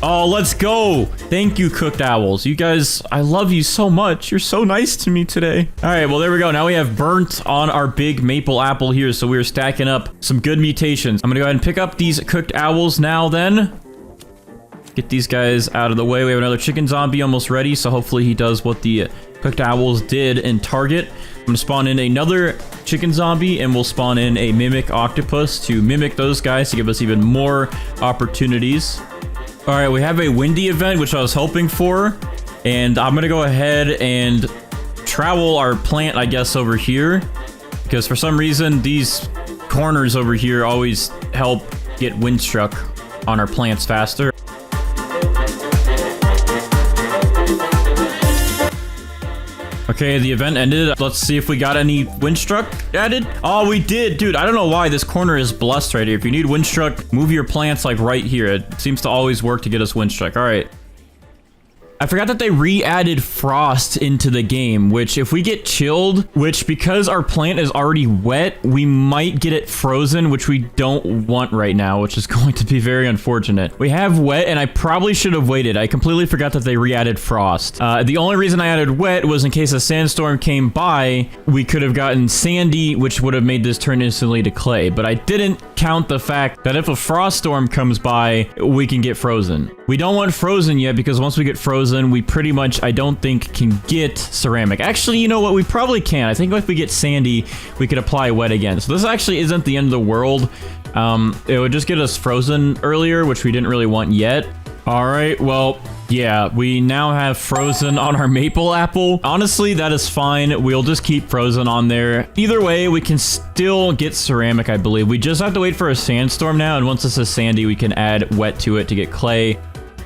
Oh, let's go. Thank you, cooked owls. You guys, I love you so much. You're so nice to me today. All right, well, there we go. Now we have burnt on our big maple apple here. So we're stacking up some good mutations. I'm gonna go ahead and pick up these cooked owls now then. Get these guys out of the way. We have another chicken zombie almost ready. So hopefully he does what the cooked owls did in target. I'm gonna spawn in another chicken zombie and we'll spawn in a mimic octopus to mimic those guys to give us even more opportunities. All right, we have a windy event, which I was hoping for. And I'm gonna go ahead and travel our plant, I guess, over here. Because for some reason, these corners over here always help get windstruck on our plants faster. Okay, the event ended. Let's see if we got any windstruck added. Oh, we did. Dude, I don't know why this corner is blessed right here. If you need windstruck, move your plants like right here. It seems to always work to get us windstruck. All right. I forgot that they re-added frost into the game, which if we get chilled, which because our plant is already wet, we might get it frozen, which we don't want right now, which is going to be very unfortunate. We have wet, and I probably should have waited. I completely forgot that they re-added frost. The only reason I added wet was in case a sandstorm came by, we could have gotten sandy, which would have made this turn instantly to clay. But I didn't count the fact that if a frost storm comes by, we can get frozen. We don't want frozen yet because once we get frozen, we pretty much, I don't think, can get ceramic. Actually, you know what? We probably can. I think if we get sandy, we could apply wet again. So this actually isn't the end of the world. It would just get us frozen earlier, which we didn't really want yet. All right, well, yeah, we now have frozen on our maple apple. Honestly, that is fine. We'll just keep frozen on there. Either way, we can still get ceramic, I believe. We just have to wait for a sandstorm now, and once this is sandy, we can add wet to it to get clay.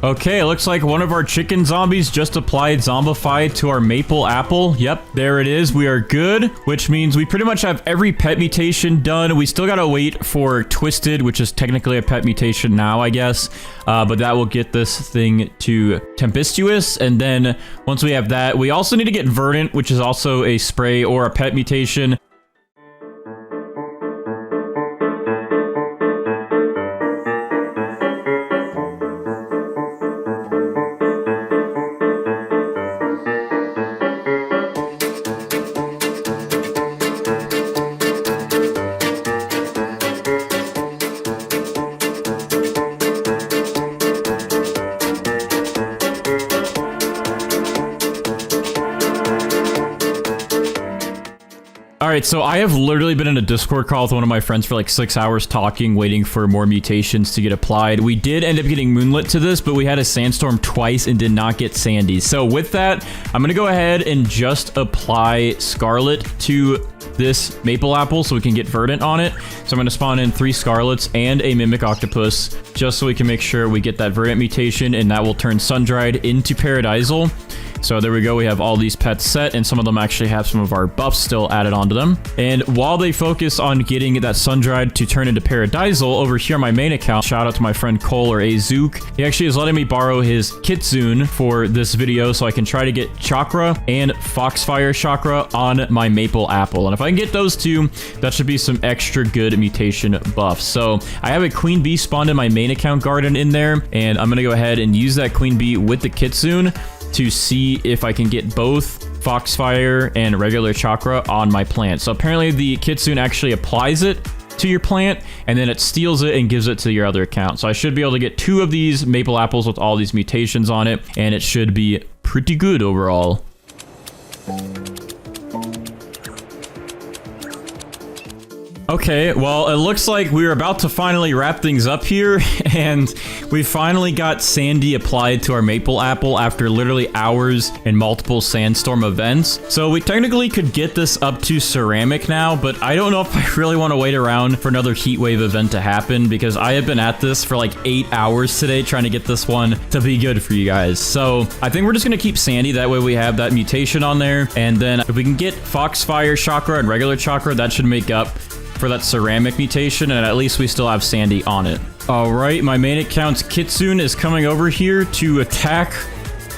Okay, it looks like one of our chicken zombies just applied zombified to our maple apple. Yep, there it is. We are good, which means we pretty much have every pet mutation done. We still gotta wait for twisted, which is technically a pet mutation now, I guess. But that will get this thing to tempestuous. And then once we have that, we also need to get verdant, which is also a spray or a pet mutation. Alright, so I have literally been in a Discord call with one of my friends for like 6 hours talking, waiting for more mutations to get applied. We did end up getting moonlit to this, but we had a sandstorm twice and did not get sandy. So with that, I'm going to go ahead and just apply scarlet to this maple apple so we can get verdant on it. So I'm going to spawn in 3 scarlets and a mimic octopus just so we can make sure we get that verdant mutation, and that will turn sun-dried into paradisal. So there we go. We have all these pets set, and some of them actually have some of our buffs still added onto them. And while they focus on getting that sun-dried to turn into paradisal, over here on my main account, shout out to my friend Cole or Azook. He actually is letting me borrow his kitsune for this video so I can try to get chakra and foxfire chakra on my maple apple. And if I can get those two, that should be some extra good mutation buffs. So I have a queen bee spawned in my main account garden in there, and I'm going to go ahead and use that queen bee with the kitsune to see if I can get both foxfire and regular chakra on my plant. So apparently the kitsune actually applies it to your plant, and then it steals it and gives it to your other account. So I should be able to get 2 of these maple apples with all these mutations on it, and it should be pretty good overall. Okay, well, it looks like we're about to finally wrap things up here, and we finally got sandy applied to our maple apple after literally hours and multiple sandstorm events. So we technically could get this up to ceramic now, but I don't know if I really want to wait around for another heat wave event to happen, because I have been at this for like 8 hours today trying to get this one to be good for you guys. So I think we're just going to keep sandy, that way we have that mutation on there, and then if we can get foxfire chakra and regular chakra, that should make up for that ceramic mutation, and at least we still have sandy on it. All right, my main account's kitsune is coming over here to attack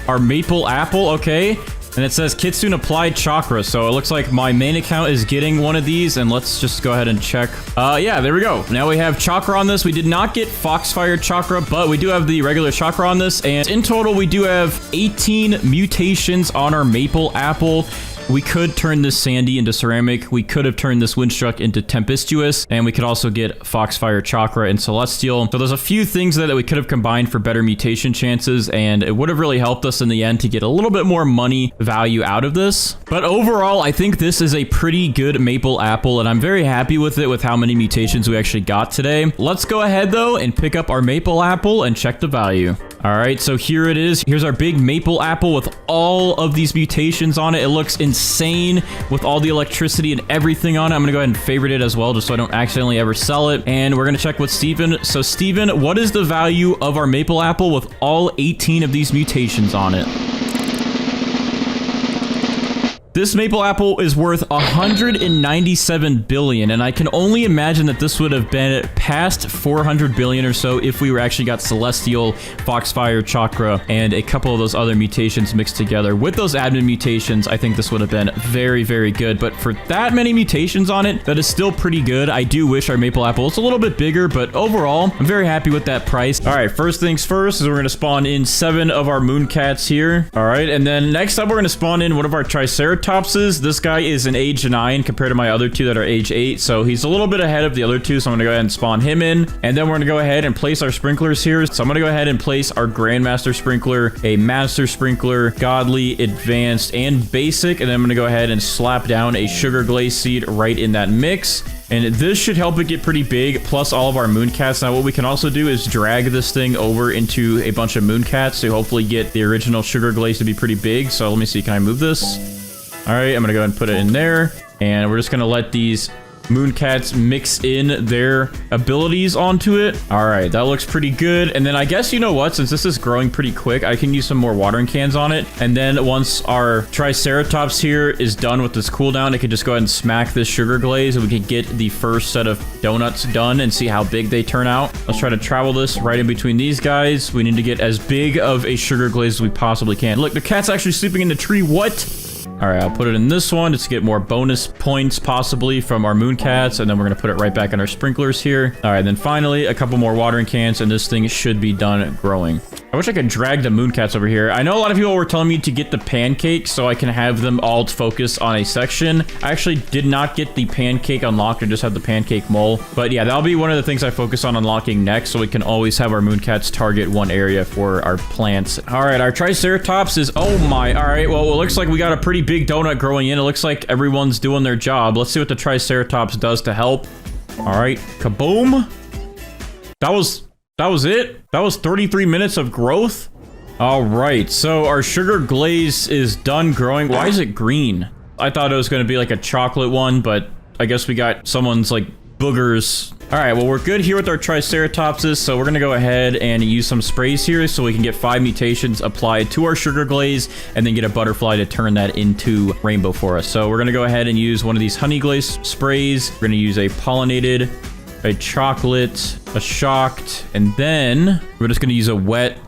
our maple apple. Okay, And it says Kitsune applied chakra. So it looks like my main account is getting one of these. And let's just go ahead and check. Yeah, there we go. Now we have chakra on this. We did not get Foxfire chakra, but we do have the regular chakra on this. And in total, we do have 18 mutations on our maple apple. We could turn this sandy into ceramic. We could have turned this windstruck into tempestuous, and we could also get Foxfire chakra and celestial. So there's a few things that we could have combined for better mutation chances, and it would have really helped us in the end to get a little bit more money value out of this. But overall, I think this is a pretty good maple apple, and I'm very happy with it with how many mutations we actually got today. Let's go ahead though and pick up our maple apple and check the value. All right, so here it is. Here's our big maple apple with all of these mutations on it. It looks insane with all the electricity and everything on it. I'm gonna go ahead and favorite it as well, just so I don't accidentally ever sell it. And we're gonna check with Steven. So Steven, what is the value of our maple apple with all 18 of these mutations on it? This maple apple is worth 197 billion, and I can only imagine that this would have been past 400 billion or so if we were actually got Celestial, Foxfire, Chakra, and a couple of those other mutations mixed together. With those admin mutations, I think this would have been very, very good, but for that many mutations on it, that is still pretty good. I do wish our maple apple was a little bit bigger, but overall, I'm very happy with that price. All right, first things first is we're going to spawn in 7 of our mooncats here. All right, and then next up, we're going to spawn in one of our Triceratopses. This guy is an age 9 compared to my other 2 that are age 8, so he's a little bit ahead of the other 2, so I'm gonna go ahead and spawn him in, and then we're gonna go ahead and place our sprinklers here. So I'm gonna go ahead and place our Grandmaster Sprinkler, a Master Sprinkler, Godly, Advanced, and Basic, and then I'm gonna go ahead and slap down a Sugar Glaze Seed right in that mix. And this should help it get pretty big, plus all of our mooncats. Now, what we can also do is drag this thing over into a bunch of mooncats to hopefully get the original Sugar Glaze to be pretty big. So let me see, can I move this? All right, I'm gonna go ahead and put it in there, and we're just gonna let these mooncats mix in their abilities onto it. All right, that looks pretty good. And then I guess, you know what, since this is growing pretty quick, I can use some more watering cans on it. And then once our Triceratops here is done with this cooldown, it can just go ahead and smack this Sugar Glaze, and we can get the first set of donuts done and see how big they turn out. Let's try to travel this right in between these guys. We need to get as big of a Sugar Glaze as we possibly can. Look, the cat's actually sleeping in the tree. What? All right, I'll put it in this one just to get more bonus points possibly from our mooncats, and then we're gonna put it right back in our sprinklers here. All right, then finally a couple more watering cans, and this thing should be done growing. I wish I could drag the mooncats over here. I know a lot of people were telling me to get the pancake so I can have them all focus on a section. I actually did not get the pancake unlocked. I just had the pancake mole. But yeah, that'll be one of the things I focus on unlocking next, so we can always have our mooncats target one area for our plants. All right, our Triceratops is, oh my, all right, well, it looks like we got a pretty big donut growing in. It looks like everyone's doing their job. Let's see what the Triceratops does to help. All right, kaboom. That was it? That was 33 minutes of growth? All right, so our Sugar Glaze is done growing. Why is it green? I thought it was going to be like a chocolate one, but I guess we got someone's like boogers. All right, well, we're good here with our Triceratopses, so we're going to go ahead and use some sprays here so we can get 5 mutations applied to our Sugar Glaze and then get a butterfly to turn that into rainbow for us. So we're going to go ahead and use one of these Honey Glaze sprays. We're going to use a pollinated, a chocolate, a shocked, and then we're just going to use a wet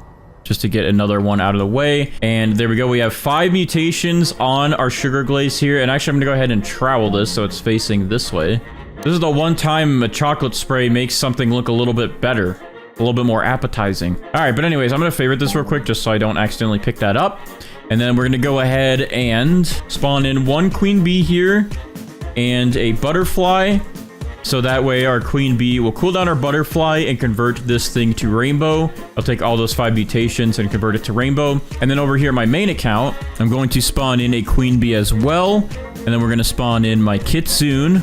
just to get another one out of the way. And there we go. We have 5 mutations on our Sugar Glaze here. And actually, I'm going to go ahead and trowel this so it's facing this way. This is the one time a chocolate spray makes something look a little bit better, a little bit more appetizing. All right, but anyways, I'm going to favorite this real quick just so I don't accidentally pick that up. And then we're going to go ahead and spawn in 1 queen bee here and a butterfly. So that way our queen bee will cool down our butterfly and convert this thing to rainbow. I'll take all those 5 mutations and convert it to rainbow. And then over here, my main account, I'm going to spawn in a queen bee as well. And then we're going to spawn in my kitsune.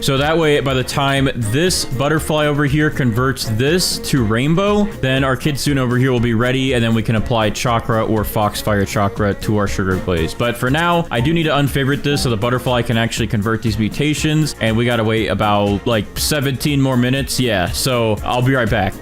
So that way, by the time this butterfly over here converts this to rainbow, then our kitsune over here will be ready, and then we can apply chakra or foxfire chakra to our Sugar Glaze. But for now, I do need to unfavorite this so the butterfly can actually convert these mutations, and we gotta wait about like 17 more minutes. Yeah, so I'll be right back.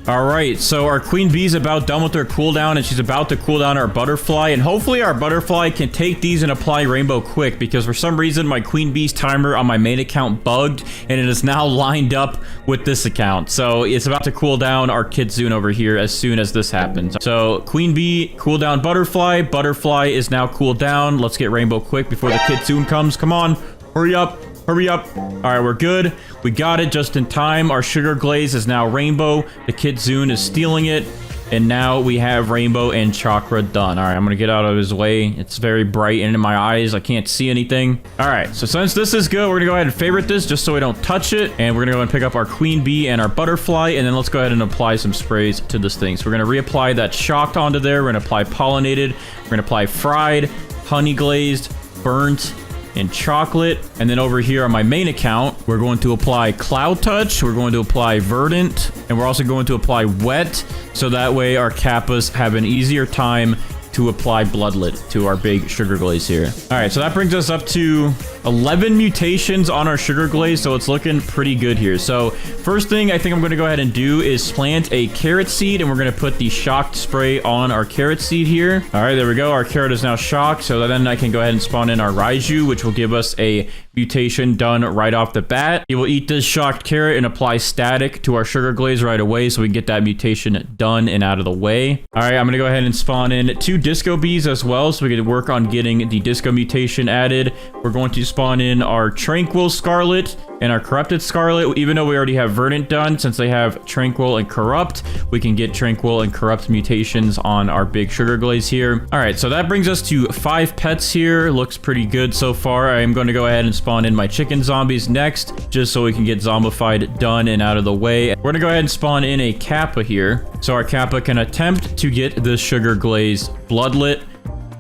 All right, so our queen bee's about done with her cooldown, and she's about to cool down our butterfly, and hopefully our butterfly can take these and apply rainbow quick, because for some reason my queen bee's timer on my main account bugged, and it is now lined up with this account. So it's about to cool down our kitsune over here as soon as this happens. So queen bee, cool down butterfly. Butterfly is now cooled down. Let's get rainbow quick before the kitsune comes. Come on, hurry up. Hurry up. All right, we're good. We got it just in time. Our sugar glaze is now rainbow. The kitsune is stealing it. And now we have rainbow and chakra done. All right, I'm going to get out of his way. It's very bright and in my eyes. I can't see anything. All right, so since this is good, we're going to go ahead and favorite this just so we don't touch it. And we're going to go and pick up our queen bee and our butterfly. And then let's go ahead and apply some sprays to this thing. So we're going to reapply that shocked onto there. We're going to apply pollinated. We're going to apply fried, honey glazed, burnt, and chocolate. And then over here on my main account, we're going to apply cloud touch, we're going to apply verdant, and we're also going to apply wet, so that way our kappas have an easier time to apply bloodlet to our big sugar glaze here. All right, so that brings us up to 11 mutations on our sugar glaze, so it's looking pretty good here. So first thing I think I'm going to go ahead and do is plant a carrot seed, and we're going to put the shocked spray on our carrot seed here. All right, there we go. Our carrot is now shocked, so then I can go ahead and spawn in our Raiju, which will give us a mutation done right off the bat. He will eat this shocked carrot and apply static to our sugar glaze right away, so we can get that mutation done and out of the way. All right, I'm going to go ahead and spawn in 2 disco bees as well, so we can work on getting the disco mutation added. We're going to spawn in our tranquil scarlet and our corrupted scarlet. Even though we already have verdant done, since they have tranquil and corrupt, we can get tranquil and corrupt mutations on our big sugar glaze here. All right, so that brings us to 5 pets here. Looks pretty good so far. I am going to go ahead and spawn in my chicken zombies next, just so we can get zombified done and out of the way. We're gonna go ahead and spawn in a kappa here, so our kappa can attempt to get the sugar glaze bloodlet.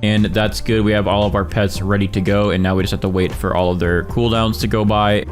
And that's good. We have all of our pets ready to go, and now we just have to wait for all of their cooldowns to go by.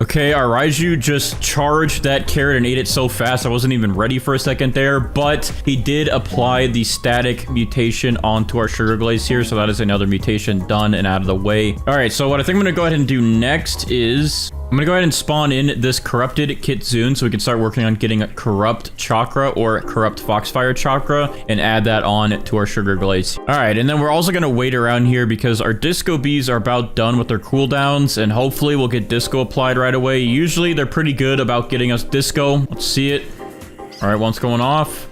Okay, our Raiju just charged that carrot and ate it so fast I wasn't even ready for a second there, but he did apply the static mutation onto our sugar glaze here, so that is another mutation done and out of the way. All right, so what I think I'm going to go ahead and do next is I'm going to go ahead and spawn in this corrupted kitsune so we can start working on getting a corrupt chakra or corrupt foxfire chakra and add that on to our sugar glaze. All right, and then we're also going to wait around here because our disco bees are about done with their cooldowns, and hopefully we'll get disco applied right away. Usually they're pretty good about getting us disco. Let's see it. All right, one's going off.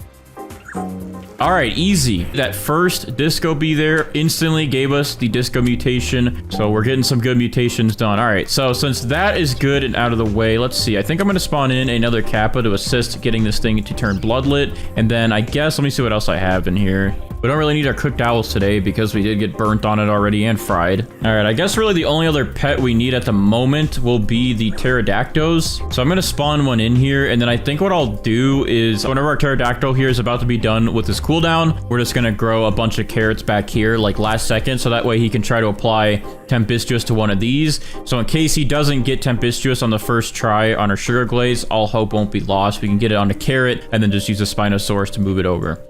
All right, easy. That first disco bee there instantly gave us the disco mutation, so we're getting some good mutations done. All right, so since that is good and out of the way, let's see. I think I'm going to spawn in another kappa to assist getting this thing to turn bloodlet, and then I guess, let me see what else I have in here. We don't really need our cooked owls today because we did get burnt on it already and fried. All right, I guess really the only other pet we need at the moment will be the pterodactyls. So I'm going to spawn one in here, and then I think what I'll do is whenever our pterodactyl here is about to be done with his cooldown, we're just going to grow a bunch of carrots back here like last second, so that way he can try to apply tempestuous to one of these. So in case he doesn't get tempestuous on the first try on our sugar glaze, all hope won't be lost. We can get it on a carrot and then just use a Spinosaurus to move it over.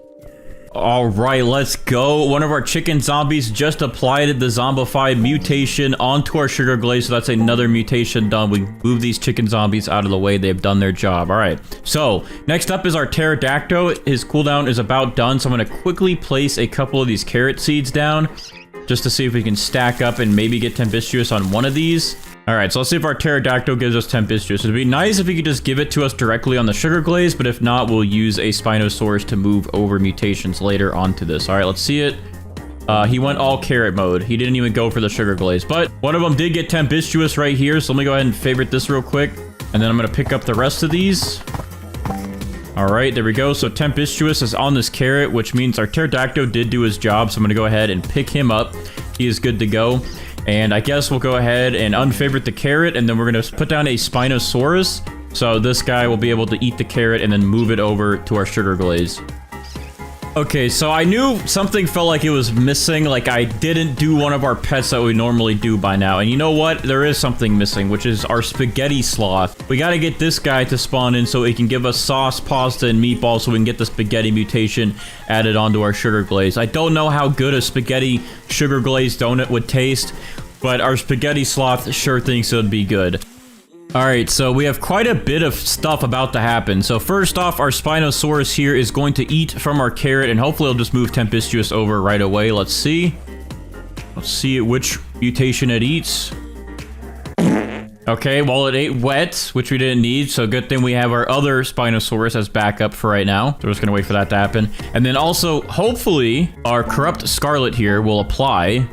All right, let's go. One of our chicken zombies just applied the zombified mutation onto our sugar glaze, so that's another mutation done. We move these chicken zombies out of the way. They've done their job. All right, so next up is our pterodactyl. His cooldown is about done, so I'm going to quickly place a couple of these carrot seeds down just to see if we can stack up and maybe get tempestuous on one of these. All right, so let's see if our pterodactyl gives us tempestuous. It'd be nice if he could just give it to us directly on the sugar glaze, but if not, we'll use a Spinosaurus to move over mutations later onto this. All right, let's see it. He went all carrot mode. He didn't even go for the sugar glaze, but one of them did get tempestuous right here. So let me go ahead and favorite this real quick, and then I'm going to pick up the rest of these. All right, there we go. So tempestuous is on this carrot, which means our pterodactyl did do his job. So I'm going to go ahead and pick him up. He is good to go. And I guess we'll go ahead and unfavorite the carrot, and then we're going to put down a Spinosaurus. So this guy will be able to eat the carrot and then move it over to our sugar glaze. Okay, so I knew something felt like it was missing, like I didn't do one of our pets that we normally do by now. And you know what? There is something missing, which is our spaghetti sloth. We got to get this guy to spawn in so he can give us sauce, pasta, and meatballs so we can get the spaghetti mutation added onto our sugar glaze. I don't know how good a spaghetti sugar glaze donut would taste, but our spaghetti sloth sure thinks it would be good. All right, so we have quite a bit of stuff about to happen. So first off, our Spinosaurus here is going to eat from our carrot, and hopefully it'll just move Tempestuous over right away. Let's see. Let's see which mutation it eats. Okay, well, it ate wet, which we didn't need, so good thing we have our other Spinosaurus as backup for right now. So we're just gonna wait for that to happen. And then also, hopefully, our Corrupt Scarlet here will apply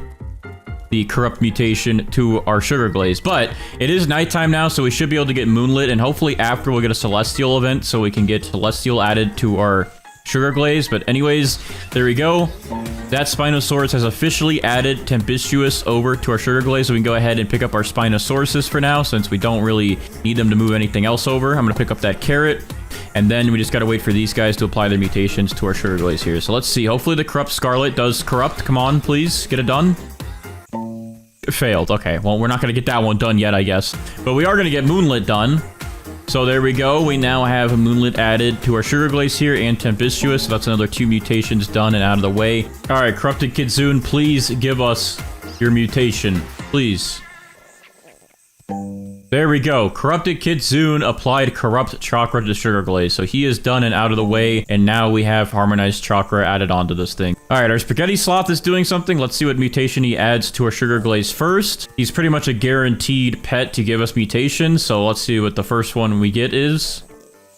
the Corrupt mutation to our Sugar Glaze. But it is nighttime now, so we should be able to get Moonlit, and hopefully after we'll get a Celestial event, so we can get Celestial added to our Sugar Glaze. But anyways, there we go. That Spinosaurus has officially added Tempestuous over to our Sugar Glaze, so we can go ahead and pick up our Spinosauruses for now, since we don't really need them to move anything else over. I'm gonna pick up that carrot, and then we just gotta wait for these guys to apply their mutations to our Sugar Glaze here. So let's see. Hopefully the Corrupt Scarlet does corrupt. Come on, please, get it done. It failed. Okay, well, we're not gonna get that one done yet, I guess. But we are gonna get Moonlit done. So there we go. We now have Moonlit added to our Sugar Glaze here and Tempestuous. So that's another 2 mutations done and out of the way. All right, Corrupted Kitsune, please give us your mutation. Please. There we go. Corrupted Kitsune applied Corrupt Chakra to Sugar Glaze. So he is done and out of the way. And now we have Harmonized Chakra added onto this thing. All right, our Spaghetti Sloth is doing something. Let's see what mutation he adds to our Sugar Glaze first. He's pretty much a guaranteed pet to give us mutations. So let's see what the first one we get is.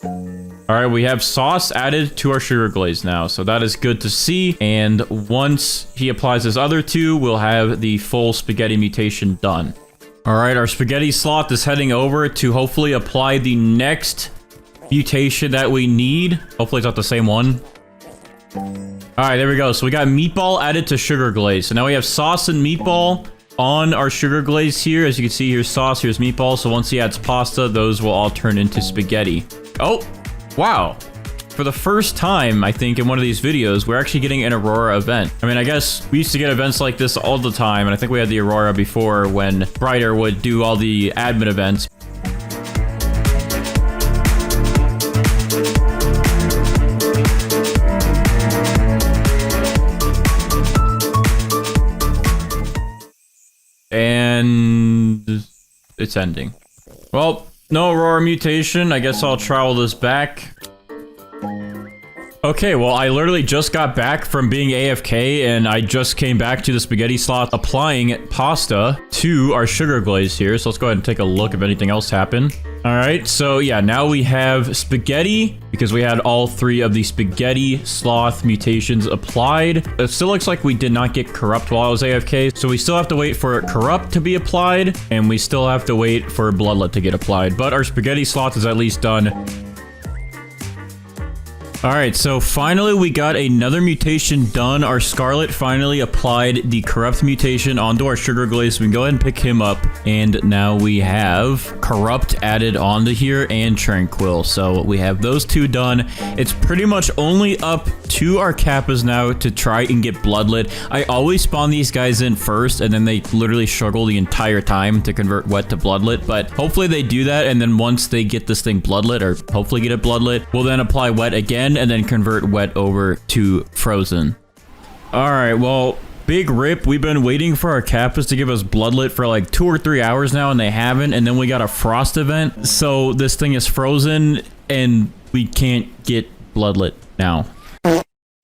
All right, we have Sauce added to our Sugar Glaze now. So that is good to see. And once he applies his other 2, we'll have the full Spaghetti mutation done. All right, our Spaghetti Sloth is heading over to hopefully apply the next mutation that we need. Hopefully it's not the same one. All right, there we go. So we got Meatball added to Sugar Glaze. So now we have Sauce and Meatball on our Sugar Glaze here. As you can see, here's Sauce, here's Meatball. So once he adds Pasta, those will all turn into Spaghetti. Oh, wow. For the first time, I think, in one of these videos, we're actually getting an Aurora event. I mean, I guess we used to get events like this all the time, and I think we had the Aurora before when Brighter would do all the admin events. And it's ending. Well, no Aurora mutation. I guess I'll trowel this back. Okay, well, I literally just got back from being AFK, and I just came back to the Spaghetti Sloth applying Pasta to our Sugar Glaze here. So let's go ahead and take a look if anything else happened. All right, so yeah, now we have Spaghetti, because we had all 3 of the Spaghetti Sloth mutations applied. It still looks like we did not get Corrupt while I was AFK, so we still have to wait for Corrupt to be applied, and we still have to wait for Bloodlet to get applied. But our Spaghetti Sloth is at least done. All right, so finally we got another mutation done. Our Scarlet finally applied the Corrupt mutation onto our Sugar Glaze. We can go ahead and pick him up. And now we have Corrupt added onto here and Tranquil. So we have those 2 done. It's pretty much only up to our Kappas now to try and get Bloodlet. I always spawn these guys in first, and then they literally struggle the entire time to convert Wet to Bloodlet. But hopefully they do that, and then once they get this thing Bloodlet, or hopefully get it Bloodlet, we'll then apply Wet again, and then convert Wet over to Frozen. All right, well, big rip. We've been waiting for our Kappas to give us Bloodlet for like 2 or 3 hours now, and they haven't. And then we got a Frost event, so this thing is frozen, and we can't get Bloodlet now.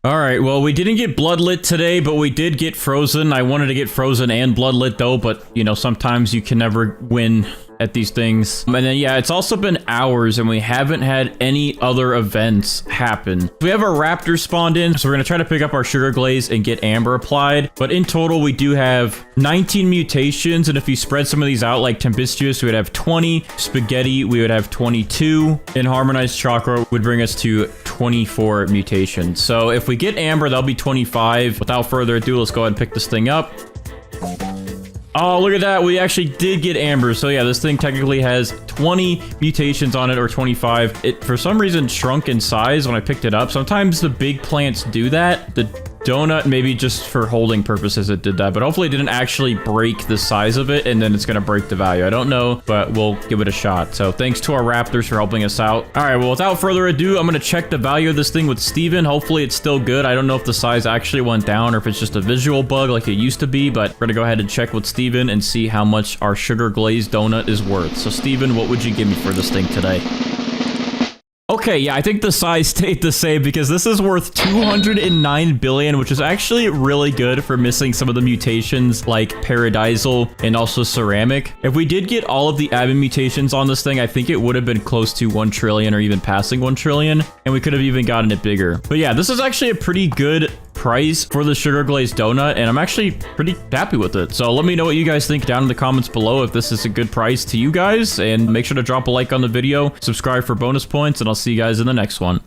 All right, well, we didn't get Bloodlet today, but we did get Frozen. I wanted to get Frozen and Bloodlet, though, but, you know, sometimes you can never win at these things. And then, yeah, it's also been hours, and we haven't had any other events happen. We have our Raptor spawned in, so we're going to try to pick up our Sugar Glaze and get Amber applied. But in total, we do have 19 mutations, and if you spread some of these out, like Tempestuous, we would have 20. Spaghetti, we would have 22. And Harmonized Chakra would bring us to 24 mutations. So if we get Amber, that'll be 25. Without further ado, let's go ahead and pick this thing up. Oh, look at that. We actually did get Amber. So yeah, this thing technically has 20 mutations on it, or 25. It, for some reason, shrunk in size when I picked it up. Sometimes the big plants do that. The donut, maybe just for holding purposes it did that, but hopefully it didn't actually break the size of it and then it's gonna break the value. I don't know, but we'll give it a shot. So thanks to our raptors for helping us out. All right, well, without further ado, I'm gonna check the value of this thing with Steven. Hopefully it's still good. I don't know if the size actually went down or if it's just a visual bug like it used to be, but we're gonna go ahead and check with Steven and see how much our sugar glazed donut is worth. So Steven, what would you give me for this thing today? Okay, yeah, I think the size stayed the same because this is worth 209 billion, which is actually really good for missing some of the mutations like paradisal and also ceramic. If we did get all of the admin mutations on this thing, I think it would have been close to 1 trillion or even passing 1 trillion, and we could have even gotten it bigger. But yeah, this is actually a pretty good price for the sugar glazed donut, and I'm actually pretty happy with it. So let me know what you guys think down in the comments below if this is a good price to you guys, and make sure to drop a like on the video, subscribe for bonus points, and I'll see you guys in the next one.